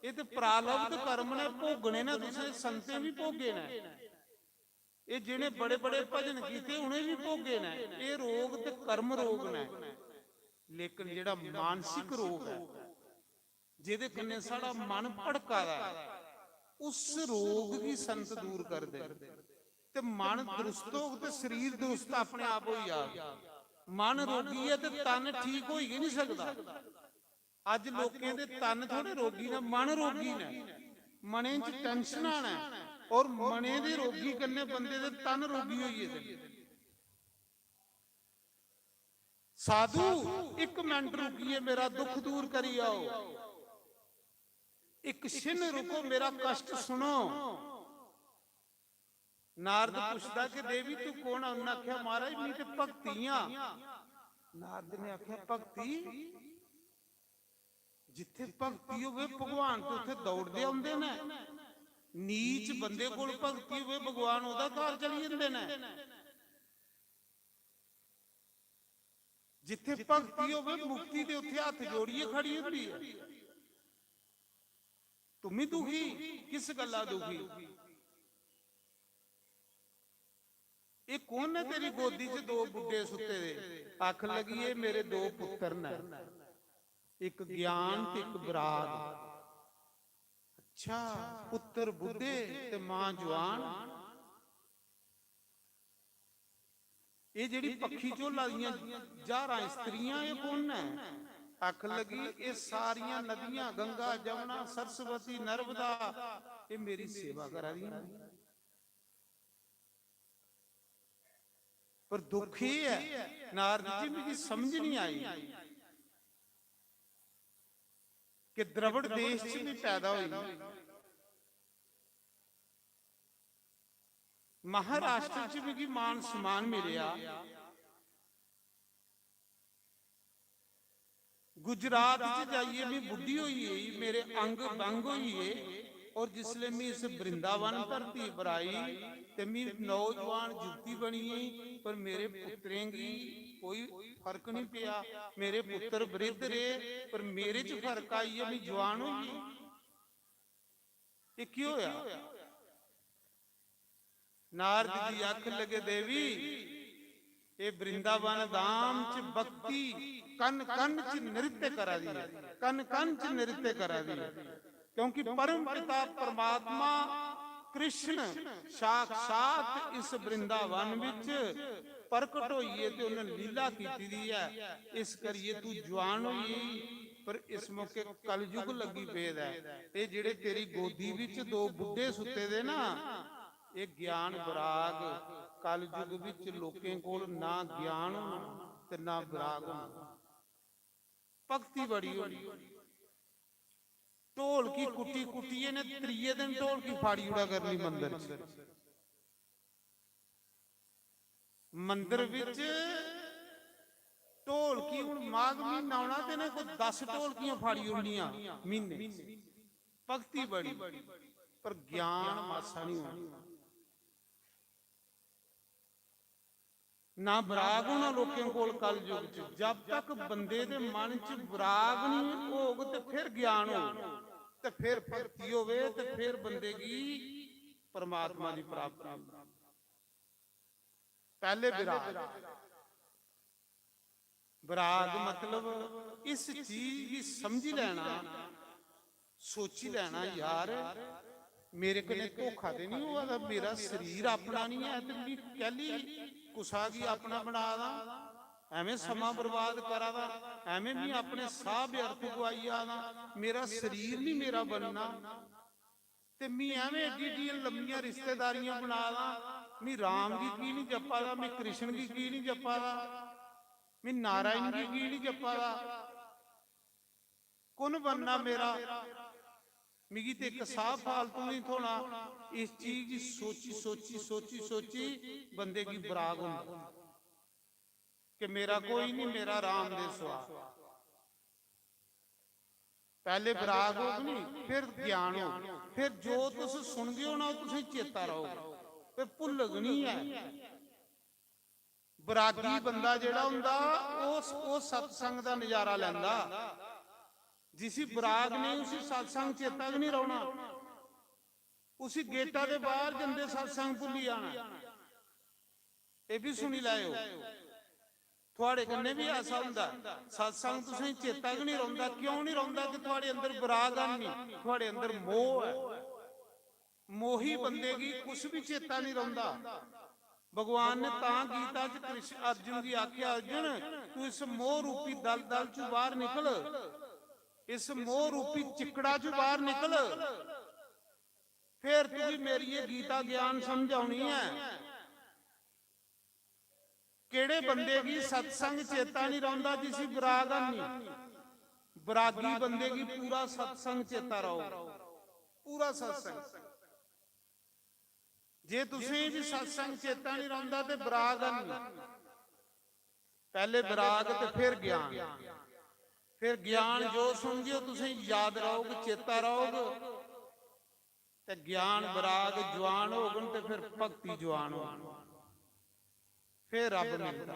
ਇਹ ਤੇ ਪ੍ਰਾਲਬਧ ਕਰਮ ਨੇ, ਭੋਗਣੇ ਨੇ ਤੁਸੀਂ, ਸੰਤੇ ਵੀ ਭੋਗੇ ਨੇ, ਇਹ ਜਿਹਨੇ ਬੜੇ ਬੜੇ ਭਜਨ ਕੀਤੇ ਉਹਨੇ ਵੀ ਭੋਗੇ ਨੇ। ਇਹ ਰੋਗ ਤੇ ਕਰਮ ਰੋਗ ਨੇ। ਲੇਕਿਨ ਜਿਹੜਾ ਮਾਨਸਿਕ ਰੋਗ ਹੈ, ਜਿਹਦੇ ਕੰਨੇ ਸਾਡਾ ਮਨ ਭੜਕਾਦਾ ਹੈ, ਉਸ ਰੋਗ ਦੀ ਸੰਤ ਦੂਰ ਕਰਦੇ। ਤੇ ਮਨ ਦਰੁਸਤ ਹੋ ਤੇ ਸਰੀਰ ਦਰੁਸਤ ਆਪਣੇ ਆਪ ਹੋ ਜਾ। ਮਨ ਰੋਗੀ ਹੈ ਤੇ ਤਨ ਠੀਕ ਹੋ ਹੀ ਨਹੀਂ ਸਕਦਾ। ਅੱਜ ਲੋਕਾਂ ਦੇ ਤਨ ਥੋੜੇ ਰੋਗੀ ਨੇ, ਮਨ ਰੋਗੀ ਨੇ। ਮਨੇ 'ਚ ਟੈਨਸ਼ਨਾਂ ਨੇ, ਔਰ ਮਨੇ ਦੇ ਰੋਗੀ ਕੰਨੇ ਬੰਦੇ ਦੇ ਤਨ ਰੋਗੀ ਹੋਈ ਹੈ। ਸਾਧੂ 1 ਮਿੰਟ ਰੁਕੀਏ, ਮੇਰਾ ਦੁੱਖ ਦੂਰ ਕਰੀ ਆਓ, 1 ਛਿਨ ਰੁਕੋ, ਮੇਰਾ ਕਸ਼ਟ ਸੁਣੋ। ਨਾਰਦ ਪੁੱਛਦਾ ਕਿ ਦੇਵੀ ਤੂੰ ਕੌਣ ਆ? ਉਹਨੇ ਆਖਿਆ ਮਹਾਰਾਜ ਮੈਂ ਤੇ ਭਗਤੀ ਆ। ਨਾਰਦ ਨੇ ਆਖਿਆ ਭਗਤੀ? ਜਿੱਥੇ ਭਗਤੀ ਹੋਵੇ ਭਗਵਾਨ ਤੇ ਉੱਥੇ ਦੌੜਦੇ ਆਉਂਦੇ ਨੇ। ਨੀਚ ਬੰਦੇ ਕੋਲ ਭਗਤੀ ਹੋਵੇ ਭਗਵਾਨ ਉਹਦਾ ਘਰ ਚਲੀ ਜਾਂਦੇ ਨੇ। ਜਿੱਥੇ ਭਗਤੀ ਹੋਵੇ ਮੁਕਤੀ ਦੇ ਉੱਥੇ ਹੱਥ ਜੋੜੀਏ ਖੜੀ ਹੁੰਦੀ ਹੈ। ਤੂੰ ਵੀ ਦੁਖੀ, ਕਿਸ ਗੱਲਾਂ ਦੁਖੀ? ਇਹ ਕੌਣ ਨੇ ਤੇਰੀ ਗੋਦੀ 'ਚ 2 ਬੁੱਢੇ ਸੁੱਤੇ ਦੇ? ਅੱਖ ਲੱਗੀ ਏ ਮੇਰੇ 2 ਪੁੱਤਰ ਨੇ, ਇੱਕ ਗਿਆਨ ਤੇ ਇੱਕ ਬਰਾਗ। ਅੱਛਾ, ਪੁੱਤਰ ਬੁੱਢੇ ਤੇ ਮਾਂ ਜਵਾਨ। ਇਹ ਜਿਹੜੀ ਪੱਖੀ ਝੋਲਾ ਦੀਆਂ 1000 ਇਸਤਰੀਆਂ, ਇਹ ਕੌਣ ਨੇ? ਅੱਖ ਲੱਗੀ ਇਹ ਸਾਰੀਆਂ ਨਦੀਆਂ, ਗੰਗਾ ਜਮਨਾ ਸਰਸਵਤੀ ਨਰਮਦਾ, ਇਹ ਮੇਰੀ ਸੇਵਾ ਕਰਾ ਰਹੀਆਂ। ਪਰ ਦੁੱਖ ਇਹ ਹੈ ਨਾਰਦ ਜੀ ਮੈਨੂੰ ਸਮਝ ਨਹੀਂ ਆਈ ਕਿ द्रविड़ देश ਚ ਵੀ ਪੈਦਾ ਹੋਈ, ਮਹਾਰਾਸ਼ਟਰ ਚ ਵੀ ਮਾਨ ਸਨਮਾਨ ਮਿਲਿਆ, गुजरात च जाइए भी बुढ़ी हुई है, मेरे अंग बंग हुई है। और जिसले मैं इस वृंदावन धरती पर आई ते मैं नौजवान जुती बनी, पर मेरे पुत्रें की कोई फर्क नहीं पिया। मेरे पुत्र वृद्ध रहे पर मेरे च फर्क आई है, मैं जवान हुई। ये क्यों होया? नारद जी आख लगे देवी ये वृंदावन धाम च भक्ति कन कन च नृत्य करा दी है, कन कन च नृत्य करा दी है। क्योंकि परम पिता परमात्मा कृष्ण साक्षात इस वृंदावन विच प्रकट होई है ते उन्हें लीला कीती दी है। इस करिए तू जवान होई, पर इस मौके कलयुग लगी पेद है। ये जेड़े तेरी गोदी विच 2 बुढ़े सुते दे ना, ये ज्ञान विराग कलयुग विच लोकें कोल ना ज्ञान ते ना विराग होना। भक्ति बड़ी होनी। ढोल की कुटी कुटिए ने 3 दिन ढोल की फाड़ी उड़ा करनी मंदिर च। मंदिर विच ढोल की हुण माघ महीना आउणा ते ने कोई 10 ढोलकियां फाड़ी उड़नियां महीने। भक्ति बड़ी पर ज्ञान मासा नहीं होना। ना विराग होना लोकें कोल कलयुग च। जब तक बंदे दे मन च विराग नहीं होग ते फिर ज्ञान हो, ते फिर भक्ति होवे, ते फिर बंदे की परमात्मा की प्राप्ति। पहले विराग, विराग मतलब इस चीज की समझी लेना, सोची लेना, यार मेरे कने धोखा ते नहीं हुआ, मेरा शरीर अपना नहीं है ते मैं कहली कुसा की अपना बना दा, एवें समा बर्बाद करा दा, एवें मैं अपने साह व्यर्थ गवाई आदा। मेरा शरीर नहीं मेरा बनना, ते मैं एवें एडी एडियां लंबियां रिश्तेदारियां बना दा। मैं राम की नहीं जपा दा, मैं कृष्ण की नहीं जपा दा, मैं नारायण की नहीं जपा दा। कौन बनना मेरा? मिगी ते एक साह फालतू नहीं थोड़ा। इस चीज की सोची सोची सोची सोची बंदे की विराग होंदा कि मेरा कोई नहीं, मेरा राम दे सिवा। पहले विराग हो नहीं, फिर ज्ञान हो, फिर जो तुस सुनदे हो ना तुसें चेता रहोगे, फिर भुलग नहीं है। ਵਿਰਾਗੀ ਬੰਦਾ ਜਿਹੜਾ ਹੁੰਦਾ ਉਹ ਸਤਸੰਗ ਦਾ ਨਜ਼ਾਰਾ ਲੈਂਦਾ। ਜਿਸੀ ਵਿਰਾਗ ਨਹੀਂ ਉਸੇ ਸਤਸੰਗ ਚੇਤਾ ਵੀ ਨਹੀਂ ਰਹਿਣਾ। ਉਸੇ ਗੇਟਾਂ ਦੇ ਬਾਹਰ ਜੰਦੇ ਸਤਸੰਗ ਭੁੱਲੀ ਜਾਣਾ। ਇਹ ਵੀ ਸੁਣੀ ਲਾਇਓ, ਤੁਹਾਡੇ ਕੰਨੇ ਵੀ ਐਸਾ ਹੁੰਦਾ ਸਤਸੰਗ ਤੁਸੀਂ ਚੇਤਾ ਵੀ ਨਹੀਂ ਰਹਿੰਦਾ। ਕਿਉਂ ਨਹੀਂ ਰਹਿੰਦਾ? ਕਿ ਤੁਹਾਡੇ ਅੰਦਰ ਵਿਰਾਗ ਨਹੀਂ, ਤੁਹਾਡੇ ਅੰਦਰ ਮੋਹ ਹੈ। ਮੋਹੀ ਬੰਦੇ ਕੀ ਕੁਛ ਵੀ ਚੇਤਾ ਨਹੀਂ ਰਹਿੰਦਾ। ਭਗਵਾਨ ਨੇ ਤਾਂ ਗੀਤਾ ਚ ਕ੍ਰਿਸ਼ਨ ਅਰਜੁਨ ਦੀ ਆਖਿਆ, ਅਰਜੁਨ ਤੂੰ ਇਸ ਮੋਹ ਰੂਪੀ ਦਲਦਲ ਚੋਂ ਬਾਹਰ ਨਿਕਲ, ਇਸ ਮੋਹ ਰੂਪੀ ਚਿਕੜਾ ਚੋਂ ਬਾਹਰ ਨਿਕਲ, ਫਿਰ ਤੂੰ ਮੇਰੀ ਇਹ ਗੀਤਾ ਗਿਆਨ ਸਮਝਾਉਣੀ ਹੈ। ਕਿਹੜੇ ਬੰਦੇ ਕੀ ਸਤਸੰਗ ਚੇਤਾ ਨਹੀਂ ਰਹਿੰਦਾ? ਜਿਸੀ ਵਿਰਾਗ ਨਹੀਂ। ਵਿਰਾਗੀ ਬੰਦੇ ਕੀ ਪੂਰਾ ਸਤਸੰਗ ਚੇਤਾ ਰਹੋ, ਪੂਰਾ ਸਤਸੰਗ। ਜੇ ਤੁਸੀਂ ਵੀ ਸਤਸੰਗ ਚੇਤਾ ਨਹੀਂ ਰਹਿੰਦਾ ਤੇ ਵਿਰਾਗ ਨਹੀਂ। ਪਹਿਲੇ ਵਿਰਾਗ ਤੇ ਫਿਰ ਗਿਆਨ, ਫਿਰ ਗਿਆਨ ਜੋ ਸੁਣਦੇ ਹੋ ਤੁਸੀਂ ਯਾਦ ਰਹੋਗੇ, ਚੇਤਾ ਰਹੋਗੇ ਤੇ ਗਿਆਨ ਵਿਰਾਗ ਜਵਾਨ ਹੋ ਗਏ ਤੇ ਫਿਰ ਭਗਤੀ ਜਵਾਨ ਹੋ ਗਈ, ਫਿਰ ਰੱਬ ਮਿਲਦਾ।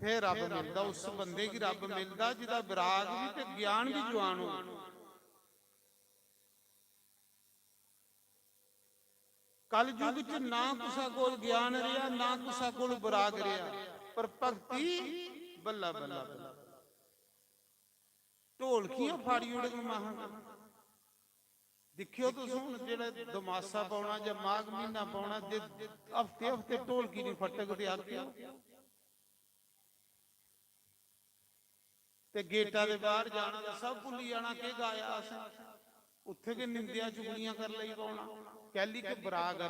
ਫਿਰ ਰੱਬ ਮਿਲਦਾ ਉਸ ਬੰਦੇ ਕੀ ਰੱਬ ਮਿਲਦਾ ਜਿਹਦਾ ਵਿਰਾਗ ਵੀ ਤੇ ਗਿਆਨ ਵੀ ਜਵਾਨ ਹੋ। ਕਲ ਯੁਗ ਚ ਨਾ ਕਿਸੇ ਕੋਲ ਗਿਆਨ ਰਿਹਾ, ਨਾ ਕਿਸੇ ਕੋਲ ਵਿਰਾਗ ਰਿਹਾ, ਪਰ ਭਗਤੀ ਬੱਲਾ ਬੱਲਾ ਬੱਲਾ। ਢੋਲਕੀਆਂ ਫਾੜੀ ਉੜ ਮਹਾਂ ਦੇਖਿਓ ਤੁਸੀਂ ਹੁਣ ਜਿਹੜਾ ਦਮਾਸਾ ਪਾਉਣਾ ਜਾਂ ਮਾਘ ਮਹੀਨਾ ਪਾਉਣਾ, ਜੇ ਹਫਤੇ ਹਫਤੇ ਢੋਲਕੀ ਨਹੀਂ ਫਟਕਦੇ ਆਖਿਆ ਤੇ ਗੇਟਾਂ ਦੇ ਬਾਹਰ ਜਾਣਾ ਤਾਂ ਸਭ ਭੁੱਲੀ ਜਾਣਾ ਕਿ ਗਾਇਆ ਅਸੀਂ ਉੱਥੇ ਕਿ ਨਿੰਦਿਆ ਚੁਗਲੀਆਂ ਕਰ ਲਈ ਪਾਉਣਾ। ਕਹਿਲੀ ਕਿ ਵਿਰਾਗ ਹੈ।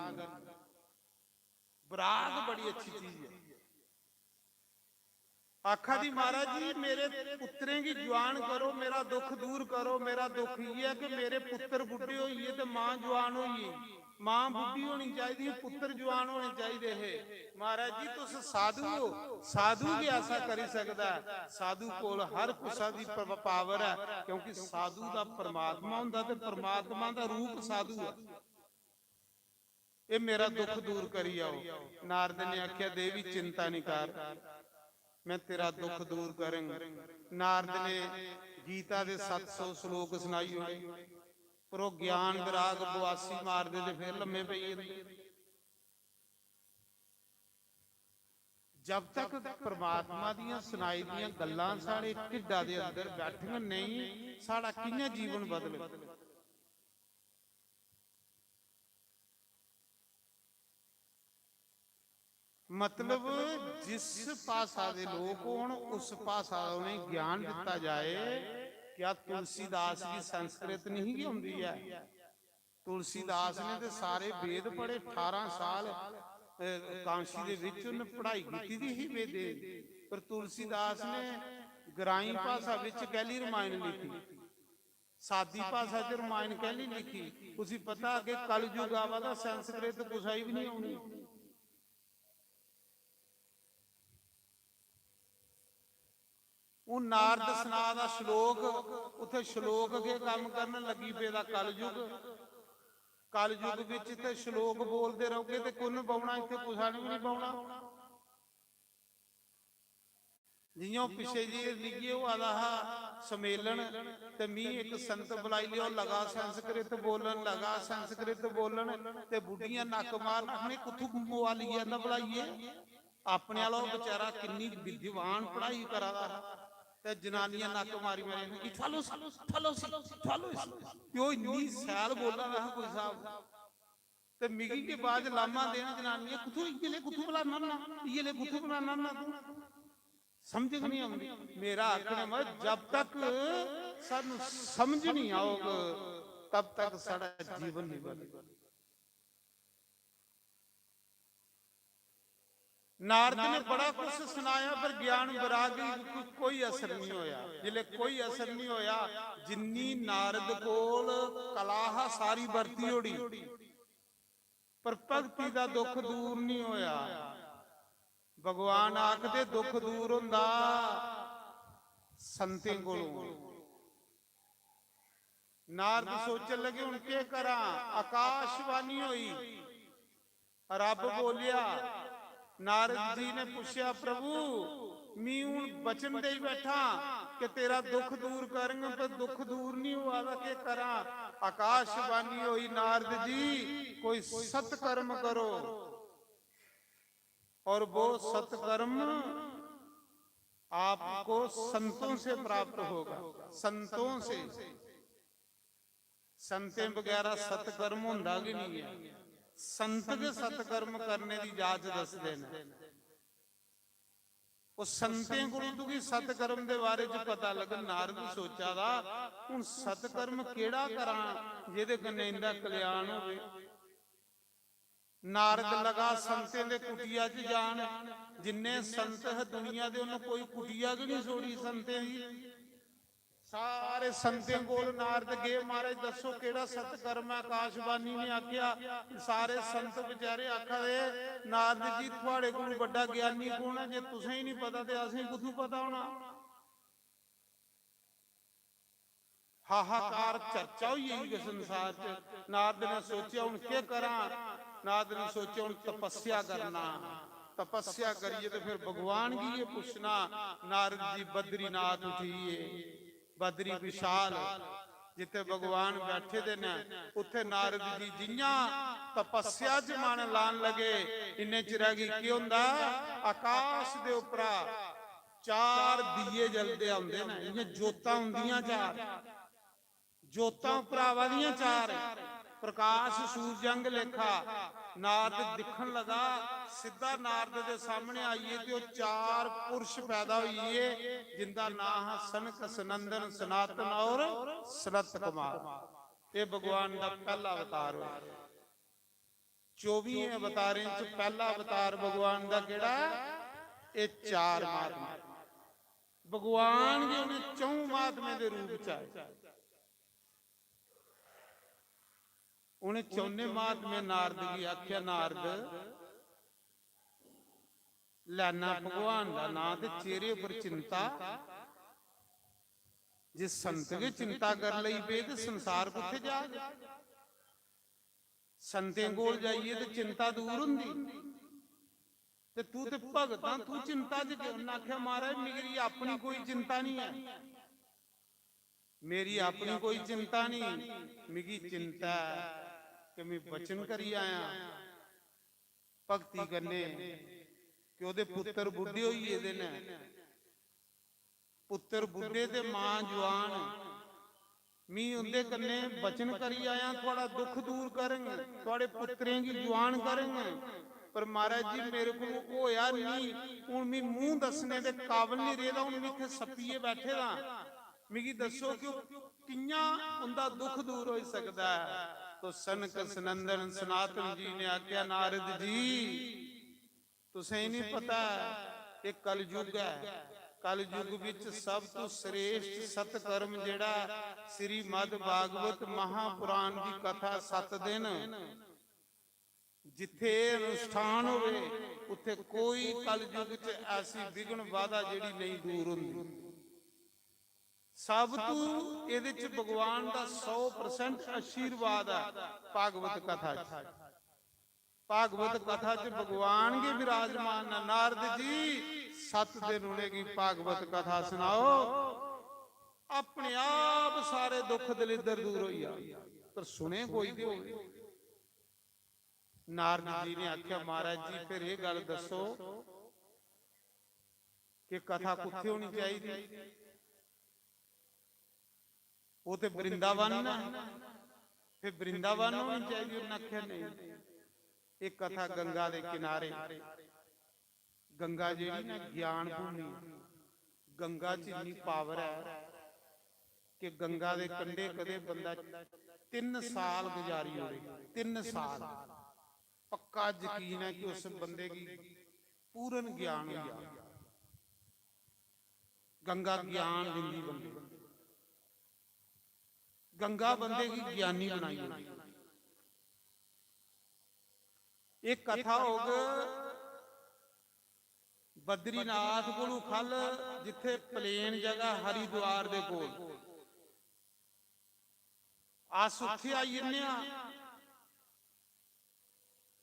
ਵਿਰਾਗ ਬੜੀ ਅੱਛੀ ਚੀਜ਼ ਹੈ। ਆਖਾ ਦੀ महाराज जी मेरे पुत्रें की जवान करो, मेरा दुख दूर करो। मेरा दुख ये है कि मेरे पुत्र बुढ़े होइए ते मां जवान होइए। मां बुढ़ी होनी चाहिए, पुत्र जवान होने चाहिए है। महाराज जी तुस साधु हो, साधु की ऐसा कर सकता है? साधु कोल हर कुसा दी पावर है, क्योंकि साधु दा परमात्मा हुंदा ते परमात्मा दा रूप साधु है। ये मेरा दुख दूर करी आओ। नारद ने आख्या देवी चिंता नहीं कर, मैं तेरा दुख दूर करूंगा। नारद ने गीता दे 700 श्लोक सुनाई होने, पर वो ज्ञान विराग बवासी मारदे ते फिर लम्मे पई जांदे। जब तक परमात्मा दियां सुनाई दियां गल्लां साडे ढिड्डां दे अंदर बैठीआं नहीं, साडा कियां जीवन बदले। मतलब जिस भाषा के लोग होण उस भाषा में ज्ञान दिता जाए। क्या तुलसीदास की संस्कृत नहीं आउंदी है? तुलसीदास ने तो सारे वेद पढ़े, 18 साल कांशी दे विच उन्हें पढ़ाई की थी ही वेद, पर तुलसीदास ने ग्राई भाषा विच कहली रामायण लिखी, सादी भाषा च रामायण कहली लिखी। उसी पता कि कल युग आवा दा संस्कृत कुछ भी नहीं आउणी। नारद सना दा श्लोक उथे श्लोक के काम करन लगी पे दा कलयुग। कलयुग विच ते श्लोक बोलते रहोगे ते कुन पाउणा, इत्थे कुछा नहीं पाउणा। जियों पिछे जी लिखिए हुआ सम्मेलन ते मी एक संत बुलाई लियो, लगा संस्कृत बोलन, लगा संस्कृत बोलन ते बुढ़ियां नक मारन आखने कुथों मवा लिया ना बुलाइए। अपने वालों बेचारा किन्नी विद्वान पढ़ाई करा ते जनानियां नक मारी मारी फलो फलो फलो फलो क्यों इन्नी सैल बोला रहा कोई साहब ते मिगी के बाद लामा देना जनानियां कुथों इले कुथों बुलाना ना इले कुथों बुलाना ना तू समझ नहीं आती। मेरा आखने में जब तक सानू समझ नहीं आओगे तब तक साडा जीवन नहीं बनेगा। नारद ने बड़ा कुछ सुनाया पर ज्ञान विराग कोई असर नहीं होया। जिले कोई असर नहीं होया, जिन्नी नारद कोल कलाह सारी बरती होड़ी पर भगती दा दुख दूर नहीं होया। भगवान आखदे दुख दूर हुंदा संतें कोलों। नारद सोचन लगे हुण के करा। आकाशवाणी होई, रब बोलिया ਨਾਰਦ ਜੀ ਨੇ ਪੁੱਛਿਆ ਪ੍ਰਭੂ ਮੈਂ ਹੁਣ ਬਚਨ ਦੇ ਹੀ ਬੈਠਾ ਕਿ ਤੇਰਾ ਦੁੱਖ ਦੂਰ ਕਰਾਂਗਾ, ਪਰ ਦੁੱਖ ਦੂਰ ਨਹੀਂ ਹੋਆ ਤਾਂ ਕੀ ਕਰਾਂ। ਆਕਾਸ਼ਬਾਣੀ ਹੋਈ नारद जी कोई सत्कर्म करो और वो सत्कर्म आपको संतों से प्राप्त होगा। संतों से, संतें वगैरह सत्कर्म हुंदा कि नहीं है, संत के सत्कर्म करने की जाच दसदे ने। ਉਹ ਸੰਤਾਂ ਕੋਲੋਂ ਤੁਸੀਂ ਸਤਕਰਮ ਦੇ ਬਾਰੇ ਚ ਪਤਾ ਲੱਗ। ਨਾਰਦ ਸੋਚਿਆ ਦਾ ਹੁਣ ਸਤਕਰਮ ਕਿਹੜਾ ਕਰਾਂ ਜਿਹਦੇ ਕਨੇ ਇੰਦਾ ਕਲਿਆਣ ਹੋਵੇ। ਨਾਰਦ ਲਗਾ ਸੰਤਾਂ ਦੇ ਕੁਟੀਆ ਚ ਜਾਣ। ਜਿੰਨੇ ਸੰਤ ਹੈ ਦੁਨੀਆ ਦੇ ਉਹਨੂੰ ਕੋਈ ਕੁਟੀਆ ਕਿ ਨਹੀਂ ਛੋੜੀ ਸੰਤਾਂ ਦੀ। ਸਾਰੇ ਸੰਤਾਂ ਕੋਲ ਨਾਰਦ ਗਏ, ਮਹਾਰਾਜ ਦੱਸੋ ਕਿਹੜਾ ਸਤਕਰਮ ਹੈ। ਆਕਾਸ਼ਬਾਣੀ ਨੇ ਆਖਿਆ, ਸਾਰੇ ਸੰਤ ਵਿਚਾਰੇ ਆਖਦੇ ਨਾਰਦ ਜੀ ਤੁਹਾਡੇ ਕੋਲ ਵੱਡਾ ਗਿਆਨੀ ਕੌਣ ਹੈ, ਜੇ ਤੁਸੀਂ ਹੀ ਨਹੀਂ ਪਤਾ ਤੇ ਅਸੀਂ ਕਿੱਥੋਂ ਪਤਾ ਹੋਣਾ। ਹਾਹਾਕਾਰ ਚਰਚਾ ਹੋਈ ਹੈ ਸੰਸਾਰ ਚ। ਨਾਰਦ ਨੇ ਸੋਚਿਆ ਹੁਣ ਕੀ ਕਰਾਂ। ਨਾਰਦ ਨੇ ਸੋਚਿਆ ਹੁਣ ਤਪੱਸਿਆ ਕਰਨਾ। ਤਪੱਸਿਆ ਕਰੀਏ ਤੇ ਫਿਰ ਭਗਵਾਨ ਕੀ ਇਹ ਪੁੱਛਣਾ। ਨਾਰਦ ਜੀ ਬਦਰੀਨਾਥ ਉਠੀਏ। बदरी विशाल जिथे भगवान बैठे दे ने उत्थे नारद जी जियां तपस्या च मन लान लगे इन्ने च रह गई की हुंदा। आकाश दे उपरा चार दिए जलदे आउंदे ने, इन्ने जोतां हुंदियां चार। जोतां उपरा वालियां चार प्रकाश सूरजंग लेखा। नारद दिखन लगा, सीधा नारद दे सामने आइए तो चार पुरुष पैदा हुई जिंदा नाम है सनक सनंदन सनातन और सनत कुमार। ये भगवान का पहला अवतार हुआ। 24 अवतारें च पहला अवतार भगवान का केड़ा ये चार महात्मा। भगवान जी ने 4 महात्मे के रूप च आए। उन्हें 4 महात्मे नारद की आख्या नारद लैना भगवान का नाम ते चेहरे पर चिंता। जे संत की चिंता कर लई पे तो संसार कुत्थे जाए। संतें कोल जाइए तो चिंता दूर हुंदी ते तू ते भगत तू चिंता च क्यों। उन्हें आख्या महाराज मेरी अपनी कोई चिंता नहीं है, मेरी अपनी कोई चिंता नहीं। मेरी चिंता कि मैं बचन करी आया भक्ति करने कि ओदे पुत्र बुढ़े होइए दे ने। पुत्र बुढ़े ते मां जवान। मैं उनके कन्ने बचन करी आया थोड़ा दुख दूर करेंगे, थोड़े पुत्रें की जवान करेंगे। पर महाराज जी मेरे को होया नहीं। हुण मैं मुंह दसने दे काबिल नहीं रहा। हुण मैं इत्थे सप्पीए बैठे दा। मिगी दसो कि कियां उनका दुख दूर हो सकता है। तो सनक सनंदन सनातन जी ने आख्या नारद जी तुसें नहीं पता ये कलयुग है। कलयुग विच सब तो श्रेष्ठ सतकर्म जेड़ा श्रीमद भागवत महापुराण की कथा 7 दिन जिथे अनुष्ठान होवे उथे कोई कलयुग च ऐसी विघ्न बाधा जेड़ी नहीं दूर हुंदी। सब तू ਇਹਦੇ ਚ भगवान का 100% आशीर्वाद है। भागवत कथा भागवत कथा च भगवान के विराजमान है। नारद जी 7 दिन उन्हें भागवत कथा सुनाओ, अपने आप सारे दुख दलिदर दूर हो जाए। पर सुने कोई तो होवे। नारद जी ने आख्या महाराज जी फिर ये गल दसो कि कथा कुत्थे होनी चाहिए। वो तो वृंदावन है, फिर वृंदावन होनी चाहिए। उन्हें आख्या नहीं, एक कथा गंगा के किनारे। गंगा जी ना ज्ञान भूमि। गंगा च इन्नी पावर है कि गंगा के कंढे कदे बंदा 3 साल गुजारी हो रही। 3 साल पक्का यकीन है कि उस बंदे की पूर्ण ज्ञान हो जाए। गंगा ज्ञान दिंदी बंदे। गंगा बंदे की ज्ञानी बनाई। एक कथा होग बद्रीनाथ को खल जिथे प्लेन जगह हरिद्वार दे कोल अस उत्थे आई जन्ने।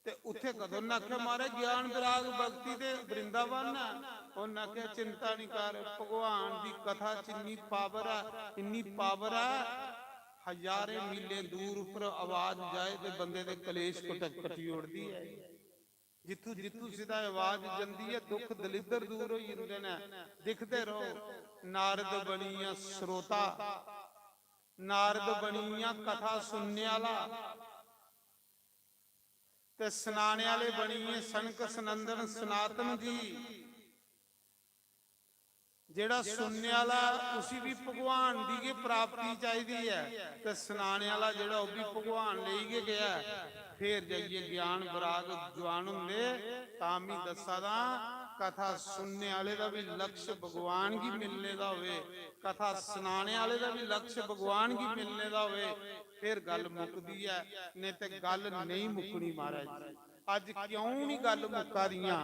ਤੇ ਉੱਥੇ ਕਦੋਂ ਨਾ ਆਖਿਆ ਮਾਰੇ ਗਿਆਨ ਵਿਰਾਗ ਭਗਤੀ ਦੇ ਬ੍ਰਿੰਦਾਵਨ ਹੈ। ਉਹਨਾਂ ਆਖਿਆ ਚਿੰਤਾ ਨਹੀਂ ਕਰ, ਭਗਵਾਨ ਦੀ ਕਥਾ ਚ ਇੰਨੀ ਪਾਵਰ ਹੈ, ਇੰਨੀ ਪਾਵਰ ਹੈ, ਹਜ਼ਾਰੇ ਮੀਲੇ ਦੂਰ ਉੱਪਰ ਆਵਾਜ਼ ਜਾਏ ਤੇ ਬੰਦੇ ਦੇ ਕਲੇਸ਼ ਕਟੀ ਉੜਦੀ ਹੈ। ਜਿੱਥੋਂ ਜਿੱਥੋਂ ਸਿੱਧਾ ਆਵਾਜ਼ ਜਾਂਦੀ ਹੈ ਦੁੱਖ ਦਲਿੱਦਰ ਦੂਰ ਹੋ ਜਾਂਦੇ ਨੇ। ਦਿਖਦੇ ਰਹੋ ਨਾਰਦ ਬਣੀਆਂ ਸਰੋਤਾ, ਨਾਰਦ ਬਣੀਆਂ ਕਥਾ ਸੁਣਨੇ ਵਾਲਾ, ਤੇ ਸੁਣਾਣੇ ਵਾਲੇ ਬਣੀਏ ਸਨਕ ਸਨੰਦਨ ਸਨਾਤਨ ਜੀ। ਜਿਹੜਾ ਸੁਣਨੇ ਵਾਲਾ ਉਸੇ ਵੀ ਭਗਵਾਨ ਦੀ ਕੇ ਪ੍ਰਾਪਤੀ ਚਾਹੀਦੀ ਹੈ, ਤੇ ਸੁਣਾਣੇ ਵਾਲਾ ਜਿਹੜਾ ਉਹ ਵੀ ਭਗਵਾਨ ਲਈ ਕੇ ਗਿਆ। ਫੇਰ ਜਾਈਏ ਗਿਆਨ ਵਿਰਾਗ ਜਵਾਨ ਹੁੰਦੇ ਤਾਂ ਵੀ ਦੱਸਾਂ ਦਾ ਕਥਾ ਸੁਣਨੇ ਵਾਲੇ ਦਾ ਵੀ ਲਕਸ਼ ਭਗਵਾਨ ਕੀ ਮਿਲਨੇ ਦਾ ਹੋਵੇ, ਕਥਾ ਸੁਣਾਣੇ ਵਾਲੇ ਦਾ ਵੀ ਲਕਸ਼ ਭਗਵਾਨ ਕੀ ਮਿਲਨੇ ਦਾ ਹੋਵੇ, ਫਿਰ ਗੱਲ ਮੁੱਕਦੀ ਹੈ। ਨਹੀਂ ਤੇ ਗੱਲ ਨਹੀਂ ਮੁੱਕਣੀ ਮਹਾਰਾਜ। ਅੱਜ ਕਿਉਂ ਨਹੀਂ ਗੱਲ ਮੁੱਕਾ ਦੀਆਂ?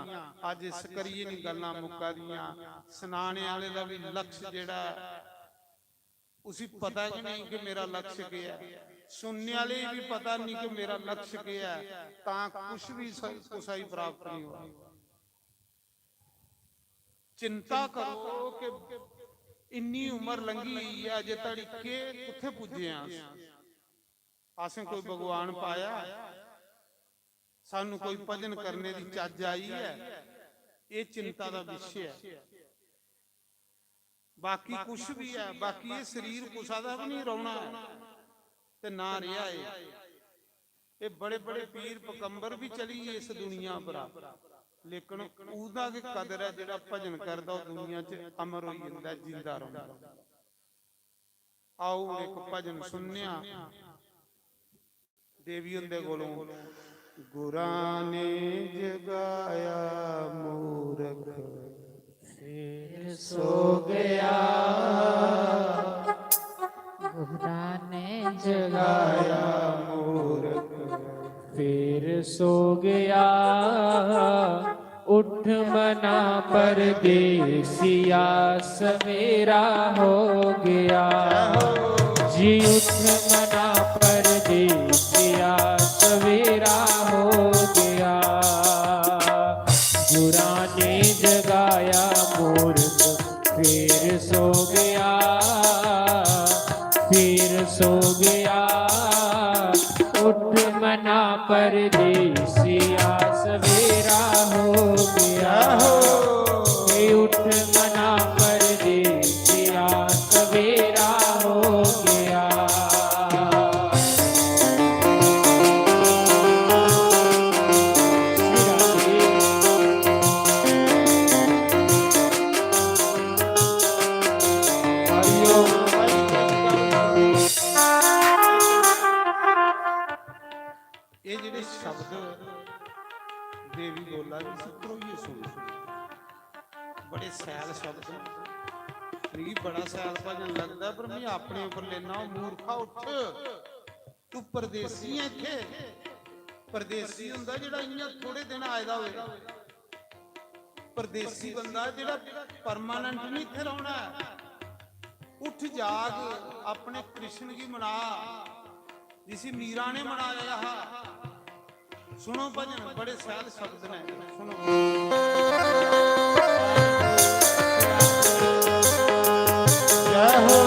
ਅੱਜ ਇਸ ਕਰੀਏ ਨਹੀਂ ਗੱਲਾਂ ਮੁੱਕਾ ਦੀਆਂ। ਸੁਣਾਣੇ ਵਾਲੇ ਦਾ ਵੀ ਲਕਸ਼ ਜਿਹੜਾ ਉਸੇ ਪਤਾ ਕਿ ਨਹੀਂ ਕਿ ਮੇਰਾ ਲਕਸ਼ ਕੀ ਹੈ, ਸੁਣਨੇ ਵਾਲੇ ਵੀ ਪਤਾ ਨਹੀਂ ਕਿ ਮੇਰਾ ਲਕਸ਼ ਕੀ ਹੈ, ਤਾਂ ਕੁਛ ਵੀ ਸਹੀ ਪ੍ਰਾਪਤ ਨਹੀਂ ਹੋਗਾ। चिंता करो कि इन्नी उम्र लंघी है अजे तड़के कुत्थे पुजे असें कोई भगवान पाया, सानू कोई भजन करने की चज आई है, ये चिंता का विषय है। बाकी कुछ भी है, बाकी ये शरीर कुसा दा भी नहीं रोना ते ना रहा है। ये बड़े बड़े पीर पकंबर भी चली इस दुनिया पर, लेकिन उदा की कदर है जिहड़ा भजन करदा वो दुनिया च अमर हो जांदा, जिंदा रहिंदा। आओ एक भजन सुनिया देवियों दे कोलों। गुरां ने जगाया मूरख फिर सो गया, गुरां ने जगाया मूरख फिर सो गया। उठ मना परदेसिया सवेरा हो गया जी, उठ मना परदेसिया सवेरा हो गया। गुरां ने जगाया मूर्ख फिर सो गया, फिर सो गया। उठ मना परदेसिया सवेरा हो गया, उठ मना परदेसिया सवेरा हो गया। ये जिहड़े शब्द देवी बोला भी सिखरो ये सुन, बड़े सैल शब्द नहीं, बड़ा सैल भजन लगता, पर मैं अपने ऊपर लेना। मूर्खा उठ, तू परदेसी है। इत्थे परदेसी हुंदा जिहड़ा इयां थोड़े दिन आएदा होवे, परदेसी बंदा जिहड़ा परमानेंट नहीं इत्थे रहना। उठ जाग, अपने कृष्ण की मना जिसी मीरा ने मनाया। सुनो भजन, बड़े सैल शब्द ने, सुनो। जय हो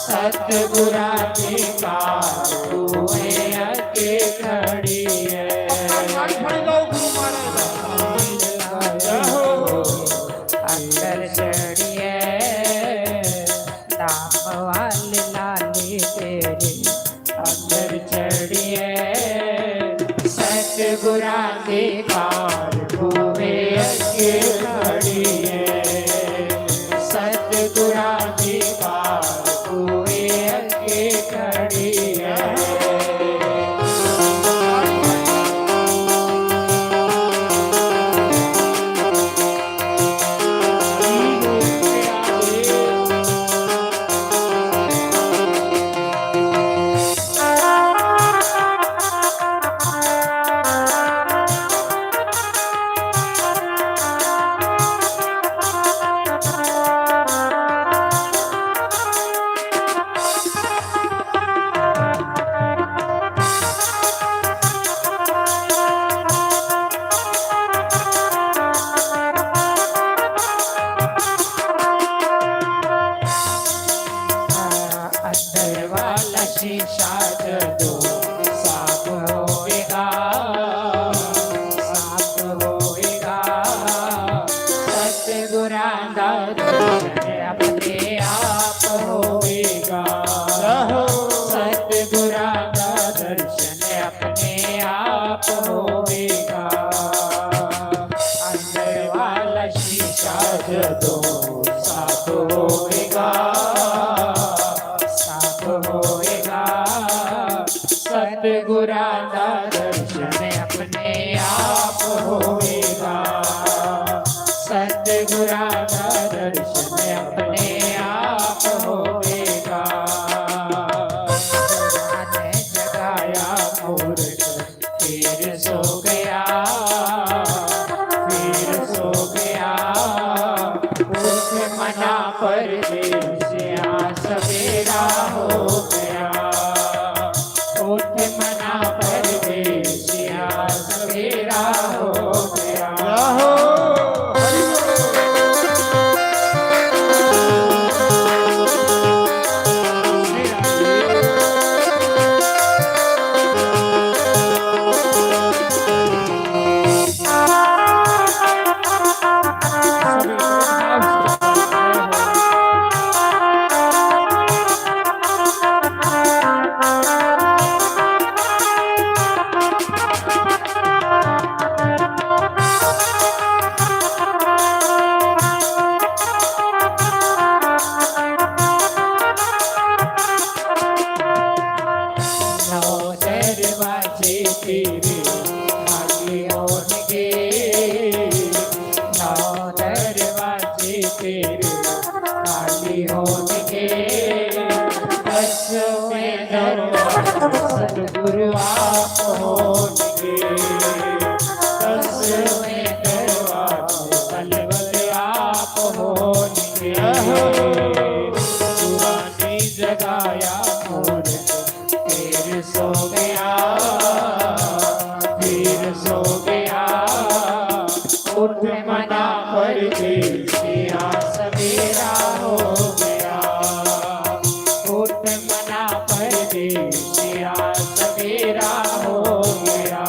सतगुरा के काबूए अके खड़ी है। अंदर चढ़िए नाम वाले लाली तेरे, अंदर चढ़िए सतगुरां दी कार होवे अगे खड़ी है सतगुरां दी कार होवे अगे खड़ी है शीशा जदो साफ होएगा सतगुरां दा दर्शन अपने आप होएगा सतगुरां दा दर्शन अपने आप होएगा अंदर वाला शीशा जदो साफ होएगा सतगुरां दा दर्शन अपने आप होएगा सतगुरां दा दर्शन अपने आप होएगा ने जगाया मूर्ख फिर सो गया उठ मना परदेसिया सवेरा हो गया उठ मना परदेसिया सवेरा हो गया सतगुरु आप होंगे दसवें दरवाजे बलवल आप होंगे पुरानी जगाया मूर्ख फिर सो गया उठ मना परदेसिया सवेरा हो गया उठ मना परदेसिया सवेरा हो गया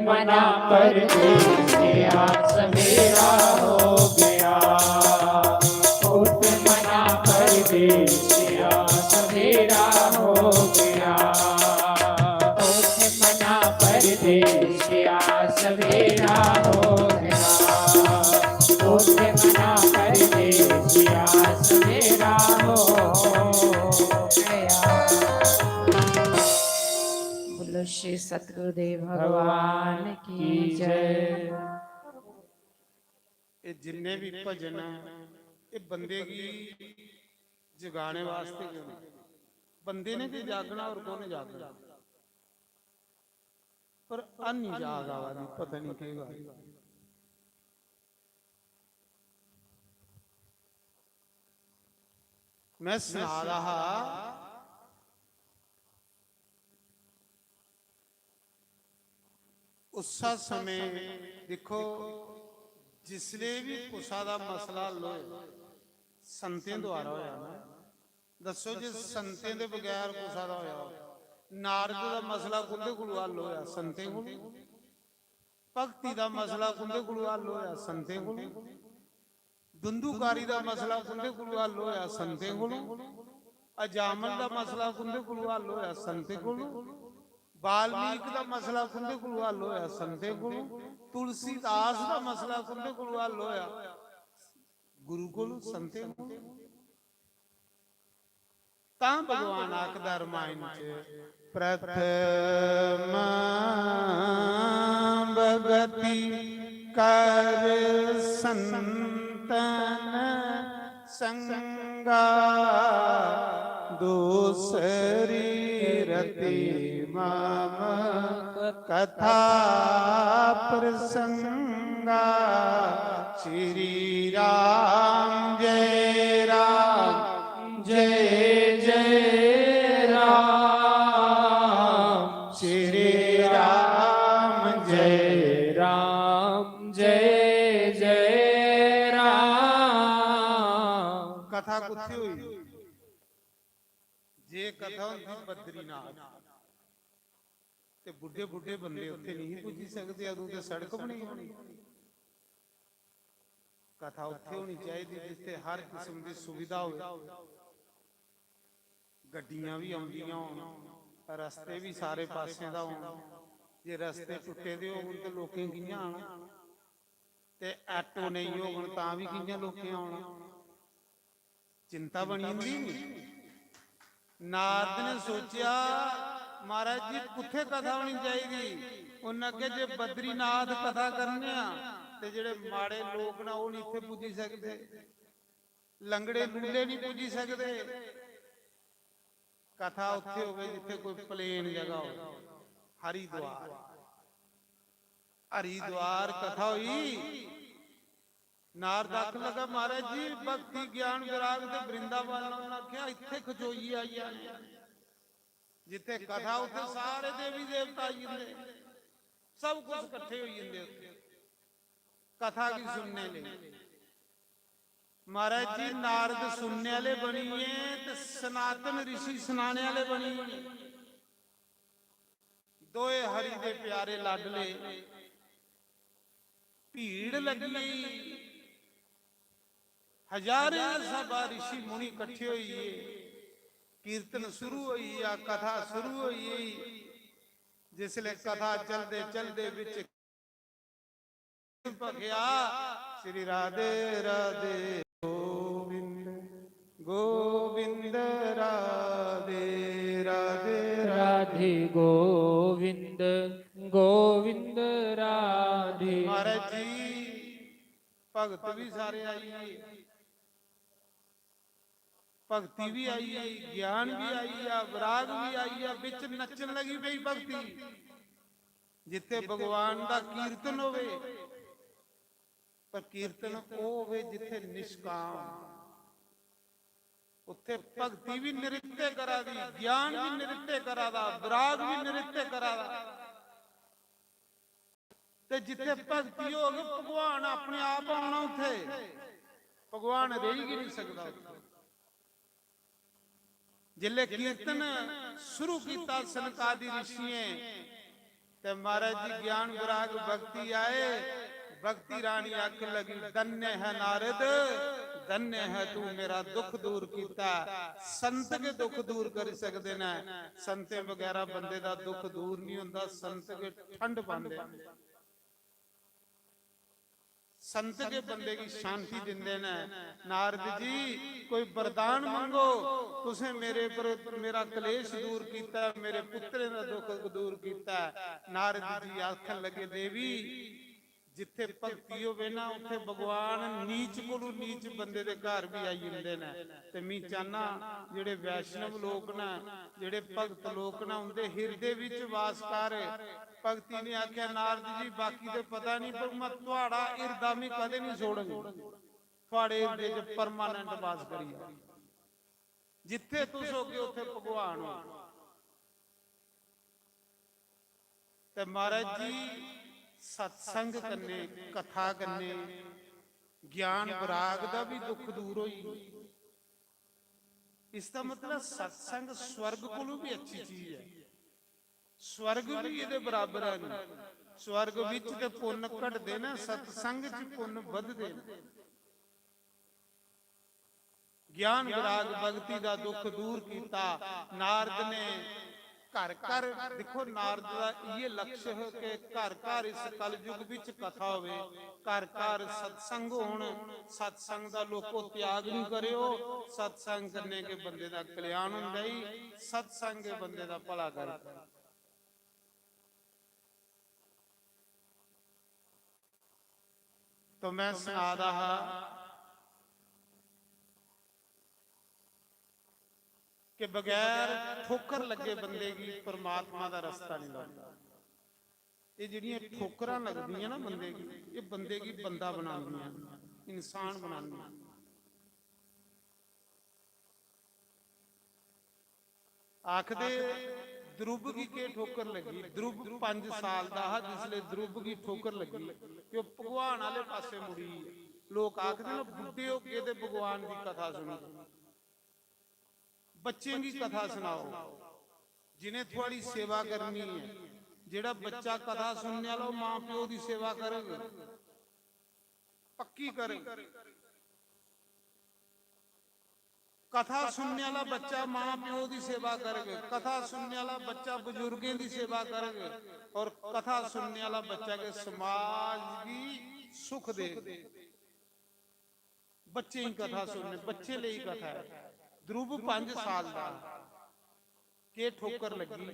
मना परदेसिया सवेरा हो गया उठ मना परदेसिया सवेरा हो गया उठ मना परदेसिया सवेरा हो गया उठ मना परदेसिया सवेरा हो गया। बोलो श्री सतगुरुदेव भगवान की जय। ਇਹ ਜਿੰਨੇ ਵੀ ਭਜਨ ਇਹ ਬੰਦੇ ਦੀ जगाने वास्ते क्यों नहीं? बंदे ने कि जागना और कौन जागना, पर अन जाग आवा दी पता नहीं की गल। मैं सुना रहा उसा समय देखो जिसले भी कुसा दा मसला लो संतें द्वारा होया ना, दसो जे संतें दे बगैर कुसा दा होया, नारद दा मसला कुंदे कोल हल होया? संतें कोल। भगती दा मसला कुंदे कोल हल होया? संतें कोल। दुंदूकारी दा मसला कुंदे कोल हल होया? संतें कोल। अजामल दा मसला कुंदे कोल हल होया? संतें कोल। वाल्मीकि दा मसला कुंदे कोल हल होया? संतें कोल। तुलसीदास दा मसला कुंदे कोल हल होया? गुरु कोल, संतें कोल। तां भगवान आखदा रामायण च प्रथम भगति कर संतन संगा, दूसरी रति मम कथा प्रसंगा। श्री राम जय राम जय जय राम, श्री राम जय राम जय जय राम। कथा कुत्थे हुई? जे कथा हुंदी बद्रीनाथ ते बुढ़े बुढ़े बंदे उत्थे नहीं पुजी सकते, अदों ते सड़क बनी होनी। कथा उत्थे होनी चाहिए जिथे हर किस्म की सुविधा हो, गड्डियां भी आउंदियां होण, रस्ते भी सारे पासे दा होण। जे रस्ते टुटे दे होण ते लोकें कियां आना, ते ऑटो नहीं होण तां भी कियां लोकें आउणा? चिंता बनी हुंदी नहीं। नारद ने सोचिया महाराज जी कुत्थे कथा होनी चाहिए? उन्हें अगे जे बद्रीनाथ कथा करने आ ते जेड़े माड़े लोग ना वो नहीं इत्थे पुजी सकते, लंगड़े लूले नहीं पुजी सकते। कथा उत्थे होवे जिथे कोई प्लेन जगह हो। हरिद्वार, हरिद्वार कथा हुई। नारद आखन लगा महाराज जी भक्ति ज्ञान विराग ते वृंदावन, उन्होंने आख्या इत्थे खजोई आई है जिथे कथा उत्थे सारे देवी देवता आई जंदे, सब कुछ इकट्ठे हो जंदे उत्थे कथा की सुनने ले। महाराज जी नारद सुनने वाले बनिए ते सनातन ऋषि सुनाने वाले बनिए। दोए हरि दे प्यारे लाडले, भीड़ लगी, हजारे सभा ऋषि मुनि इकट्ठे होइए। कीर्तन शुरू हुई या कथा शुरू हुई। जिसले कथा चलते चलते बिच भखिया श्री राधे राधे गोविंद गोविंद राधे राधे राधे गोविंद गोविंद राधे। महाराज जी भगत भी सारे आइए, भक्ति भी आई है, ज्ञान भी आई है, विराग भी आई है, बिच नचन लगी पई भक्ति। जिथे भगवान का कीर्तन होवे, पर कीर्तन ओ होवे जिथे निष्काम, उत्थे भक्ति भी नृत्य करा दी, ज्ञान भी नृत्य करा दा, विराग भी नृत्य करा दा। ते जिथे भक्ति होगी भगवान अपने आप आना, उत्थे भगवान रह ही नहीं सकता। जिले कीर्तन शुरू किया सनकादि ऋषियों ते महाराज जी ज्ञान विराग भक्ति आए। भक्ति रानी आख लगी धन्य है नारद, धन्य है तू मेरा दुख दूर किया। संत के दुख दूर कर सकते न, संते वगैरह बंदे दा दुख दूर नहीं होंदा, संत के ठंड पांदे, संत के बंदे की शांति दिंदे ने। नारद जी कोई वरदान मंगो, तुसे मेरे पर मेरा कलेश दूर किया, मेरे पुत्रे का दुख दूर किया। नारद जी आखन लगे देवी ਜਿੱਥੇ ਭਗਤੀ ਹੋਵੇ ਨਾ ਉੱਥੇ ਭਗਵਾਨ ਨੀਚ ਕੋਲੋਂ ਨੀਚ ਬੰਦੇ ਦੇ ਘਰ ਵੀ ਆਈ ਜਾਂਦੇ ਨੇ। ਤੇ ਮੈਂ ਚਾਹਨਾ ਜਿਹੜੇ ਵੈਸ਼ਨਵ ਲੋਕ ਨਾ, ਜਿਹੜੇ ਭਗਤ ਲੋਕ ਨਾ, ਉਹਦੇ ਹਿਰਦੇ ਵਿੱਚ ਵਾਸ ਕਰ। ਭਗਤੀ ਨੇ ਆਖਿਆ ਨਾਰਦ ਜੀ ਬਾਕੀ ਤੇ ਪਤਾ ਨਹੀਂ, ਪਰ ਮੈਂ ਤੁਹਾਡਾ ਹਿਰਦਾ ਮੈਂ ਕਦੇ ਨਹੀਂ ਛੋੜਾਂਗਾ, ਤੁਹਾਡੇ ਹਿਰਦੇ 'ਚ ਪਰਮਾਨੈਂਟ ਵਾਸ ਕਰੀ। ਜਿੱਥੇ ਤੁਸੀਂ ਹੋਗੇ ਉੱਥੇ ਭਗਵਾਨ ਹੋ। ਤੇ ਮਹਾਰਾਜ ਜੀ सत्संग करने, कथा करने, ज्ञान विराग दा भी दुख दूर होई। इसका मतलब सत्संग स्वर्ग कोलों भी अच्छी चीज है। स्वर्ग भी इहदे बराबर है। स्वर्ग विच ते पुण्य घटदे ने, सत्संग च पुण्य वधदे ने। ज्ञान विराग भगती दा दुख दूर कीता नारद ने। घर घर देखो नारद का ये लक्ष्य है कि घर घर इस कलयुग विच कथा होवे, घर घर सत्संग होण। सत्संग दा लोको त्याग नहीं करियो। सत्संग करने के बंदे दा कल्याण हुंदा ही, सत्संग के बंदे दा भला करदा। तो मैं सुना रहा कि बगैर ठोकर लगे बंदे की परमात्मा का रास्ता नहीं लगता। ये जिहड़ियां ठोकरां लगदियां ना बंदे की, ये बंदे की बंदा बनांदियां, इंसान बनांदियां। आखदे ध्रुव की के ठोकर लगी। ध्रुव 5 साल दा हा जिसले ध्रुव की ठोकर लगी ते ओह भगवान वाले पासे मुड़ी। लोग आखदे ना बुढ़े हो गए ते भगवान की कथा सुनी। बच्चे की कथा सुनाओ, जिन्हें थोड़ी सेवा करनी है। जेड़ा बच्चा कथा सुनने वाला मां प्यो की सेवा करेगा, पक्की करेगा। कथा सुनने वाला बच्चा मां प्यो की सेवा करेगा, कथा सुनने वाला बच्चा बुजुर्गों की सेवा करेगा, और कथा सुनने वाला बच्चा के समाज की सुख दे। बच्चे ही कथा सुनने, बच्चे ले ही कथा है। ध्रुव 5 साल का के ठोकर लगी।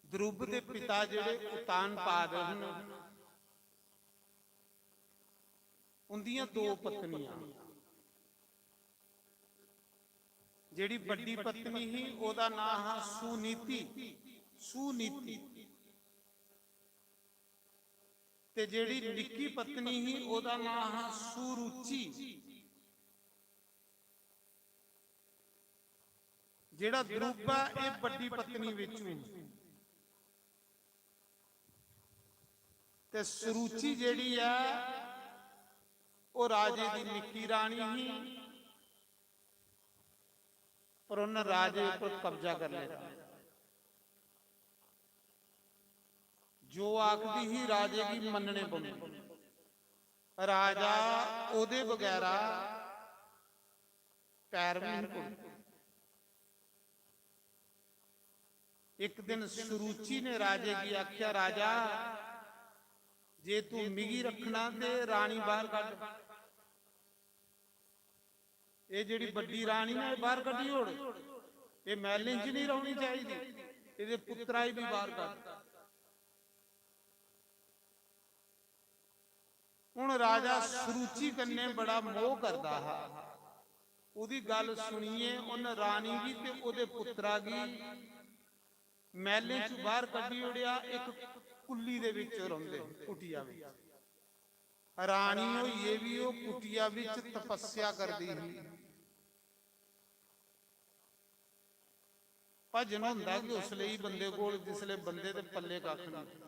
ध्रुव के पिता जेड़े उतानपाद हन, उनदियां 2 पत्नियां। जेड़ी बड़ी पत्नी ही ओदा नाम है सुनीति। सुनीति ते जेड़ी निक्की पत्नी ही ओदा नाम है सुरुचि। जेड़ा ध्रुव है ये बड़ी पत्नी विचों, ते सुरुचि जेड़ी है वो राजे दी निक्की रानी ही, पर उन्हें राजे पर कब्जा कर लिया। जो आखदी ही राजे की मनने पवे। राजा ओदे बगैरा पैर भी नहीं पुगदे। एक दिन सुरुचि ने राजे की आख्या, राजा जे तू मिगी रखना ते रानी बाहर कढ। ये जिहड़ी बड़ी रानी ने बाहर कढी होड़, ये महलें च नहीं रहनी चाहिए, ये पुत्रा ही भी बाहर कढ। हुण राजा सुरुचि कन्ने बड़ा मोह करदा है। उहदी गल सुनिए, उन रानी की ते उहदे पुत्रा की महलें च बाहर कढी उड़िया। एक कुल्ली दे विच रहिंदे, कुटिया विच। रानी होइए भी वो कुटिया विच तपस्या करदी ही। भजन हुंदा कि उस लई बंदे कोल जिसले बंदे दे पल्ले कख नहीं,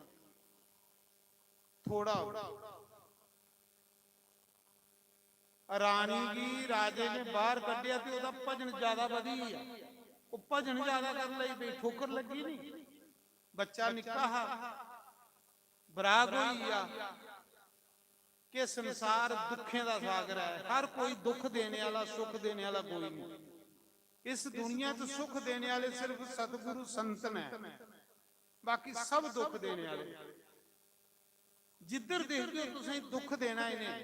थोड़ा। रानी की राजे ने बाहर कढिया ते ओहदा भजन ज्यादा वधी गया। वो भजन ज्यादा कर लई पई, ठोकर लगी नहीं। बच्चा निक्का हा, बराग होई गया कि संसार दुखें का सागर है। हर कोई दुख देने वाला, सुख देने वाला कोई नहीं। इस दुनिया च सुख देने वाले सिर्फ सतगुरु संत ने, बाकी सब दुख देने वाले। जिधर देखते हो तुसीं दुख देना इन्हें,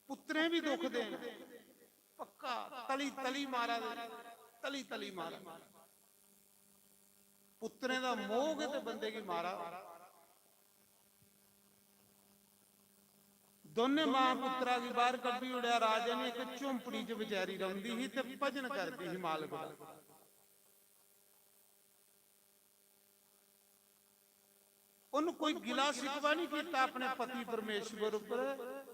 पुत्रें भी दुख देना पक्का। तली तली मारा, तली तली मारा। पुत्रें दा मोह ते बंदे की मारा। ਦੋਨੇ ਮਾਂ ਪੁੱਤਰਾਂ ਦੀ ਬਾਹਰ ਕੱਢੀ ਉੜਿਆ। ਰਾਜੇ ਨੇ ਇੱਕ ਝੁੰਪੜੀ 'ਚ ਵਿਚਾਰੀ ਰਹਿੰਦੀ ਸੀ ਤੇ ਭਜਨ ਕਰਦੀ ਸੀ ਮਾਲਕ ਦਾ। ਉਹਨੂੰ ਕੋਈ ਗਿਲਾ ਸ਼ਿਕਵਾ ਨਹੀਂ ਕੀਤਾ ਆਪਣੇ ਪਤੀ ਪਰਮੇਸ਼ਵਰ ਉੱਪਰ,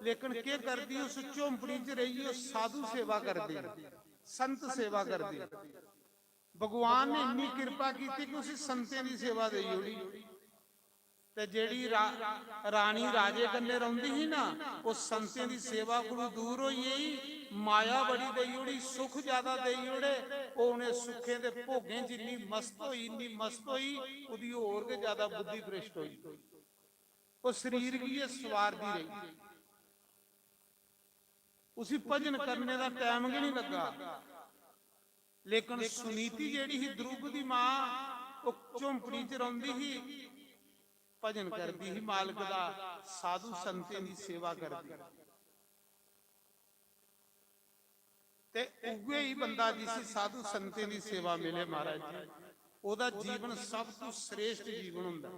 ਲੇਕਿਨ ਕੀ ਕਰਦੀ, ਉਸ ਝੋਂਪੜੀ 'ਚ ਰਹੀ, ਉਹ ਸਾਧੂ ਸੇਵਾ ਕਰਦੀ, ਸੰਤ ਸੇਵਾ ਕਰਦੀ। ਭਗਵਾਨ ਨੇ ਇੰਨੀ ਕਿਰਪਾ ਕੀਤੀ ਕਿ ਉਸੇ ਸੰਤਾਂ ਦੀ ਸੇਵਾ ਦੇਈ ਹੋਈ। ਤੇ ਜਿਹੜੀ ਰਾਣੀ ਰਾਜੇ ਕੰਨੇ ਰਹਿੰਦੀ ਸੀ ਨਾ, ਉਹ ਸੰਤਾਂ ਦੀ ਸੇਵਾ ਕੋਲੋਂ ਦੂਰ ਹੋਈ ਗਈ, ਮਾਇਆ ਬੜੀ ਦੇਈ ਹੋਈ, ਸੁਖ ਜ਼ਿਆਦਾ ਦੇਈ ਹੋੜੇ। ਉਹਨੇ ਸੁੱਖੇ ਦੇ ਭੋਗੇ ਜਿੰਨੀ ਮਸਤ ਹੋਈ, ਇੰਨੀ ਮਸਤ ਹੋਈ, ਉਹਦੀ ਹੋਰ ਕੇ ਜ਼ਿਆਦਾ ਬੁੱਧੀ ਭ੍ਰਿਸ਼ਟ ਹੋਈ। ਉਹ ਸਰੀਰ ਕੀ ਸਵਾਰਦੀ ਰਹੀ, ਉਸੇ ਭਜਨ ਕਰਨੇ ਦਾ ਟਾਈਮ ਵੀ ਨਹੀਂ ਲੱਗਾ। ਲੇਕਿਨ ਸੁਨੀਤੀ ਜਿਹੜੀ ਸੀ ਦਰੂਪ ਦੀ ਮਾਂ, ਉਹ ਝੋਂਪੜੀ 'ਚ ਰਹਿੰਦੀ ਸੀ, ਭਜਨ ਕਰਦੀ ਸੀ ਮਾਲਕ ਦਾ, ਸਾਧੂ ਸੰਤਾਂ ਦੀ ਸੇਵਾ ਕਰਦੀ। ਤੇ ਉਗੇ ਹੀ ਬੰਦਾ ਜਿਸ ਸਾਧੂ ਸੰਤਾਂ ਦੀ ਸੇਵਾ ਮਿਲੇ ਮਹਾਰਾਜ ਜੀ, ਉਹਦਾ ਜੀਵਨ ਸਭ ਤੋਂ ਸ੍ਰੇਸ਼ਟ ਜੀਵਨ ਹੁੰਦਾ।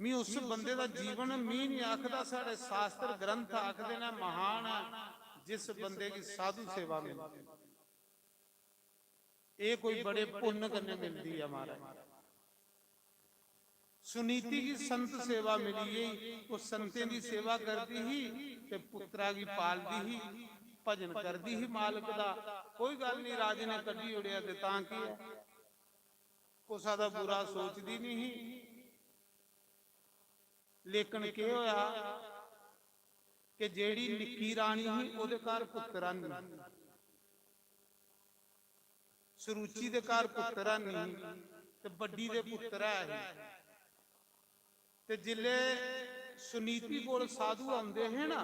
ਮੈਂ ਉਸ ਬੰਦੇ ਦਾ ਜੀਵਨ ਮੈਂ ਨਹੀਂ ਆਖਦਾ, ਸਾਡੇ ਸ਼ਾਸਤਰ ਗ੍ਰੰਥ ਆਖਦੇ ਨੇ ਮਹਾਨ ਹੈ ਜਿਸ ਬੰਦੇ ਦੀ ਸਾਧੂ ਸੇਵਾ ਮਿਲਦੀ। ਇਹ ਕੋਈ ਬੜੇ ਪੁੰਨ ਕਰਨੇ ਮਿਲਦੀ ਹੈ ਮਹਾਰਾਜ। सुनीति की संत सेवा मिली गई, वो संतें की सेवा करती ही ते पुत्रा की पालती ही, भजन करती ही मालक दा। कोई गल नहीं, राजे ने कड्डी उड़िया ते तां की है, कुसा दा बुरा सोचदी नहीं ही। लेकिन के होया कि जेड़ी निक्की रानी ही ओदे घर पुत्रा नहीं, सुरुचि दे घर पुत्रा नहीं ते बड्डी दे पुत्रा है। ते जिले सुनीति कोल साधु आंदे हैं ना,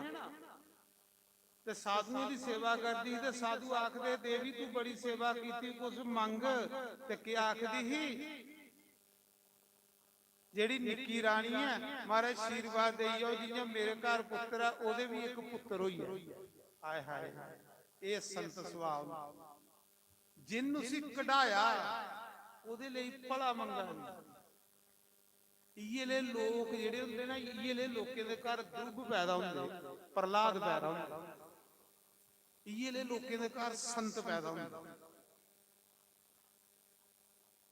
ते साधुओं की सेवा करती, ते साधु आखदे देवी तू बड़ी सेवा की, कुछ मंग। ते क्या आखदी ही, जेड़ी निक्की रानी है महाराज आशीर्वाद देइयो, जियां मेरे घर पुत्र है ओदे भी एक पुत्र होई है। हाय हाय, ये संत सुभाव, जिन उसी कढ़ाया ओदे लई भला मंगा। इये लोग जेडे हुंदे ना, इये लोकें दे घर दुर्ग पैदा हुंदे, प्रहलाद पैदा हुंदा, इये लोकें दे घर संत पैदा हुंदे।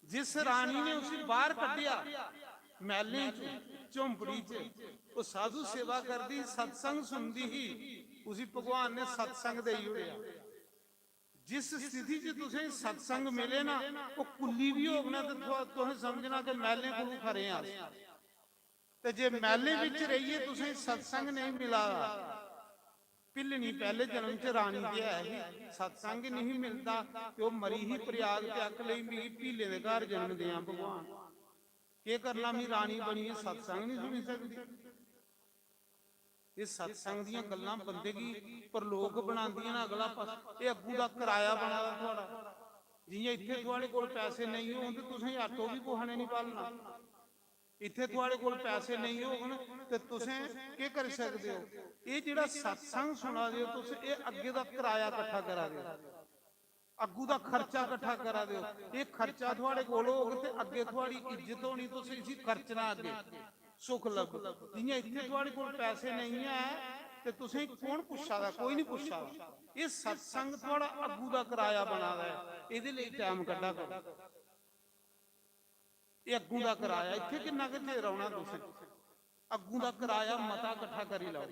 जिस रानी ने उसे बाहर कढ़िया महलें च, झोंपड़ी च, वो साधु सेवा करदी, सत्संग सुनदी ही, उसी भगवान ने सत्संग देई ओड़िया। जिस स्थिति च तुसें सत्संग मिले ना, वो कुल्ली भी होना तो तुसें समझना कि महलें कोलों खरे आ। ते जे महलें विच रहिए तुसें सत्संग नहीं मिला, पिलनी पहले जन्म च रानी दे है, सत्संग नहीं मिलता तो मरी ही प्रयाग त्याग लई, मी पीले दे घर जन्म दिया भगवान के करना, मी रानी बनी है, सत्संग नहीं सुनी सकती। ये सत्संग दियां गल्लां बंदे की परलोक बनांदियां ना, अगला ये अग्गू दा किराया बना थोड़ा। जियां इत्थे थोड़े कोल पैसे नहीं होण ते तुसें आटो भी कुहाने नहीं पालना, इत्थे थोड़े कोल पैसे नहीं होण ते तुसें के कर सकदे हो। ये जिहड़ा सत्संग सुना दे हो तुसें, ये अग्गे दा किराया इकट्ठा करा दे, अग्गू दा खर्चा इकट्ठा करा दे। ये खर्चा थोड़े कोल होग ते अग्गे थोड़ी इज्जत होनी, तुसें इसी खर्चना अग्गे सुख लग। जियां इत्थे थोड़े कोल पैसे नहीं है ते तुसें कौन पुछा दा, कोई नहीं पुछा। ये सत्संग थोड़ा अग्गू दा किराया बना दा है, इहदे लई टाइम कड्ढा करो। ये अग्गू दा किराया, इत्थे किन्ना क चेर रौहना तुसें, अग्गू दा किराया मता इकट्ठा करी लाओ।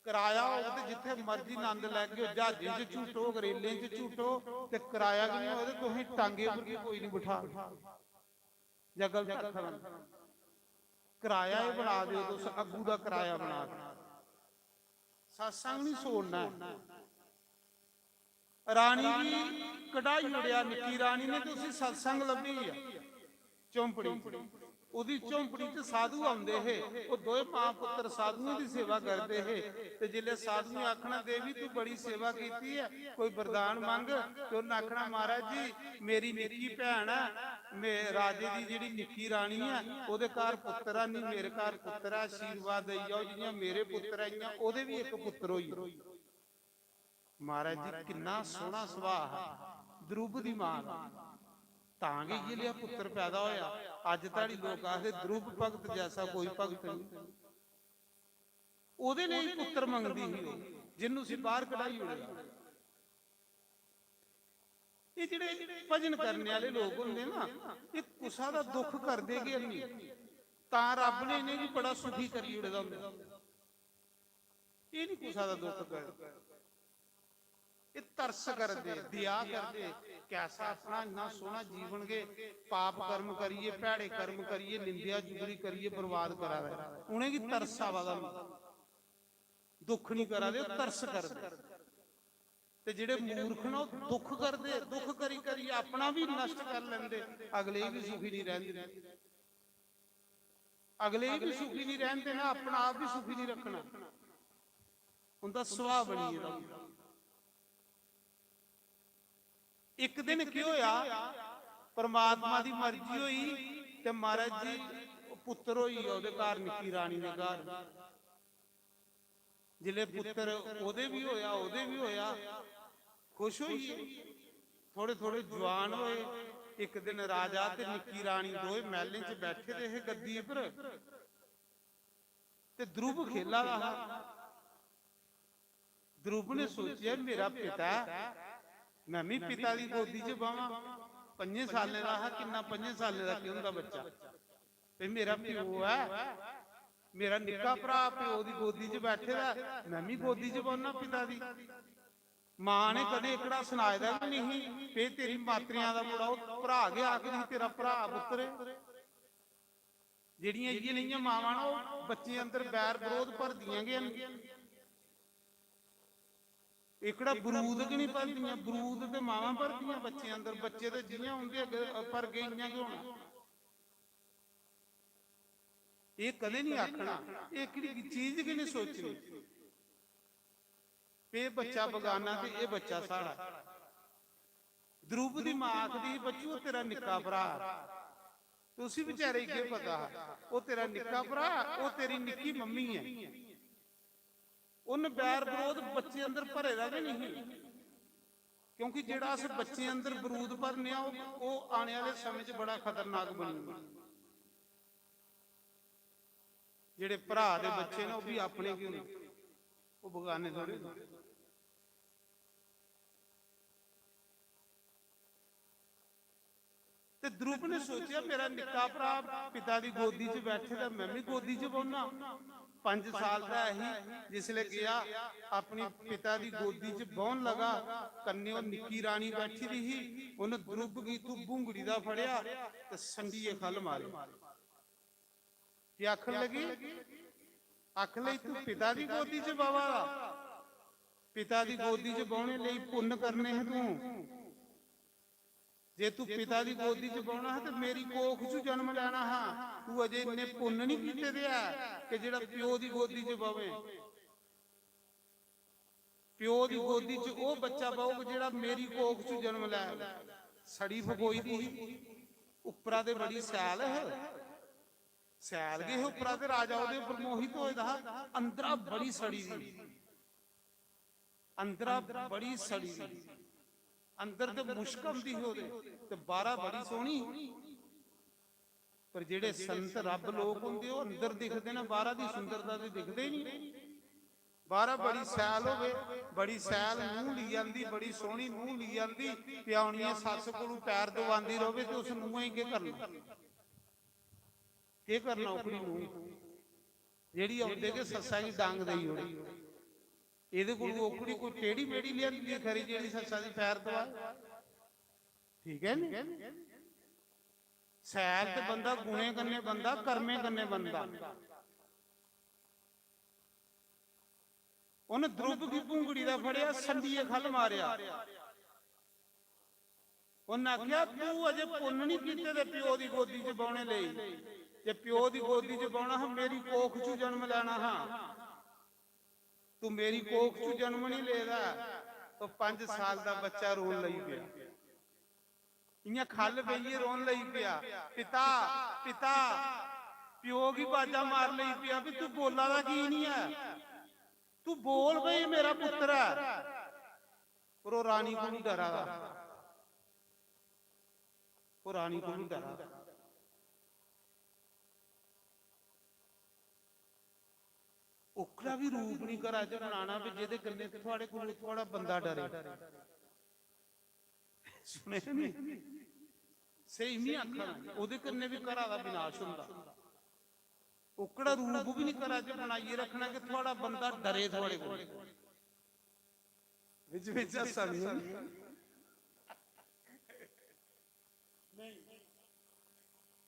किराया हो ते जिथे मर्जी आनंद लैगे, जहाजे च झूटो, रेलें च झूटो, ते किराया भी नहीं हो ते तुसीं टांगे पर कोई नहीं बिठा जां गलत किराया ही बना दो, तुस अग्गू दा किराया बना दो। सत्संग नहीं छोड़ना। रानी भी कढ़ाई उड़िया, निक्की रानी ने तो उसी सत्संग लभी है झोंपड़ी, ਉਹਦੀ ਝੋਂਪੜੀ 'ਚ ਸਾਧੂ ਆਉਂਦੇ ਹੈ, ਉਹ ਦੋਵੇਂ ਮਾਂ ਪੁੱਤਰ ਸਾਧੂਆਂ ਦੀ ਸੇਵਾ ਕਰਦੇ ਹੈ। ਤੇ ਜਿਲੇ ਸਾਧੂ ਨੇ ਆਖਣਾ ਦੇਵੀ ਤੂੰ ਬੜੀ ਸੇਵਾ ਕੀਤੀ ਹੈ, ਕੋਈ ਵਰਦਾਨ ਮੰਗ, ਤੇ ਉਹਨੇ ਆਖਣਾ ਮਹਾਰਾਜ ਜੀ ਮੇਰੀ ਨਿੱਕੀ ਭੈਣ ਹੈ, ਮੈਂ ਰਾਜੇ ਦੀ ਜਿਹੜੀ ਨਿੱਕੀ ਰਾਣੀ ਹੈ ਉਹਦੇ ਘਰ ਪੁੱਤਰ ਆ ਨਹੀਂ, ਮੇਰੇ ਘਰ ਪੁੱਤਰ ਆ, ਆਸ਼ੀਰਵਾਦ ਦੇਈ ਜਾਓ, ਜਿਹੀਆਂ ਮੇਰੇ ਪੁੱਤਰ ਆਈਆਂ ਉਹਦੇ ਵੀ ਇੱਕ ਪੁੱਤਰ ਹੋਈ। ਮਹਾਰਾਜ ਜੀ ਕਿੰਨਾ ਸੋਹਣਾ ਸੁਭਾਅ ਹੈ ਦਰੂਪ ਦੀ ਮਾਂ ਦਾ, ਤਾਂ ਕਿ ਇਹ ਲਿਆ ਪੁੱਤਰ ਪੈਦਾ ਹੋਇਆ। ਅੱਜ ਤਾੜੀ ਲੋਕ ਆਖਦੇ ਦਰੂਪ ਭਗਤ ਜੈਸਾ ਕੋਈ ਭਗਤ ਨਹੀਂ। ਉਹਦੇ ਲਈ ਪੁੱਤਰ ਮੰਗਦੀ ਸੀ ਉਹ, ਜਿਹਨੂੰ ਅਸੀਂ ਬਾਹਰ ਕਢਾਈ ਹੋਏਗਾ। ਇਹ ਜਿਹੜੇ ਭਜਨ ਕਰਨ ਵਾਲੇ ਲੋਕ ਹੁੰਦੇ ਨਾ, ਇਹ ਕੁਸਾ ਦਾ ਦੁੱਖ ਕਰਦੇ ਕਿ ਨਹੀਂ, ਤਾਂ ਰੱਬ ਨੇ ਇਹਨੇ ਵੀ ਬੜਾ ਸੁਖੀ ਕਰੀ ਉੜਦਾ ਹੁੰਦਾ। ਇਹ ਨਹੀਂ ਕੁਸਾ ਦਾ ਦੁੱਖ ਕਰਦੇ, ਇਹ ਤਰਸ ਕਰਦੇ, ਦਇਆ ਕਰਦੇ। ਕੈਸਾ ਆਪਣਾ ਇੰਨਾ ਸੋਹਣਾ ਜੀਵਨ ਗੇ, ਪਾਪ ਕਰਮ ਕਰੀਏ, ਭੈੜੇ ਕਰਮ ਕਰੀਏ, ਨਿੰਦਿਆ ਚੁਗਲੀ ਕਰੀਏ, ਬਰਬਾਦ ਕਰਾ ਰਹੇ। ਉਹਨੇ ਕੀ ਤਰਸ ਆਵਾ, ਦੁੱਖ ਨਹੀਂ ਕਰਾ ਦੇ, ਉਹ ਤਰਸ ਕਰਦੇ। ਤੇ ਜਿਹੜੇ ਮੂਰਖ ਨਾ, ਉਹ ਦੁੱਖ ਕਰਦੇ, ਦੁੱਖ ਕਰੀ ਕਰੀ ਆਪਣਾ ਵੀ ਨਸ਼ਟ ਕਰ ਲੈਂਦੇ, ਅਗਲੇ ਵੀ ਸੁਖੀ ਨਹੀਂ ਰਹਿੰਦੇ। ਅਗਲੇ ਵੀ ਸੁਖੀ ਨਹੀਂ ਰਹਿੰਦੇ ਨਾ, ਆਪਣਾ ਆਪ ਵੀ ਸੁਖੀ ਨਹੀਂ ਰੱਖਣਾ। ਉਹਦਾ ਸੁਭਾਅ ਬਣੀ ਇਹਦਾ। ਇੱਕ ਦਿਨ ਕੀ ਹੋਇਆ, ਪਰਮਾਤਮਾ ਦੀ ਮਰਜ਼ੀ ਹੋਈ ਤੇ ਮਹਾਰਾਜ ਜੀ ਪੁੱਤਰ ਹੋਈ ਉਹਦੇ ਘਰ, ਨਿੱਕੀ ਰਾਣੀ ਦੇ ਘਰ। ਜਿਹੜੇ ਪੁੱਤਰ ਉਹਦੇ ਵੀ ਹੋਇਆ, ਉਹਦੇ ਵੀ ਹੋਇਆ, ਖੁਸ਼ ਹੋਈ। ਥੋੜੇ ਥੋੜੇ ਜਵਾਨ ਹੋਏ। ਇੱਕ ਦਿਨ ਰਾਜਾ ਤੇ ਨਿੱਕੀ ਰਾਣੀ ਦੋਏ ਮਹਿਲੇ 'ਚ ਬੈਠੇ ਰਹੇ ਗੱਦੀ ਉੱਪਰ, ਤੇ ਧਰੁਵ ਖੇਲਾ ਰਹਾ। ਧਰੁਵ ਨੇ ਸੋਚਿਆ ਮੇਰਾ ਪਿਤਾ, ਮੈਂ ਵੀ ਪਿਤਾ ਦੀ ਗੋਦੀ 'ਚ ਬਾਵਾਂ। 5 ਸਾਲੇ ਦਾ ਹੈ, ਕਿੰਨਾ 5 ਸਾਲੇ ਦਾ ਕੀ ਹੁੰਦਾ ਬੱਚਾ, ਤੇ ਮੇਰਾ ਪਿਓ ਹੈ, ਮੇਰਾ ਨਿੱਕਾ ਭਰਾ ਪਿਓ ਦੀ ਗੋਦੀ 'ਚ ਬੈਠੇ ਦਾ, ਮੈਂ ਵੀ ਗੋਦੀ 'ਚ ਬੋਨਾ ਪਿਤਾ ਦੀ। ਮਾਂ ਨੇ ਕਦੇ ਇਕੜਾ ਸੁਣਾਇਆ ਦਾ ਵੀ ਨਹੀਂ ਵੀ ਤੇਰੀ ਮਾਤਰੀਆਂ ਦਾ ਮੁੰਡਾ ਉਹ ਭਰਾ ਗਿਆ, ਆਖਦੀ ਤੇਰਾ ਭਰਾ ਪੁੱਤਰ। ਜਿਹੜੀਆਂ ਇਹ ਨਹੀਂ ਮਾਵਾਂ ਨਾ, ਉਹ ਬੱਚੇ ਅੰਦਰ ਬੈਰ ਵਿਰੋਧ ਭਰਦੀਆਂ ਗਈਆਂ। ਇਕੜਾ ਬਰੂਦ ਕਿ ਨਹੀਂ ਭਰਦੀਆਂ, ਬਰੂਦ ਤੇ ਮਾਵਾਂ ਭਰਦੀਆਂ ਬੱਚੇ ਅੰਦਰ। ਬੱਚੇ ਤੇ ਜਿਹੀਆਂ ਹੁੰਦੇ ਪਰ ਗਈਆਂ ਕਿਉਂ ਨਾ, ਇਹ ਕਦੇ ਨਹੀਂ ਆਖਣਾ। ਇਹ ਕਿਹੜੀ ਚੀਜ਼ ਕਿ ਨਹੀਂ ਸੋਚਣੀ, ਇਹ ਬੱਚਾ ਬਗਾਨਾ ਤੇ ਇਹ ਬੱਚਾ ਸਾਡਾ। ਧਰੁਵ ਦੀ ਮਾਂ ਆਖਦੀ, ਬੱਚੂ ਤੇਰਾ ਨਿੱਕਾ ਭਰਾ, ਤੁਸੀਂ ਵਿਚਾਰੇ ਕੀ ਪਤਾ, ਉਹ ਤੇਰਾ ਨਿੱਕਾ ਭਰਾ, ਉਹ ਤੇਰੀ ਨਿੱਕੀ ਮੰਮੀ ਹੈ। ਉਹਨ ਬੈਰ ਵਿਰੋਧ ਬੱਚੇ ਅੰਦਰ ਭਰੇ ਦਾ ਨਹੀਂ, ਕਿਉਂਕਿ ਜਿਹੜਾ ਅਸੀਂ ਬੱਚੇ ਅੰਦਰ ਬਰੂਦ ਭਰਨੇ ਆ, ਉਹ ਆਉਣੇ ਵਾਲੇ ਸਮੇਂ 'ਚ ਬੜਾ ਖਤਰਨਾਕ ਬਣੂਗਾ। ਜਿਹੜੇ ਭਰਾ ਦੇ ਬੱਚੇ ਨੇ ਉਹ ਵੀ ਆਪਣੇ ਕਿਉਂ ਨੇ, ਉਹ ਬਗਾਨੇ ਥੋੜੇ। ਤੇ ਧਰੁਵ ਨੇ ਸੋਚਿਆ ਮੇਰਾ ਨਿੱਕਾ ਭਰਾ ਪਿਤਾ ਦੀ ਗੋਦੀ 'ਚ ਬੈਠੇ ਦਾ, ਮੈਂ ਵੀ ਗੋਦੀ 'ਚ ਬੋਨਾ। 5 ਸਾਲ ਦਾ ਹੀ ਜਿਸਲੇ ਗਿਆ, ਆਪਣੀ ਪਿਤਾ ਦੀ ਗੋਦੀ 'ਚ ਬਹਿਣ ਲਗਾ, ਕੰਨੇ ਉਹ ਨਿੱਕੀ ਰਾਣੀ ਬੈਠੀ ਰਹੀ। ਉਹਨੇ ਧਰੁਵ ਕੀ ਤੂੰ ਬੁੰਗੜੀ ਦਾ ਫੜਿਆ ਤੇ ਸੰਡੀਏ ਖਲ ਮਾਰੇ। ਕੀ ਆਖਣ ਲੱਗੀ, ਆਖ ਲਈ ਤੂੰ ਪਿਤਾ ਦੀ ਗੋਦੀ 'ਚ ਬਾਵਾ, ਪਿਤਾ ਦੀ ਗੋਦੀ 'ਚ ਬਾਉਣੇ ਲਈ ਪੁੰਨ ਕਰਨੇ ਹੈ ਤੂੰ। ਜੇ ਤੂੰ ਪਿਤਾ ਦੀ ਗੋਦੀ 'ਚ ਬਾਉਣਾ ਹੈ ਤੇ ਮੇਰੀ ਕੋਖ 'ਚ ਜਨਮ ਲੈਣਾ ਹੈ। ਤੂੰ ਅਜੇ ਇੰਨੇ ਪੁੰਨ ਨਹੀਂ ਕੀਤੇ ਦੇ ਆ ਕਿ ਜਿਹੜਾ ਪਿਓ ਦੀ ਗੋਦੀ 'ਚ ਬਾਵੇ। ਪਿਓ ਦੀ ਗੋਦੀ 'ਚ ਉਹ ਬੱਚਾ ਬਾਊਗਾ ਜਿਹੜਾ ਮੇਰੀ ਕੋਖ 'ਚ ਜਨਮ ਲੈ। ਸੜੀ ਫਗੋਈ ਦੀ ਉਪਰਾ ਦੇ ਬੜੀ ਸੈਲ ਹੈ, ਸੈਲ ਗਏ ਉਪਰਾ ਤੇ ਰਾਜਾ ਉਹਦੇ ਉੱਪਰ ਮੋਹਿਤ ਹੋਏ ਦਾ। ਅੰਦਰਾ ਬੜੀ ਸੜੀ ਦੀ, ਅੰਦਰਾ ਬੜੀ ਸੜੀ ਦੀ, ਅੰਦਰ ਤੇ ਮੁਸ਼ਕ ਆਉਂਦੀ ਉਹਦੇ ਤੇ ਬਾਹਰ ਬੜੀ ਸੋਹਣੀ। ਪਰ ਜਿਹੜੇ ਸੰਤ ਰੱਬ ਲੋਕ ਹੁੰਦੇ ਉਹ ਅੰਦਰ ਦਿਖਦੇ ਨੇ, ਬਾਹਰ ਦੀ ਸੁੰਦਰਤਾ ਤੇ ਦਿਖਦੇ ਨਹੀਂ। ਬਾਹਰ ਬੜੀ ਸੈਲ ਹੋਵੇ, ਬੜੀ ਸੈਲ ਮੂੰਹ ਲਈ ਜਾਂਦੀ, ਬੜੀ ਸੋਹਣੀ ਮੂੰਹ ਲਈ ਜਾਂਦੀ, ਪਿਆਉਣੀ ਸੱਸ ਕੋਲੋਂ ਪੈਰ ਦਵਾਉਂਦੀ ਰਹੇ ਤੇ ਉਸ ਨੂੰ ਹੀ ਕੀ ਕਰਨਾ, ਕੀ ਕਰਨਾ ਉਕੜੀ ਨੂੰ ਜਿਹੜੀ ਆਉਂਦੇ ਕਿ ਸੱਸਾਂ ਦੀ ਡਾਂਗ ਦਈ ਹੋਣੀ। ਇਹਦੇ ਕੋਲ ਔਕੜੀ ਕੋਈ ਟੇੜੀ ਮੇੜੀ ਲਿਆਂਦੀ ਖਰੀ ਜਿਹੜੀ ਸੱਸਾਂ ਦੀ ਪੈਰ ਦਵਾ। ਠੀਕ ਹੈ ਨੀ, ਸੈਰ ਤੇ ਬੰਦਾ ਗੁਣੇ ਕੰਨੇ ਬੰਦਾ, ਕਰਮੇ ਕੰਨੇ ਬੰਦਾ। ਉਹਨੇ ਧਰੁਵ ਦੀ ਭੁੰਗੜੀ ਦਾ ਫੜਿਆ, ਸੰਡੀਏ ਖਲ ਮਾਰਿਆ। ਉਹਨੇ ਆਖਿਆ ਤੂੰ ਅਜੇ ਪੁੰਨ ਨਹੀਂ ਕੀਤੇ ਤੇ ਪਿਓ ਦੀ ਗੋਦੀ 'ਚ ਬਾਉਣੇ ਲਈ। ਜੇ ਪਿਓ ਦੀ ਗੋਦੀ 'ਚ ਬਾਉਣਾ ਹੈ, ਮੇਰੀ ਕੋਖ 'ਚ ਜਨਮ ਲੈਣਾ ਹਾਂ। ਤੂੰ ਮੇਰੀ ਕੋਖ 'ਚ ਜਨਮ ਨਹੀਂ ਲੈਦਾ। ਤਾਂ 5 ਸਾਲ ਦਾ ਬੱਚਾ ਰੋਣ ਲਈ ਪਿਆ, ਇਆਂ ਖੱਲ ਪਈਏ ਰੋਣ ਲਈ ਪਿਆ। ਪਿਤਾ ਪਿਤਾ ਪਿਓ ਕੀ ਬਾਜਾ ਮਾਰ ਲਈ ਪਿਆ ਵੀ ਤੂੰ ਬੋਲਾ ਦਾ ਕੀ ਨਹੀਂ ਹੈ, ਤੂੰ ਬੋਲ ਬਈ ਮੇਰਾ ਪੁੱਤਰ ਹੈ। ਪਰ ਉਹ ਰਾਣੀ ਕੋਲ ਡਰਾ ਦਾ, ਉਹ ਰਾਣੀ ਕੋਲ ਡਰਾ। ਉਕੜਾ ਵੀ ਰੂਪ ਨਹੀਂ ਕਰਾ ਚ ਬਣਾਣਾ ਵੀ ਜਿਹਦੇ ਕੰਨੇ ਤੁਹਾਡੇ ਕੋਲ ਥੋੜਾ ਬੰਦਾ ਡਰੇ। ਸੁਣੇ ਨਹੀਂ ਸਹੀ ਨਹੀਂ ਆਖਣਾ, ਉਹਦੇ ਕੰਨੇ ਵੀ ਘਰਾਂ ਦਾ ਵਿਨਾਸ਼ ਹੁੰਦਾ। ਉਕੜਾ ਰੂਪ ਵੀ ਨਹੀਂ ਕਰਾ ਚ ਬਣਾਈਏ ਰੱਖਣਾ ਕਿ ਥੋੜਾ ਬੰਦਾ ਡਰੇ ਤੁਹਾਡੇ ਕੋਲ। ਵਿੱਚ ਵਿੱਚ ਹਾਸਾ ਨਹੀਂ।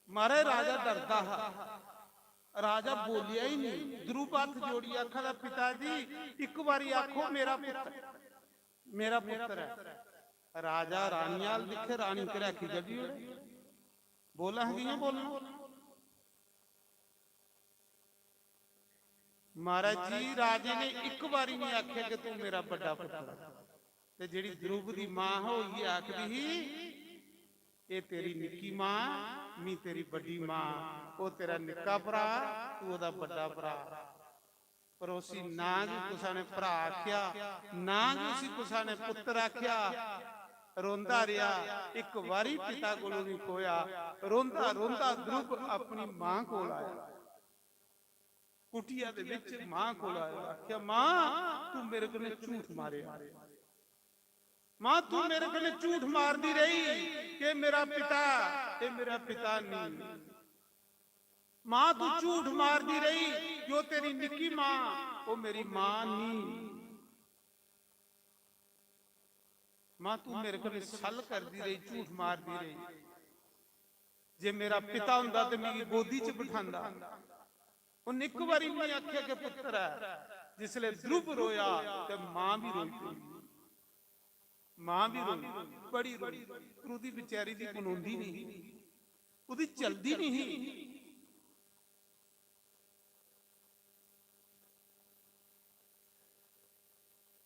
ਮਾਰੇ ਰਾਜਾ ਡਰਦਾ ਹੈ, ਰਾਜਾ ਬੋਲਿਆ ਹੀ ਨਹੀਂ। ਦਰੂਪ ਹੱਥ ਜੋੜੀ ਆਖਾ ਦਾ ਪਿਤਾ ਜੀ ਇੱਕ ਵਾਰੀ ਆਖੋ ਮੇਰਾ ਪੁੱਤਰ, ਮੇਰਾ ਪੁੱਤਰ ਹੈ। ਰਾਜਾ ਰਾਨੀਆਲ ਦਿਖੇ, ਰਾਣੀ ਕਰਿਆ ਕੀ ਗੱਡੀ ਬੋਲਾਂ ਹੈਗੀਆਂ ਬੋਲਣਾ। ਮਹਾਰਾਜ ਜੀ ਰਾਜੇ ਨੇ ਇੱਕ ਵਾਰੀ ਨਹੀਂ ਆਖਿਆ ਕਿ ਤੂੰ ਮੇਰਾ ਵੱਡਾ ਪੁੱਤਰ। ਤੇ ਜਿਹੜੀ ਦਰੂਪ ਦੀ ਮਾਂ ਹੋਈ ਆਖਦੀ ਸੀ ਇਹ ਤੇਰੀ ਨਿੱਕੀ ਮਾਂ, ਮੀ ਤੇਰੀ ਵੱਡੀ ਮਾਂ। ਉਹ ਤੇਰਾ ਨਿੱਕਾ ਭਰਾ, ਤੂੰ ਉਹਦਾ ਵੱਡਾ ਭਰਾ। ਪਰ ਉਸੀ ਨਾ ਜੀ ਕੁਸਾ ਨੇ ਭਰਾ ਆਖਿਆ, ਨਾ ਜੀ ਉਸੀ ਕੁਸਾ ਨੇ ਪੁੱਤਰ ਆਖਿਆ। ਰੋਂਦਾ ਰਿਹਾ, ਇੱਕ ਵਾਰੀ ਪਿਤਾ ਕੋਲੋਂ ਨਹੀਂ ਖੋਇਆ। ਰੋਂਦਾ ਰੋਂਦਾ ਦਰੂਪ ਆਪਣੀ ਮਾਂ ਕੋਲ ਆਇਆ, ਕੁਟੀਆ ਦੇ ਵਿੱਚ ਮਾਂ ਕੋਲ ਆਇਆ। ਆਖਿਆ ਮਾਂ ਤੂੰ ਮੇਰੇ ਕੋਲ ਝੂਠ ਮਾਰਿਆ, ਮਾਂ ਤੂੰ ਮੇਰੇ ਕੋਲ ਝੂਠ ਮਾਰਦੀ ਰਹੀ ਕਿ ਮੇਰਾ ਪਿਤਾ, ਇਹ ਮੇਰਾ ਪਿਤਾ ਨਹੀਂ। ਮਾਂ ਤੂੰ ਝੂਠ ਮਾਰਦੀ ਰਹੀ, ਜੋ ਤੇਰੀ ਨਿੱਕੀ ਮਾਂ ਉਹ ਮੇਰੀ ਮਾਂ ਨਹੀਂ। ਮਾਂ ਤੂੰ ਮੇਰੇ ਕੋਲ ਛਲ ਕਰਦੀ ਰਹੀ, ਝੂਠ ਮਾਰਦੀ ਰਹੀ। ਜੇ ਮੇਰਾ ਪਿਤਾ ਹੁੰਦਾ ਤੇ ਮੇਰੀ ਗੋਦੀ 'ਚ ਬਿਠਾਉਂਦਾ। ਉਹਨੇ ਇੱਕ ਵਾਰੀ ਨਹੀਂ ਆਖਿਆ ਕਿ ਪੁੱਤਰ ਹੈ। ਜਿਸਲੇ ਦਰੂਪ ਰੋਇਆ ਤੇ ਮਾਂ ਵੀ ਰੋਈ, ਮਾਂ ਵੀ ਰੋਈ, ਬੜੀ ਰੋਈ। ਉਹਦੀ ਵਿਚਾਰੀ ਦੀ ਕਨੂੰਦੀ ਨਹੀਂ, ਉਹਦੀ ਚਲਦੀ ਨਹੀਂ।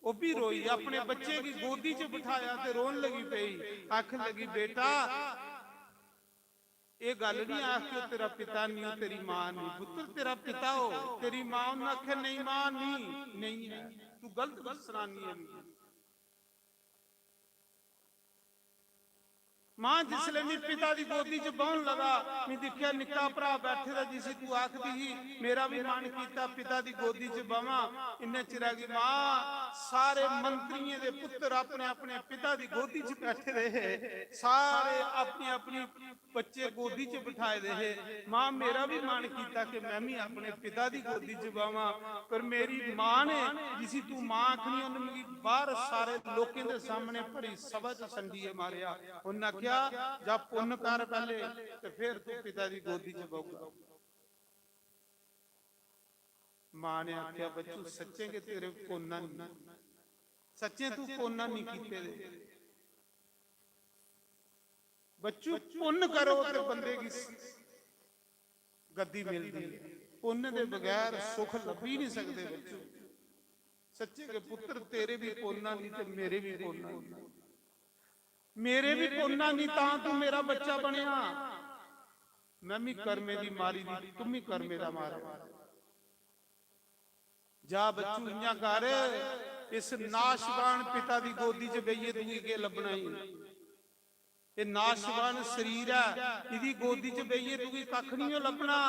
ਉਹ ਵੀ ਰੋਈ, ਆਪਣੇ ਬੱਚੇ ਦੀ ਗੋਦੀ 'ਚ ਬਿਠਾਇਆ ਤੇ ਰੋਣ ਲੱਗੀ ਪਈ। ਆਖ ਲੱਗੀ ਬੇਟਾ ਇਹ ਗੱਲ ਨਹੀਂ ਆਖ ਕੇ ਤੇਰਾ ਪਿਤਾ ਨਹੀਂ, ਤੇਰੀ ਮਾਂ ਨਹੀਂ। ਪੁੱਤਰ ਤੇਰਾ ਪਿਤਾ ਹੋ, ਤੇਰੀ ਮਾਂ। ਉਹਨੇ ਆਖਿਆ ਨਹੀਂ ਮਾਂ ਨਹੀਂ ਹੈ, ਤੂੰ ਗਲਤ ਬਸਰਾਨੀ ਹੈ। ਮਾਂ ਜਿਸਲੇ ਮੈਂ ਪਿਤਾ ਦੀ ਗੋਦੀ 'ਚ ਬਹਿਣ ਲਗਾ, ਮੈਂ ਦੇਖਿਆ ਨਿੱਕਾ ਭਰਾ ਬੈਠੇ ਦਾ, ਜਿਸੇ ਤੂੰ ਆਖਦੀ ਸੀ ਮੇਰਾ ਵੀ ਮਨ ਕੀਤਾ ਪਿਤਾ ਦੀ ਗੋਦੀ 'ਚ ਬਵਾਂ। ਇੰਨੇ ਚਿਰ ਗਈ ਮਾਂ, ਸਾਰੇ ਮੰਤਰੀਆਂ ਦੇ ਪੁੱਤਰ ਆਪਣੇ ਆਪਣੇ ਪਿਤਾ ਦੀ ਗੋਦੀ 'ਚ ਬੈਠੇ ਰਹੇ, ਸਾਰੇ ਆਪਣੀ ਆਪਣੀ ਬੱਚੇ ਗੋਦੀ 'ਚ ਬਿਠਾਏ ਰਹੇ। ਮਾਂ ਮੇਰਾ ਵੀ ਮਨ ਕੀਤਾ ਕਿ ਮੈਂ ਵੀ ਆਪਣੇ ਪਿਤਾ ਦੀ ਗੋਦੀ 'ਚ ਬਵਾਂ, ਪਰ ਮੇਰੀ ਮਾਂ ਨੇ ਜਿਸੀ ਤੂੰ ਮਾਂ ਆਖਣੀ, ਉਹਨੇ ਮੇਰੀ ਬਾਹਰ ਸਾਰੇ ਲੋਕਾਂ ਦੇ ਸਾਹਮਣੇ ਭਰੀ ਸਭਾ 'ਚ ਸੰਡੀਏ ਮਾਰਿਆ। ਉਹਨਾਂ ਆਖਿਆ ਜਾ ਪੁੰਨ ਕਰ ਪਹਿਲੇ ਤੇ ਫਿਰ ਤੂੰ ਪਿਤਾ ਦੀ ਗੋਦੀ 'ਚ ਬਹੂਗਾ। ਮਾਂ ਨੇ ਆਖਿਆ ਬੱਚੂ ਸੱਚੇ ਕਿ ਤੇਰੇ ਪੁੰਨ ਨਹੀਂ, ਸੱਚੇ ਤੂੰ ਪੁੰਨ ਨਹੀਂ ਕੀਤੇ ਦੇ। ਬੱਚੂ ਪੁੰਨ ਕਰੋ ਤੇ ਬੰਦੇ ਦੀ ਗੱਦੀ ਮਿਲਦੀ ਹੈ, ਪੁੰਨ ਦੇ ਬਗੈਰ ਸੁਖ ਲੱਭੀ ਨਹੀਂ ਸਕਦੇ। ਬੱਚੂ ਸੱਚੇ ਕਿ ਪੁੱਤਰ ਤੇਰੇ ਵੀ ਪੁੰਨ ਨਹੀਂ ਤੇ ਮੇਰੇ ਵੀ ਪੁੰਨ ਨਹੀਂ, ਮੇਰੇ ਵੀ ਪੁੰਨਾ ਨਹੀਂ ਤਾਂ ਤੂੰ ਮੇਰਾ ਬੱਚਾ ਬਣਿਆ। ਮੈਂ ਵੀ ਕਰਮੇ ਦੀ ਮਾਰੀ ਦੀ, ਤੂੰ ਵੀ ਕਰਮੇ ਦਾ ਮਾਰਿਆ। ਜਾ ਬੱਚੂ ਇੰਨਾ ਕਰ, ਇਸ ਨਾਸ਼ਵਾਨ ਪਿਤਾ ਦੀ ਗੋਦੀ 'ਚ ਬਈਏ ਤੂੰ ਕੀ ਲੱਭਣਾ ਹੀ। ਇਹ ਨਾਸ਼ਵਾਨ ਸਰੀਰ ਹੈ, ਇਹਦੀ ਗੋਦੀ 'ਚ ਬਈਏ ਤੂੰ ਕੀ ਕੱਖ ਨਹੀਂ ਲੱਭਣਾ।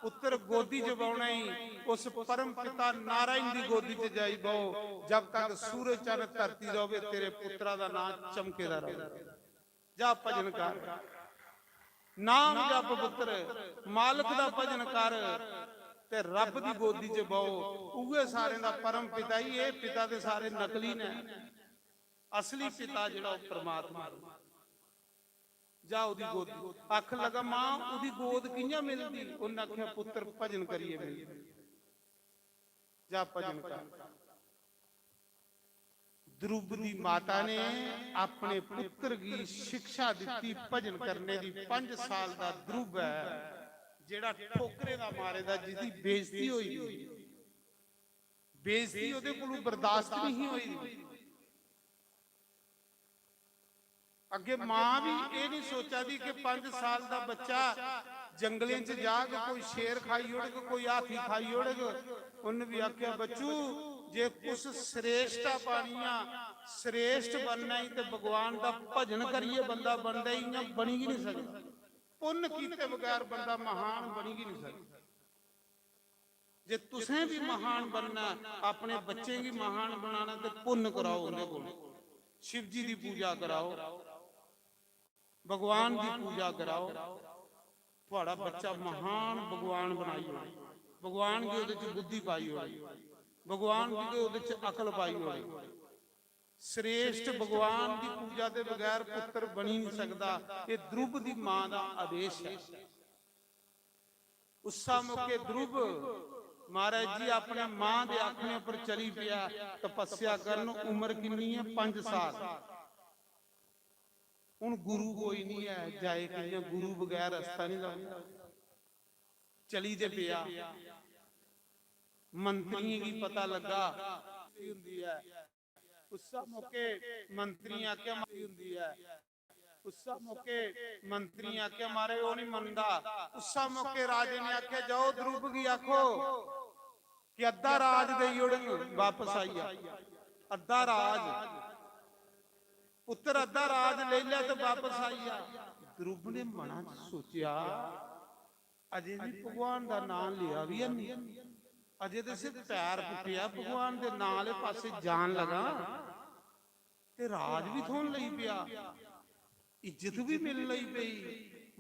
ਪੁੱਤਰ ਗੋਦੀ 'ਚ ਬਾਉਣਾ ਹੀ ਉਸ ਪਰਮ ਪਿਤਾ ਨਾਰਾਇਣ ਦੀ ਗੋਦੀ 'ਚ ਜਾਈ ਬਹੁ। ਜਬ ਤੱਕ ਸੂਰਜ ਚੰਨ ਧਰਤੀ ਰਹੇ ਤੇਰੇ ਪੁੱਤਰਾਂ ਦਾ ਨਾਮ ਚਮਕੇਦਾ ਰਹੇ। ਜਾ ਭਜਨ ਕਰ, ਨਾਮ ਜਪ ਪੁੱਤਰ, ਮਾਲਕ ਦਾ ਭਜਨ ਕਰ ਤੇ ਰੱਬ ਦੀ ਗੋਦੀ 'ਚ ਬਹੁ। ਉਗੇ ਸਾਰਿਆਂ ਦਾ ਪਰਮ ਪਿਤਾ ਹੀ। ਇਹ ਪਿਤਾ ਦੇ ਸਾਰੇ ਨਕਲੀ ਨੇ, ਅਸਲੀ ਪਿਤਾ ਜਿਹੜਾ ਉਹ ਪ੍ਰਮਾਤਮਾ। ਜਾ ਉਹਦੀ ਗੋਦ ਅੱਖ ਲਗਾ, ਮਾਂ ਉਹਦੀ ਗੋਦ ਕਿੰਨਾ ਮਿਲਦੀ। ਉਹਨੇ ਆਖਿਆ ਪੁੱਤਰ ਭਜਨ ਕਰੀਏ ਮੇਰੀ, ਜਾ ਭਜਨ ਕਰ। ਦਰੂਪ ਦੀ ਮਾਤਾ ਨੇ ਆਪਣੇ ਪੁੱਤਰ ਦੀ ਸਿੱਖਿਆ ਦਿੱਤੀ ਭਜਨ ਕਰਨੇ ਦੀ। 5 ਸਾਲ ਦਾ ਦਰੂਪ ਹੈ ਜਿਹੜਾ ਠੋਕਰੇ ਦਾ ਮਾਰੇ ਦਾ, ਜਿਹਦੀ ਬੇਇੱਜ਼ਤੀ ਹੋਈ, ਬੇਇੱਜ਼ਤੀ ਉਹਦੇ ਕੋਲੋਂ ਬਰਦਾਸ਼ਤ ਨਹੀਂ ਹੋਈ। ਅੱਗੇ ਮਾਂ ਵੀ ਇਹ ਨਹੀਂ ਸੋਚਦੀ ਕਿ 5 ਸਾਲ ਦਾ ਬੱਚਾ ਜੰਗਲਾਂ 'ਚ ਜਾ ਕੇ ਕੋਈ ਸ਼ੇਰ ਖਾਈ ਉੜੇਗਾ, ਕੋਈ ਹਾਥੀ ਖਾਈ ਉੜੇਗਾ। ਉਹਨੇ ਵੀ ਆਖਿਆ ਬੱਚੂ ਜੇ ਕੁਛ ਸ੍ਰੇਸ਼ਟਾ ਪਾਣੀਆਂ, ਸ੍ਰੇਸ਼ਟ ਬਣਨਾ ਹੀ ਤੇ ਭਗਵਾਨ ਦਾ ਭਜਨ ਕਰੀਏ ਬੰਦਾ ਬਣਦਾ ਹੀ ਨਾ, ਬਣੀ ਹੀ ਨਹੀਂ ਸਕਦਾ। ਪੁੰਨ ਕੀਤੇ ਬਗੈਰ ਬੰਦਾ ਮਹਾਨ ਬਣੀ ਹੀ ਨਹੀਂ ਸਕਦਾ। जे तुसें भी महान बनना, अपने बच्चे की महान बनाना, तो पुण्य कराओ उन्हें को, शिव जी की पूजा कराओ, भगवान की पूजा कराओ, थोड़ा बच्चा महान भगवान बनाई हो, भगवान की ਉਹਦੇ ਚ बुद्धि पाई हो, भगवान की ਉਹਦੇ ਚ अकल पाई हो। श्रेष्ठ भगवान की पूजा के बगैर पुत्र बनी नहीं सकता, ये ध्रुव की मां का आदेश है। उसा मौके ध्रुव महाराज जी अपने मां के आखने पर चली पिया तपस्या करन, उम्र कितनी है 5 साल। हुण गुरु कोई नहीं है, जाए कि गुरु बगैर रास्ता नहीं लगता, चली ते पिया मंत्री की पता लगा हुंदी है, उस मौके मंत्री आख्या मारी हुंदी है, उस मौके मंत्री आख्या मारे वो नहीं मनदा, उस मौके राजे ने आख्या जाओ ध्रुव की आखो कि अद्धा राज दे उड़न वापस आई आ, अद्धा राज पुत्र अद्धा राज ले लिया तो वापस आई आ। ध्रुव ने मना सोचा अजे भी भगवान का नाम लिया भी नहीं, अजे तो सिर्फ पैर पुटिया भगवान के नाम वाले पासे जान लगा ते राज भी थोन लई पिया, इज्जत भी मिल लई पई,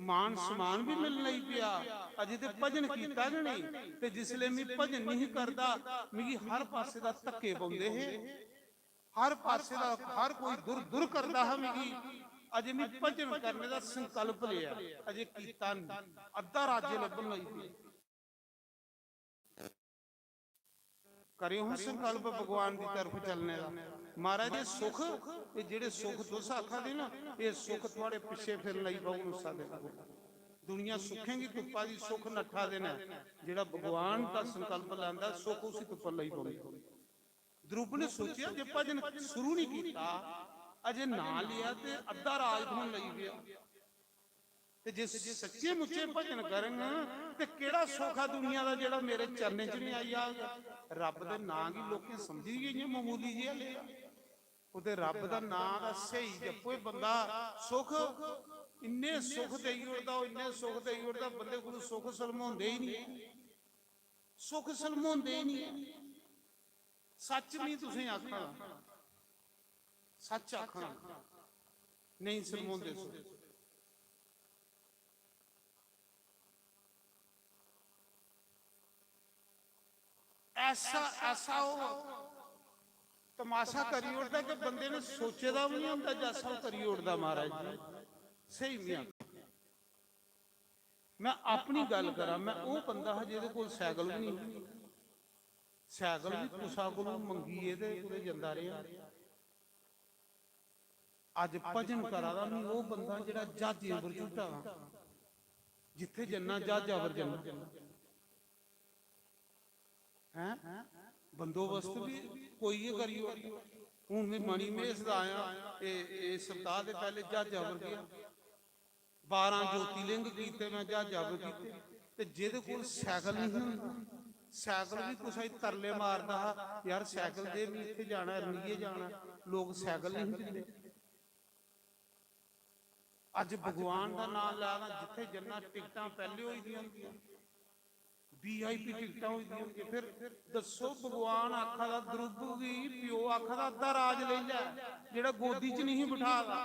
मान सम्मान भी मिल लई पिया, अजे ते भजन कीता नहीं, ते जिसले मैं भजन नहीं करदा मिगी हर पासे दा धक्के पाउंदे है, हर पासे दा हर कोई दूर दूर करदा है मिगी, अजे मैं भजन करने का संकल्प लिया, अजे कीता नहीं, अद्धा राज्य लभन लई पिया। करियो हूं संकल्प भगवान की तरफ चलने का। महाराज ये सुख, ये जेड़े सुख तुस आखा दे ना, ये सुख थोड़े पिछे फिर लई पाऊ नुसा दे, दुनिया सुखेंगी तुप्पा दी सुख नठा देना, जेड़ा भगवान का संकल्प लांदा सुख उसी तुप्पा लई पाऊ। ध्रुव ने सोचा जे भजन शुरू नहीं कीता, अजे ना लिया ते अद्धा राज होन लई पिया, ते जे सच्चे मुच्चे भजन करन ते केड़ा सुख आ दुनिया दा जेड़ा मेरे चरने च नहीं आई आ। रब दे नाम की लोकें समझी गई मामूली जी ले, उहदे रब दा नाम दा सही जपो बंदा सुख इन्ने सुख देई उड़दा, इन्ने सुख देई उड़दा, बंदे कोल सुख सलमाउंदे ही नहीं, सुख सलमाउंदे ही नहीं। सच नहीं तुसें आखना, सच आखना नहीं सलमाउंदे सुख। ऐसा ऐसा वो तमाशा करी उड़ता कि बंदे ने सोचे दा भी नहीं होंदा, जैसा वो करी उड़ता। महाराज जी सही नहीं, मैं अपनी गल करा, मैं वो बंदा है जिहदे कोल साइकिल भी नहीं, साइकिल भी कुसा कोलों मंगीए ते कुते जंदा रहा। अज भजन करा दा नहीं वो बंदा जिहड़ा जहाजे पर झूटा, जिथे जन्ना जहाजा पर जन्ना है, बंदोबस्त भी कोई ये करी। हूं मैं मणि महेश दा आया, ये सप्ताह के पहले जहाजा पर गया, 12 ज्योतिलिंग कीते मैं जहाजा पर कीते, ते जिहदे कोल साइकिल नहीं हुंदा, साइकिल भी कुछ तरले मारदा यार साइकिल दे, मैं इत्थे जाना रनीए जाना, लोग साइकिल नहीं दिंदे। अज भगवान का नाम लाना, जिथे जन्ना टिकटां पहले होई दियां होंदियां, VIP टिकटां होई दियां होंदियां, फिर दसो भगवान आखा दा ध्रुव भी प्यो आखा दा अद्धा राज ले लै, जेड़ा गोदी च नहीं बिठादा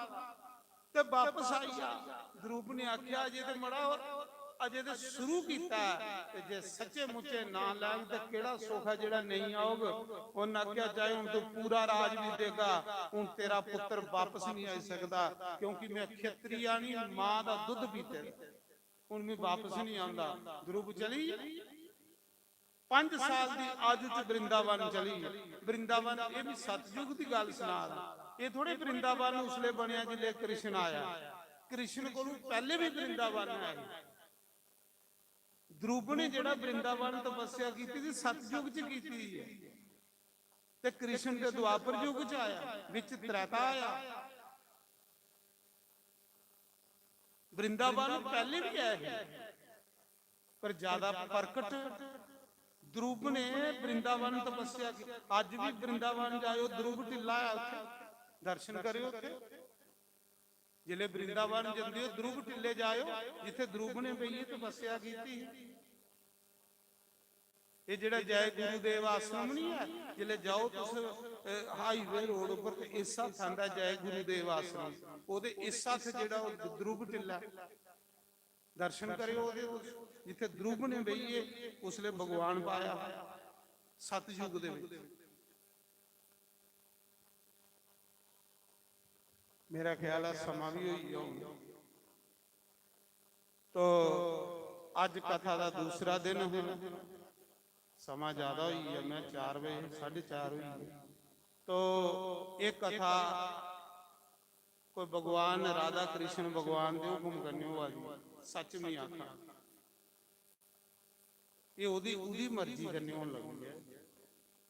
ते वापस आई जा। ध्रुव ने आख्या अजे ते मड़ा अजे ते शुरू कीता, ते जे सच्चे मुच्चे ना लैन ते केड़ा सुख है जेड़ा नहीं आओगे। उन्हें आख्या चाहे हुण तू पूरा राज भी देगा, हुण तेरा पुत्र वापस नहीं आ सकता, क्योंकि मैं क्षत्रिया नहीं, मां दा दुध पीते, हुण मैं वापस नहीं आंदा। ध्रुव चली 5 साल की आयु च वृंदावन चली। वृंदावन ये भी सतयुग की गल सुना, ये थोड़े वृंदावन उसले बनया जिले कृष्ण आया, कृष्ण को पहले भी वृंदावन है। ध्रुव ने जेड़ा वृंदावन तपस्या की थी सतयुग च की है, ते कृष्ण के द्वापर युग च आया, विच त्रेता आया। वृंदावन पहले भी आया पर ज्यादा प्रकट ध्रुव ने वृंदावन तपस्या की। अज भी वृंदावन जाओ, ध्रुव टिला है उत्थे, दर्शन करियो उत्थे। जिले वृंदावन जांदे हो ध्रुव टिले जाओ, जिथे ध्रुव ने बई तपस्या की। ਇਹ ਜਿਹੜਾ ਜੈ ਗੁਰੂਦੇਵ ਆਸ਼ਰਮ ਨਹੀਂ ਹੈ, ਜਿਲੇ ਜਾਓ ਤੁਸੀਂ ਹਾਈਵੇ ਰੋਡ ਉੱਪਰ ਤੇ ਇਸ ਹੱਥ ਆਂਦਾ ਜੈ ਗੁਰੂਦੇਵ ਆਸ਼ਰਮ, ਉਹਦੇ ਇਸ ਹੱਥ ਜਿਹੜਾ ਉਹ ਧਰੁਵ ਟਿੱਲਾ, ਦਰਸ਼ਨ ਕਰਿਓ ਉਹਦੇ ਜਿੱਥੇ ਧਰੁਵ ਨੇ ਬਈਏ ਉਸਲੇ ਭਗਵਾਨ ਪਾਇਆ ਸਤਯੁਗ ਦੇ ਵਿੱਚ। ਮੇਰਾ ਖਿਆਲ ਹੈ ਸਮਾਂ ਵੀ ਹੋਈ ਜਾਊਗਾ। ਤੋ ਅੱਜ ਕਥਾ ਦਾ ਦੂਸਰਾ ਦਿਨ ਹੈ, ਸਮਾਂ ਜ਼ਿਆਦਾ ਹੋਈ ਹੈ, ਮੈਂ 4 ਵਜੇ 4:30 ਹੋਈ ਹੈ। ਤੋ ਇਹ ਕਥਾ कोई भगवान राधा कृष्ण भगवान दे हुक्म करने वाली सच नहीं आखा, ये ओदी ओदी मर्जी करने होने लगी है,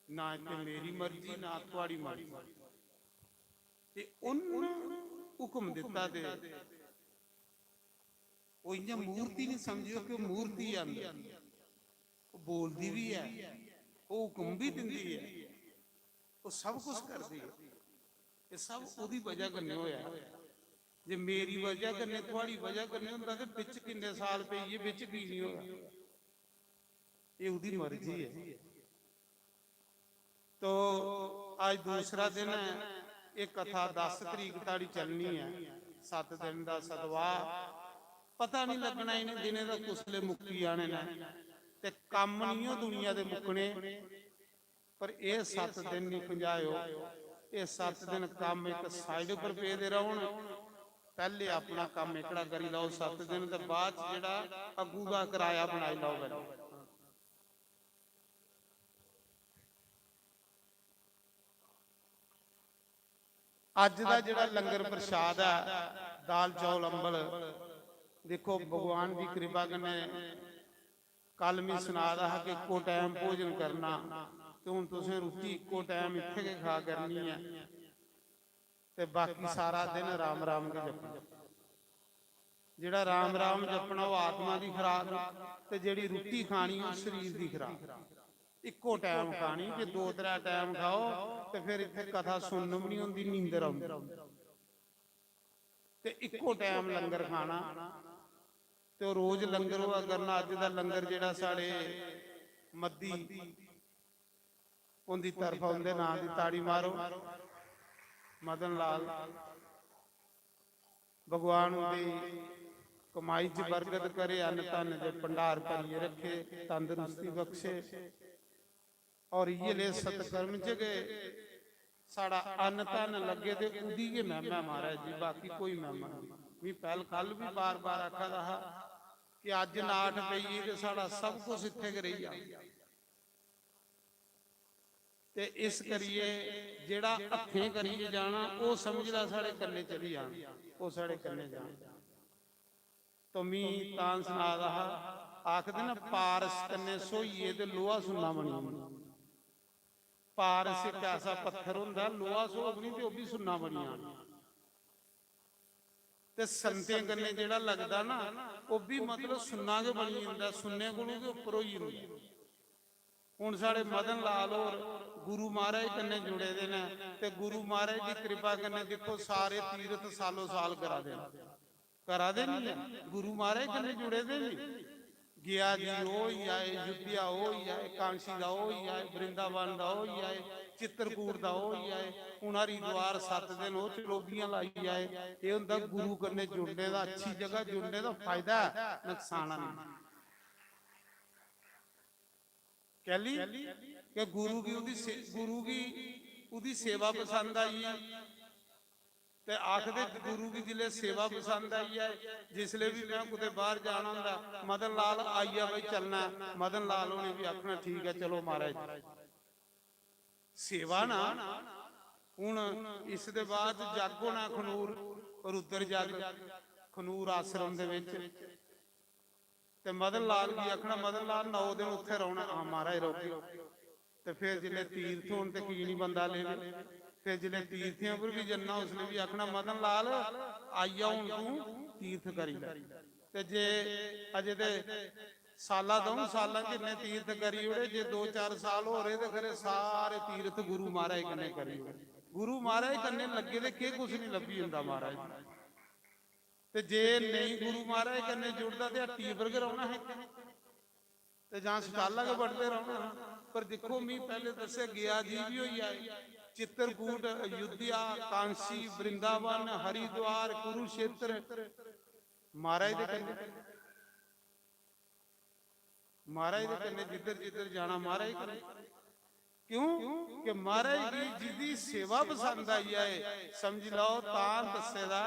ना इतने मेरी मर्जी ना तुम्हारी मर्जी। ते उन हुक्म दिता दे वो इन्हें मूर्ति नहीं समझियो कि मूर्ति आंदी, वो बोलती भी है, वो हुक्म भी दिंदी है, वो सब कुछ करती है। ये सब ओदी वजह करने होया, जे मेरी वजह करने थोड़ी वजह करने होंदा ते विच किन्ने साल पे ये विच की नहीं होया, ये ओदी मर्जी है। तो आज दूसरा दिन है, एक कथा 10 तरीक ताड़ी चलनी है, 7 दिन का सतवाह, पता नहीं लगना इन्हें दिने का कुसले मुक्की आने ना, ते काम नहीं हो दुनिया दे मुकने, पर ये 7 दिन नहीं पंजायो, ये 7 दिन काम एक साइड पर पे दे रहो, पहले अपना काम एकड़ा करी लो 7 दिन के बाद जेड़ा अगू का किराया बनाई लो। अज का जेड़ा लंगर प्रसाद है दाल चौल अंबल, देखो भगवान की कृपा कने कल मैं सुना रहा कि इको टाइम भोजन करना, तो हुण तुसीं रोटी इको टाइम इत्थे के खा करनी है, ते बाकी सारा दिन राम राम के जपना। जिहड़ा राम राम जपना वो आत्मा की खुराक, ते जिहड़ी रोटी खानी वो शरीर की खुराक। इको टाइम खानी, जे 2-3 टाइम खाओ तो फिर इत्थे कथा सुनन भी नहीं होंदी, नींदर आउंदी। ते इको टाइम लंगर खाना, ते रोज लंगर हुआ करना। अज दा लंगर जिहड़ा साडे मद्दी उनकी तरफ उनके नाम की ताड़ी मारो, मदन लाल भगवान उनकी कमाई च बरकत करे, अन्न धन के भंडार भरिए रखे, तंदुरुस्ती बख्शे, और ये ले सतकर्म च गए साड़ा अन्न धन लगे तो उदी के महिमा महाराज जी, बाकी कोई महिमा नहीं। मैं पहल कल भी बार बार आखा रहा कि अज नाठ पईए तो साड़ा सब कुछ इत्थे के रही आ, ते इस करिए जेड़ा हत्थें करिए जाना वो समझदा साढ़े कन्ने चली जाना, वो साढ़े कन्ने जाना। तो मी तां सुना रहा आखदे ना पारस कन्ने सोईए ते लोहा सुन्ना बनी। पारस एक ऐसा पत्थर हुंदा, लोहा सोगनी ते ओह भी सुन्ना बनी जाना। ते संतें कन्ने जेड़ा लगदा ना वो भी मतलब सुन्ना के बनी जांदा, सुन्ने कोलों के उपर होई जांदा। हुण साढ़े मदन लाल और गुरु महाराज कन्ने जुड़े दे ने, ते गुरु महाराज की कृपा कन्ने देखो सारे तीरथ सालों साल करा दे नहीं, गुरु महाराज कन्ने जुड़े दे नहीं। गया जी हो ही आए, युद्धिया हो ही आए, कांसी का हो ही आए, वृंदावन का हो ही आए, चित्रकूट का हो ही आए, हुण हरिद्वार 7 दिन हो चलोबियां लाई आए। ये हुंदा गुरु कन्ने जुड़ने का, अच्छी जगह जुड़ने का फायदा है, नुकसान नहीं। कहली कि गुरु की उदी सेवा पसंद आई है, ते आखदे गुरु की जिले सेवा पसंद आई है। जिसले भी मैं कुते बाहर जाना हुंदा, मदन लाल आइया भाई चलना, मदन लाल ने भी आखना ठीक है चलो महाराज। सेवा ना हुण इस दे बाद जग होना खनूर, रुद्र जग खनूर आश्रम दे विच, ते मदन लाल की आखना मदन लाल 9 दिन उत्थे रहना। हाँ महाराज रहो। ते फिर जिले तीर्थ होण ते की नहीं बंदा लेने, फिर जिले तीर्थियों पर भी जन्ना उसने भी आखना मदन लाल आइया हुण तू तीर्थ करी ले। ते जे अजे ते साला दो साल किन्ने तीर्थ करी ओड़े, जे 2-4 साल हो रहे तो फिर सारे तीर्थ गुरु महाराज कन्ने करी ओड़े। गुरु महाराज कन्ने लगे ते के कुछ नहीं लभी हुंदा महाराज। ते जे नहीं गुरु महाराज कन्ने जुड़दा ते हट्टी पर कराउणा है। ਤੇ ਜਾਂ ਸਟਾਲਾਂ ਕੇ ਵੱਢਦੇ ਰਹੋ। ਪਰ ਦੇਖੋ ਮੀਂਹ ਪਹਿਲੇ ਦੱਸਿਆ ਗਿਆ ਜੀ ਵੀ ਹੋਈ ਆਏ चित्रकूट, अयोध्या, कांसी, वृंदावन, हरिद्वार, कुरुक्षेत्र महाराज दे कन्ने जिधर जिधर जाना महाराज कन्ने। क्यों कि महाराज की जिदी सेवा पसंद आई है समझ लो तां दसेदा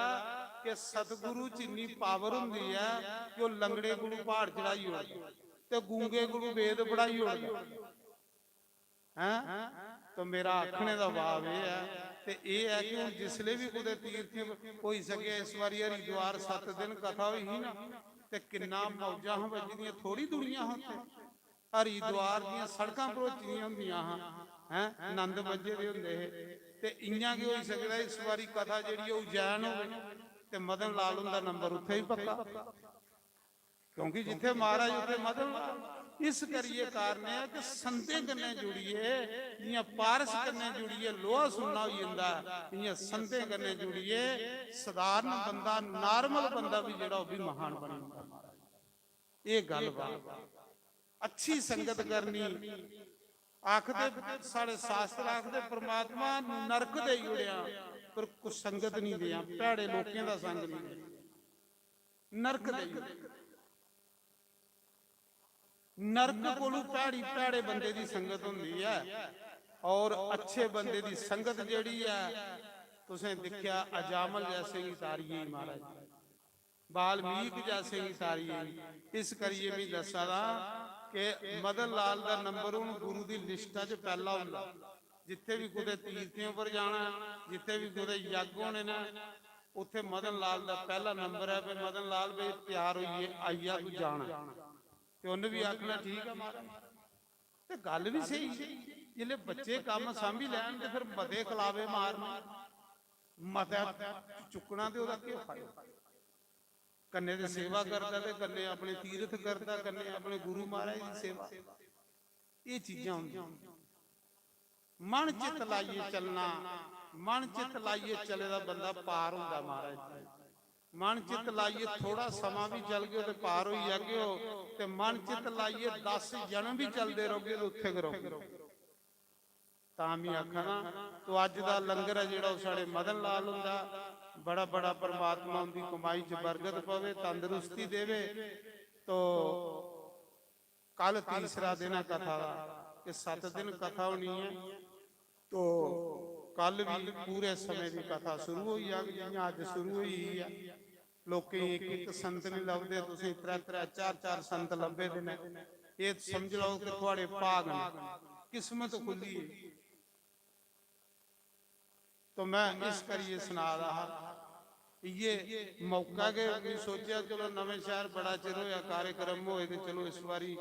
कि सतगुरु च इन्नी पावर हुंदी है कि वो लंगड़े गुरु पहाड़ चढ़ाई ओड़दा ते गूंगे गुरु वेद पढ़ाई ओड़दा है। तो मेरा आखने का भाव यह है ते यह है कि हुण जिसले भी कुछ तीर्थ हो सके इस बार हरिद्वार 7 दिन कथा हुई ही ना ते किन्ना मौजा वजदियां थोड़ी दुनिया होते हरिद्वार दी सड़कां भरोचियां हुंदियां हैं आनंद वजे दे हुंदे ते इयां कि हो सकदा इस बारी कथा जिहड़ी उज्जैन होवे ते मदन लाल उंदा नंबर उत्थे ही पक्का क्योंकि जिथे महाराज उत्थे मदन लाल। इस करिए कारण है कि संते कन्ने जुड़िए जियां पारस कन्ने जुड़िए लोहा सुनना हो जांदा इयां संते कन्ने जुड़िए साधारण बंदा नॉर्मल बंदा भी जेड़ा भी महान बन जांदा। ये गल बात अच्छी संगत करनी आखदे साडे शास्त्र आखदे परमात्मा नरक दे जुड़िया पर कुछ संगत नहीं दिया भैड़े लोकें दा संग नहीं नरक दे नरक कोलू भैड़ी भैड़े बंदे दी संगत हुंदी है और अच्छे बंदे दी संगत जेड़ी है तुसें देखिया अजामल जैसे की तारीए महाराज बाल्मीक जैसे की तारीए। इस करिए भी दसा दा कि मदन लाल दा नंबर हुण गुरु दी लिस्टां च पहला हुंदा जिथे भी कुते तीर्थियों पर जाना जिथे भी कुते यज्ञ होने ने उत्थे मदन लाल दा पहला नंबर है। मदन लाल भी तैयार होइए आइया तू जाना ते उन्हें भी आखना ठीक है महाराज ते गल भी सही जिले बच्चे काम सांभी लैन ते फिर मते खलावे मारना मता चुकना ते ओदा की फायदा कन्ने दी सेवा करदा ते कन्ने अपने तीर्थ करदा कन्ने अपने गुरु महाराज दी सेवा ये चीजां हुंदियां। मन चित लाइए चलना मन चित लाइए चले दा बंदा पार हुंदा महाराज मन चित लाइए थोड़ा समा भी चल गए तो पार हो जागे हो ते मन चित लाइए 10 जन्म भी चलते रहोगे तो उत्थे करोगे तामी आखना। तो अज दा लंगर है जिहड़ा साडे मदन लाल हुंदा बड़ा बड़ा परमात्मा उनकी कमाई च बरकत पवे तंदुरुस्ती देवे। तो कल तीसरा दिन है कथा का कि 7 दिन कथा होनी है तो कल भी पूरे समय की कथा शुरू हुई है जियां अज शुरू हुई है। लोग एक एक संत नहीं लभदे तुसीं 3-4 संत लभे दे ने ये समझ लो कि तुहाडे भाग ने किस्मत खुली है। तो मैं इस करिए सुना रहा ये मौका के सोचा चलो नवे शहर बड़ा चिर होया कार्यक्रम होए ते चलो इस बारी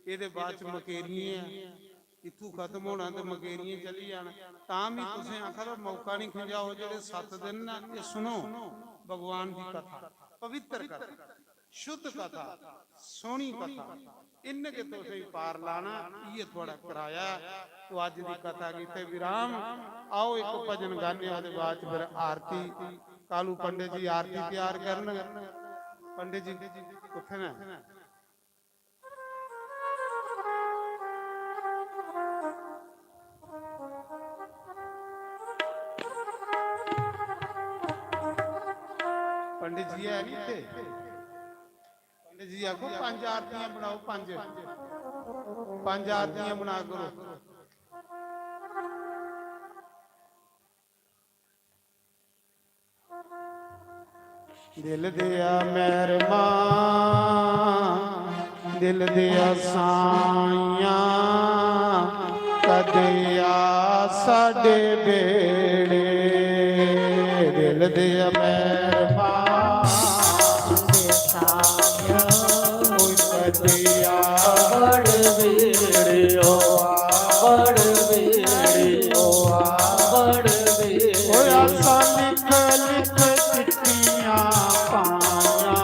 इहदे बाद च मकेरियां इत्थू खत्म होना तो मकेरियां चली जाना तां भी तुसीं आखो मौका नहीं खंजाओ जेडे 7 दिन ना ये सुनो भगवान की कथा पवित्र कथा शुद्ध कथा सोहनी कथा इनके तुसीं पार लाना ये थोड़ा कराया। तो अज की कथा किथे विराम आओ एक भजन गाने ओहदे बाद फिर आरती कालू पंडित जी आरती तैयार करन पंडित जी किथे ने पंडित जी है नहीं थे पंडित जी आखो 5 आरतियां बनाओ 5 आरतियां बना करो। दिल दिया मेहरबान दिल दिया साइया कदिया साडे बेड़े दिल दिया मेहरबान कदिया बड़ बेड़ियो बड़ बेड़ियो बड़ बेड़ियो आसा लिख लिख चिट्ठियां पाया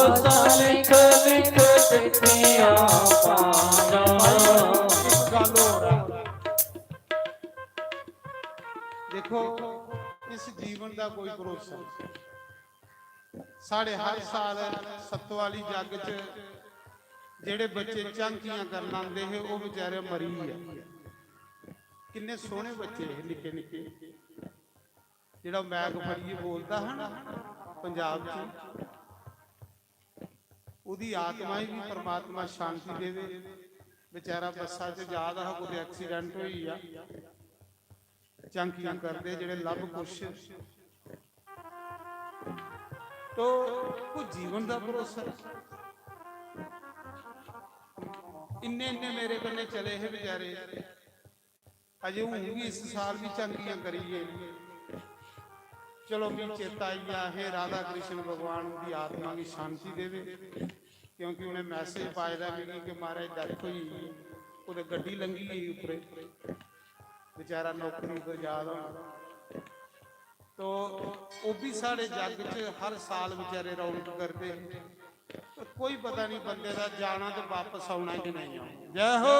आसा लिख लिख चिट्ठियां पाया। देखो इस जीवन का कोई भरोसा साढ़े हर साल सत्तवाली जग च ਜਿਹੜੇ ਬੱਚੇ ਝਾਂਕੀਆਂ ਕਰਨ ਆਉਂਦੇ ਹੈ ਉਹ ਵਿਚਾਰੇ ਮਰੀ ਆ। ਕਿੰਨੇ ਸੋਹਣੇ ਬੱਚੇ ਨਿੱਕੇ ਨਿੱਕੇ, ਜਿਹੜਾ ਮੈਗ ਫੜੀਏ ਬੋਲਦਾ ਹੈ ਨਾ ਪੰਜਾਬ 'ਚ, ਉਹਦੀ ਆਤਮਾ ਹੀ ਵੀ ਪਰਮਾਤਮਾ ਸ਼ਾਂਤੀ ਦੇਵੇ। ਵਿਚਾਰਾ ਬੱਸਾਂ 'ਚ ਜਾ ਰਿਹਾ, ਕੋਈ ਐਕਸੀਡੈਂਟ ਹੋਈ ਆ, ਝਾਂਕੀਆਂ ਕਰਦੇ ਜਿਹੜੇ ਲੱਭ ਕੁਛ ਤੋ ਕੋਈ ਜੀਵਨ ਦਾ ਭਰੋਸਾ। ਇੰਨੇ ਇੰਨੇ ਮੇਰੇ ਕੰਨੇ ਚਲੇ ਹੈ ਵਿਚਾਰੇ, ਅਜੇ ਹੁਣ ਵੀ ਇਸ ਸਾਲ ਵੀ ਝਾਂਕੀਆਂ ਕਰੀਏ। ਚਲੋ ਵੀ ਚੇਤਾ ਆਈਆ ਹੈ ਰਾਧਾ ਕ੍ਰਿਸ਼ਨ ਭਗਵਾਨ ਦੀ ਆਤਮਾ ਦੀ ਸ਼ਾਂਤੀ ਦੇਵੇ, ਕਿਉਂਕਿ ਉਹਨੇ ਮੈਸੇਜ ਪਾਇਆ ਦਾ ਕਿ ਮਹਾਰਾਜ ਡੈਥ ਹੋਈ, ਉਹਦੇ ਗੱਡੀ ਲੰਘੀ ਗਈ ਉੱਪਰੇ, ਵਿਚਾਰਾ ਨੌਕਰੀ ਤੋਂ ਯਾਦ ਆਉਣਾ। ਤੋ ਉਹ ਵੀ ਸਾਡੇ ਜੱਗ 'ਚ ਹਰ ਸਾਲ ਵਿਚਾਰੇ ਰੌਣਕ ਕਰਦੇ, ਕੋਈ ਪਤਾ ਨਹੀਂ ਬੰਦੇ ਦਾ ਜਾਣਾ ਤੇ ਵਾਪਸ ਆਉਣਾ ਕਿ ਨਹੀਂ ਆਉਣਾ। ਜੈ ਹੋ।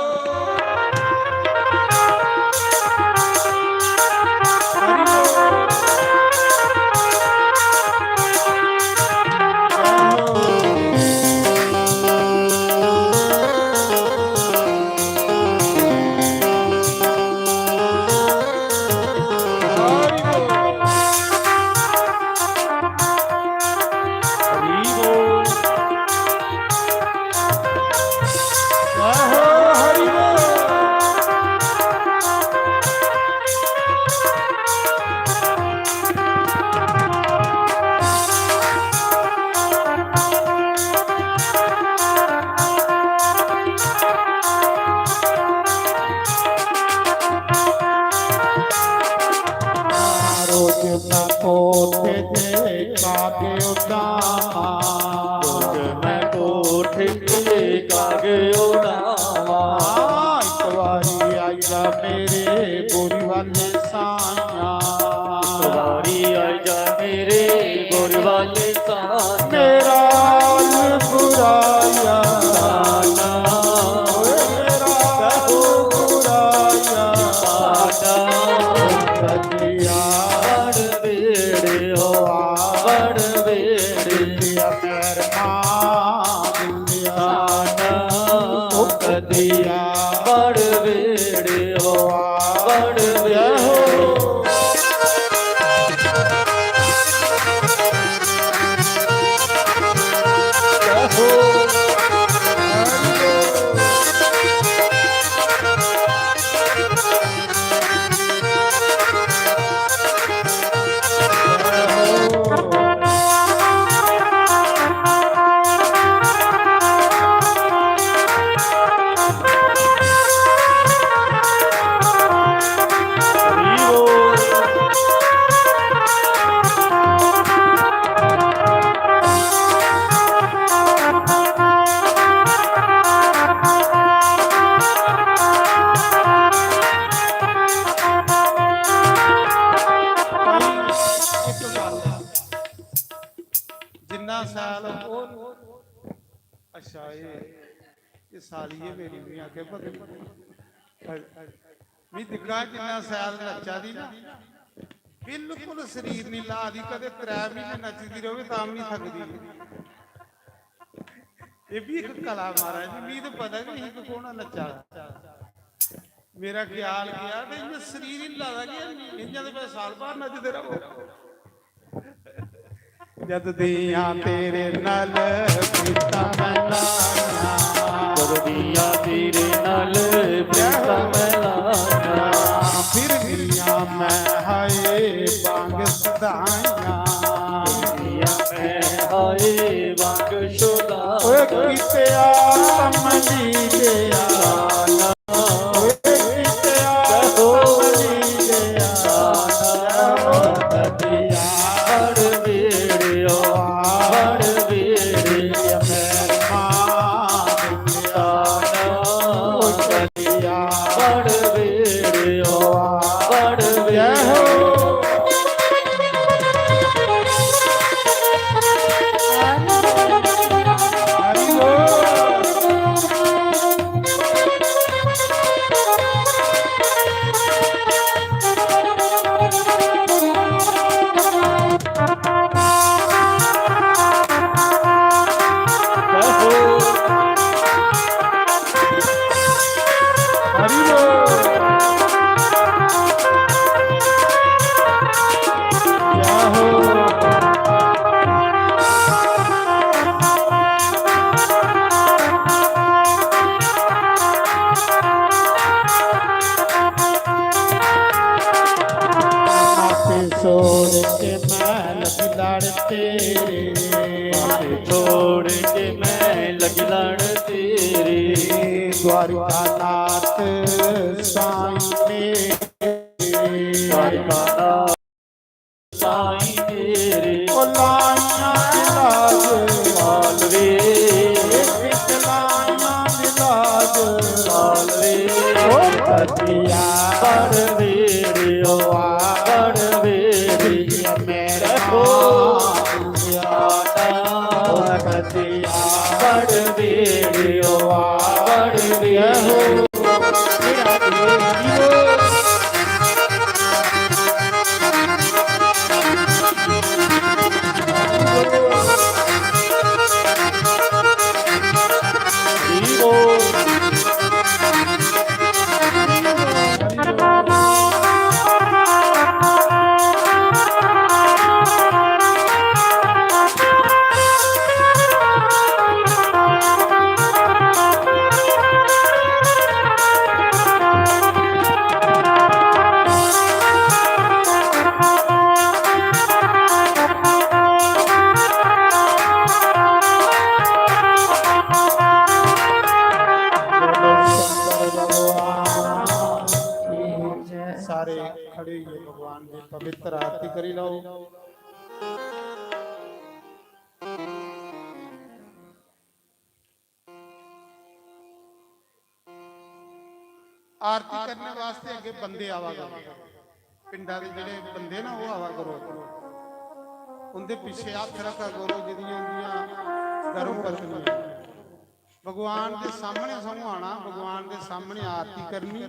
ਸਾਲੀਏ ਮੇਰੀ ਵੀ ਆ ਕੇ ਵੀ ਦਿਖਾ ਕਿੰਨਾ ਸਾਲ ਨੱਚਾ ਦੀ ਨਾ, ਬਿਲਕੁਲ ਸਰੀਰ ਨਹੀਂ ਲਾਦੀ, ਕਦੇ 3 ਮਹੀਨੇ ਨੱਚਦੀ ਰਹੇ ਤਾਂ ਵੀ ਥੱਕਦੀ। ਇਹ ਵੀ ਇੱਕ ਕਲਾ ਮਹਾਰਾਜ ਜੀ, ਮੈਨੂੰ ਤਾਂ ਪਤਾ ਨਹੀਂ ਕਿ ਕੋਣਾ ਨੱਚਾ। ਮੇਰਾ ਖਿਆਲ ਗਿਆ ਤੇ ਇਹ ਸਰੀਰ ਹੀ ਲਾਦਾ ਕਿ ਇੰਜਾਂ ਦੇ ਮੈਂ ਸਾਲ ਬਾਅਦ ਨੱਚਦੇ ਰਹੋ। ਜਦ ਦੀਆਂ ਤੇਰੇ ਨਾਲ ਪ੍ਰੀਤਾਂ ਮੈਂ ਲਾਈਆਂ, ਜਦ ਦੀਆਂ ਤੇਰੇ ਨਾਲ ਪ੍ਰੀਤਾਂ ਮੈਂ ਲਾਈਆਂ, ਫਿਰ ਦੀਆਂ ਮੈਂ ਹਾਏ ਵਾਂਗ ਸਦਾਈਆਂ, ਮੈਂ ਹਾਏ ਵਾਂਗ ਸ਼ੁਦਾ। ਓਏ ਕੀਤੇ ਆਮਲੀ ਦੇ ਆਨਾ, ਓਏ ਕੀਤੇ ਆਮਲੀ ਦੇ ਆਨਾ, ਤਦੀਆ ਵੜ ਵੇੜਿਓ ਵੜ ਵੇੜੇ ਮੇਰੀ ਮਾਂ ਆਨਾ, ਤਦੀਆ ਵੜ ਵੇੜਿਓ ਵੜ ਜੈ ਵੇੜੇ। ਹੋ। छोड़ के मैं लगी लड़ तेरे, हाथ छोड़ के मैं लगी लड़ तेरे, द्वारका नाथ साईं मेरे, द्वारका नाथ साईं मेरे, ओ लाइयां दिलाज लाल वे, लाइयां दिलाज लाल वे, ओ कतिया बड़ वीर ओ बड़ वीर मेरे हो आना कतिया बड़ वीर ओ बड़ वीर हो। सारे खड़े हुए भगवान की पवित्र आरती करी लो। आरती करने वास्ते अगे बंदे आवा करो, पिंडा के जेडे बंदे ना वो आवा करो, उनके पीछे हाथ रखा करो जिदियां उंदियां गर्म पत्नियां भगवान के सामने सानू आना, भगवान के सामने आरती करनी।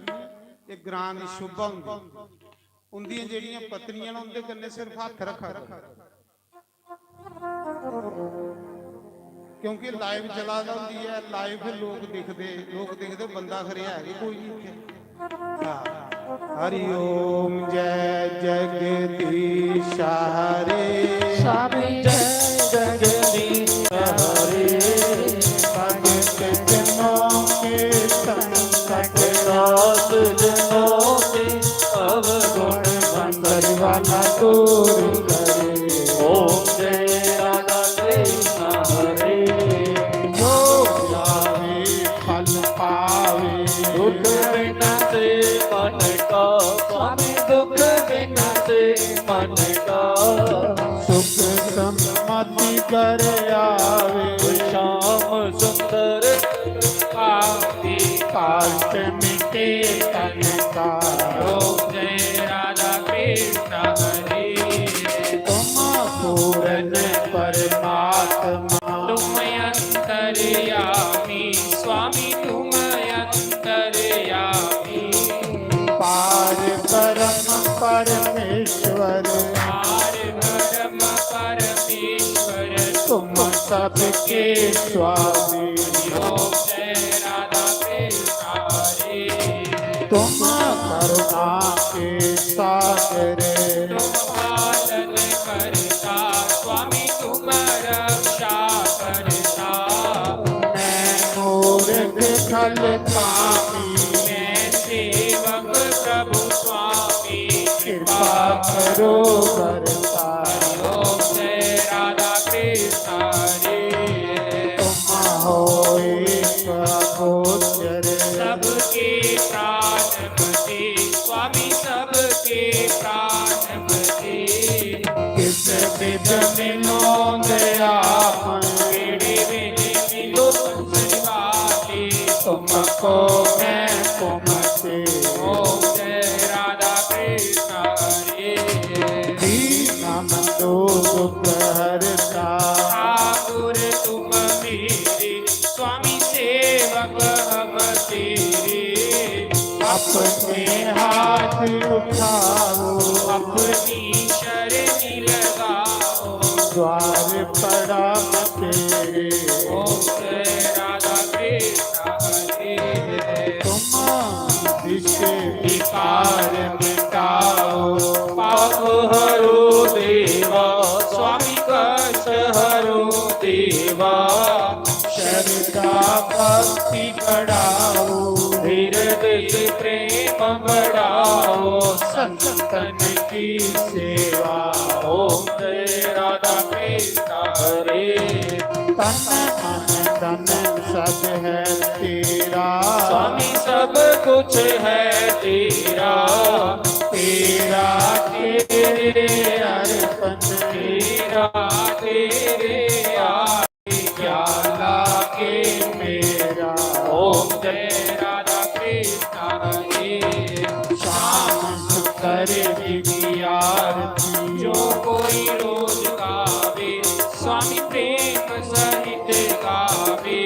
एक ग्रां की शोभा हुंदी, उनदियां जेड़ियां पत्नियां ने उनके कन्ने सिर्फ हाथ रखा करो, क्योंकि लाइव चला होंदी है, लाइव लोग दिखते बंदा खरे है कोई नहीं इत्थे। हरि ओम जय जगदीश हरे, स्वामी जय जगदीश हरे, भगत जनों के संकट दास जनों के अवगुण मंदिर वाला दूर करे। ओम जय राधा कृष्ण हरे, जो आवे फल पावे, दुख बिनते मन का स्वामी, दुख बिनते मन का सुख सम्मति कर आवे। श्याम सुंदर आदि काष्ट मिटे तन का, ओम जय राधा कृष्ण हरे, तुम पूर्ण परमात्मा, तुम अंतर्यामी स्वामी, तुम अंतर्यामी, पार परम परमेश्वर, पार ब्रह्म परमेश्वर, तुम सबके स्वामी। ओम जय राधा कृष्ण हरे, तुम करुणा के सागर, तुम पालन करता स्वामी, तुम रक्षा करता, मैं मूर्ख खल कामी, मैं सेवक प्रभु स्वामी, कृपा करो बरसाई। ओम जय राधा कृष्ण हरे, तुम हो एक अगोचर, सबके प्राणपति स्वामी, सबके प्राणपति, किस विध मिलो दया केड़े वेले मिलो संसवाले, तुमको मैं तुमसे, ओम जय राधा कृष्ण हरे, दीनबंधु दुख हरता, ठाकुर तुम मेरे स्वामी, सेवक हम तेरे, अपने हाथ उठाओ, अपनी शरण लगाओ, द्वार पड़ा तेरे, ओम जय राधा कृष्ण हरे, तुम विषय विकार मिटाओ, पाप हरो देवा स्वामी, कष्ट हरो देवा, श्रद्धा भक्ति बढ़ाओ, हृदय प्रेम बढ़ाओ, संतन की सेवा। ओम जय राधा कृष्ण हरे। तन मन धन सब है तेरा, स्वामी सब कुछ है तेरा, तेरा तेरे अर्पण, तेरा तेरे आगे क्या लागे मेरा। ओम जय राधा कृष्ण हरे। शाम करे की आरती, जो कोई रोज गावे, स्वामी प्रेम सहित गावे,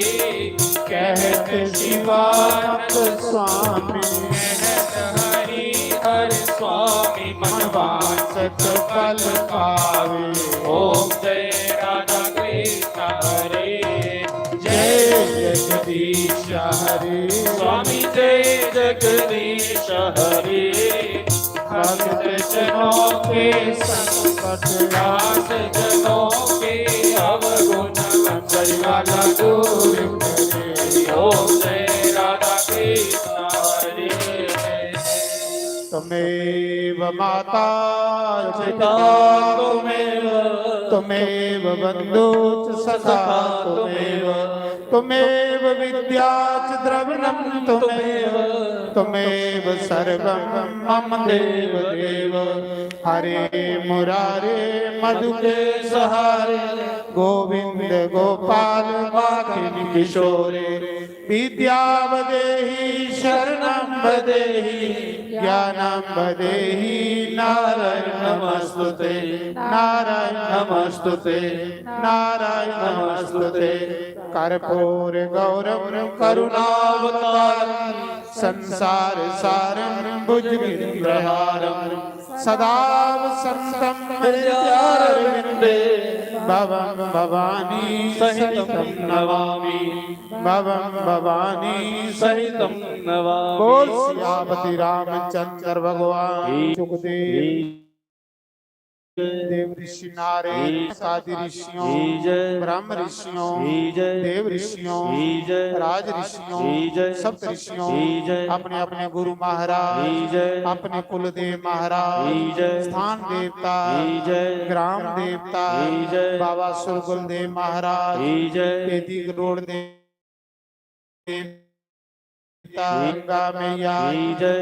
कहते शिवानंद स्वामी, कहत हरि हर स्वामी मनवांसत फल पावे। ओम जय राधा कृष्ण हरे। जय जगदीश हरे, स्वामी जय जगदीश हरे। भक्त जनों के संकट दास जनों के अवगुण मंगल वाला दूर करे। ओम जय राधा कृष्ण हरे। त्वमेव माता च पिता पिता, त्वमेव, त्वमेव बन्धु च सखा, त्वमेव विद्या च द्रविणं, त्वमेव सर्वं मम देव देव। हरे मुरारे मधुके सहारे, गोविंद गोपाल माखिन किशोरे। विद्यावदेहि शरणं वदेहि, ज्ञानं वदेहि नारायण नमस्तुते, नारायण नमस्तुते, नारायण नमस्तुते। कर्पूर गौरम करुणावतारम, संसार सारम भुजगेन्द्रहारम, सदा वसन्तं हृदयारविन्दे। भवं भवानी सहितं नमामि, भवं भवानी सहितं नमामि। बोल सियापति रामचंद्र भगवान। सुखदेव देव ऋषि नारद आदि ऋषियों, ब्रह्म ऋषियों, देव ऋषियों, राज ऋषियों, सप्त ऋषियों, अपने अपने गुरु महाराज, अपने कुल देव महाराज, स्थान देवता, ग्राम देवता, बाबा सुरगुल देव महाराज, तेती करोड़ देव, गंगा मैया,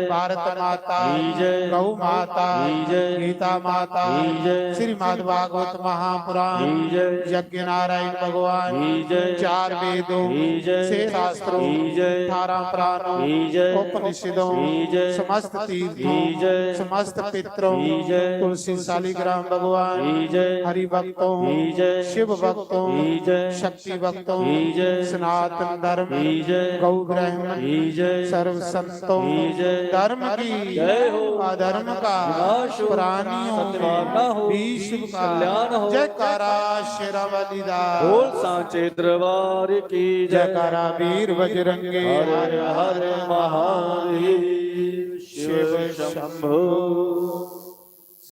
भारत माता, गौ माता, गीता माता, श्री भागवत महापुराण, यज्ञ नारायण भगवान, चार वेदों से शास्त्रों, 18 पुराणों, उपनिषदों, समस्त तीर्थों, समस्त पितरों, तुलसी शालिग्राम भगवान, हरि भक्तों, शिव भक्तों, शक्ति भक्तों, सनातन धर्म, गौ ब्राह्मण, सर्व संतों, धर्म की अधर्म का प्राणियों में विश्व का जयकारा शेरावाली दा। बोल सांचे दरबार की जयकारा वीर बजरंगे, हर हर महादेव शिव शंभो।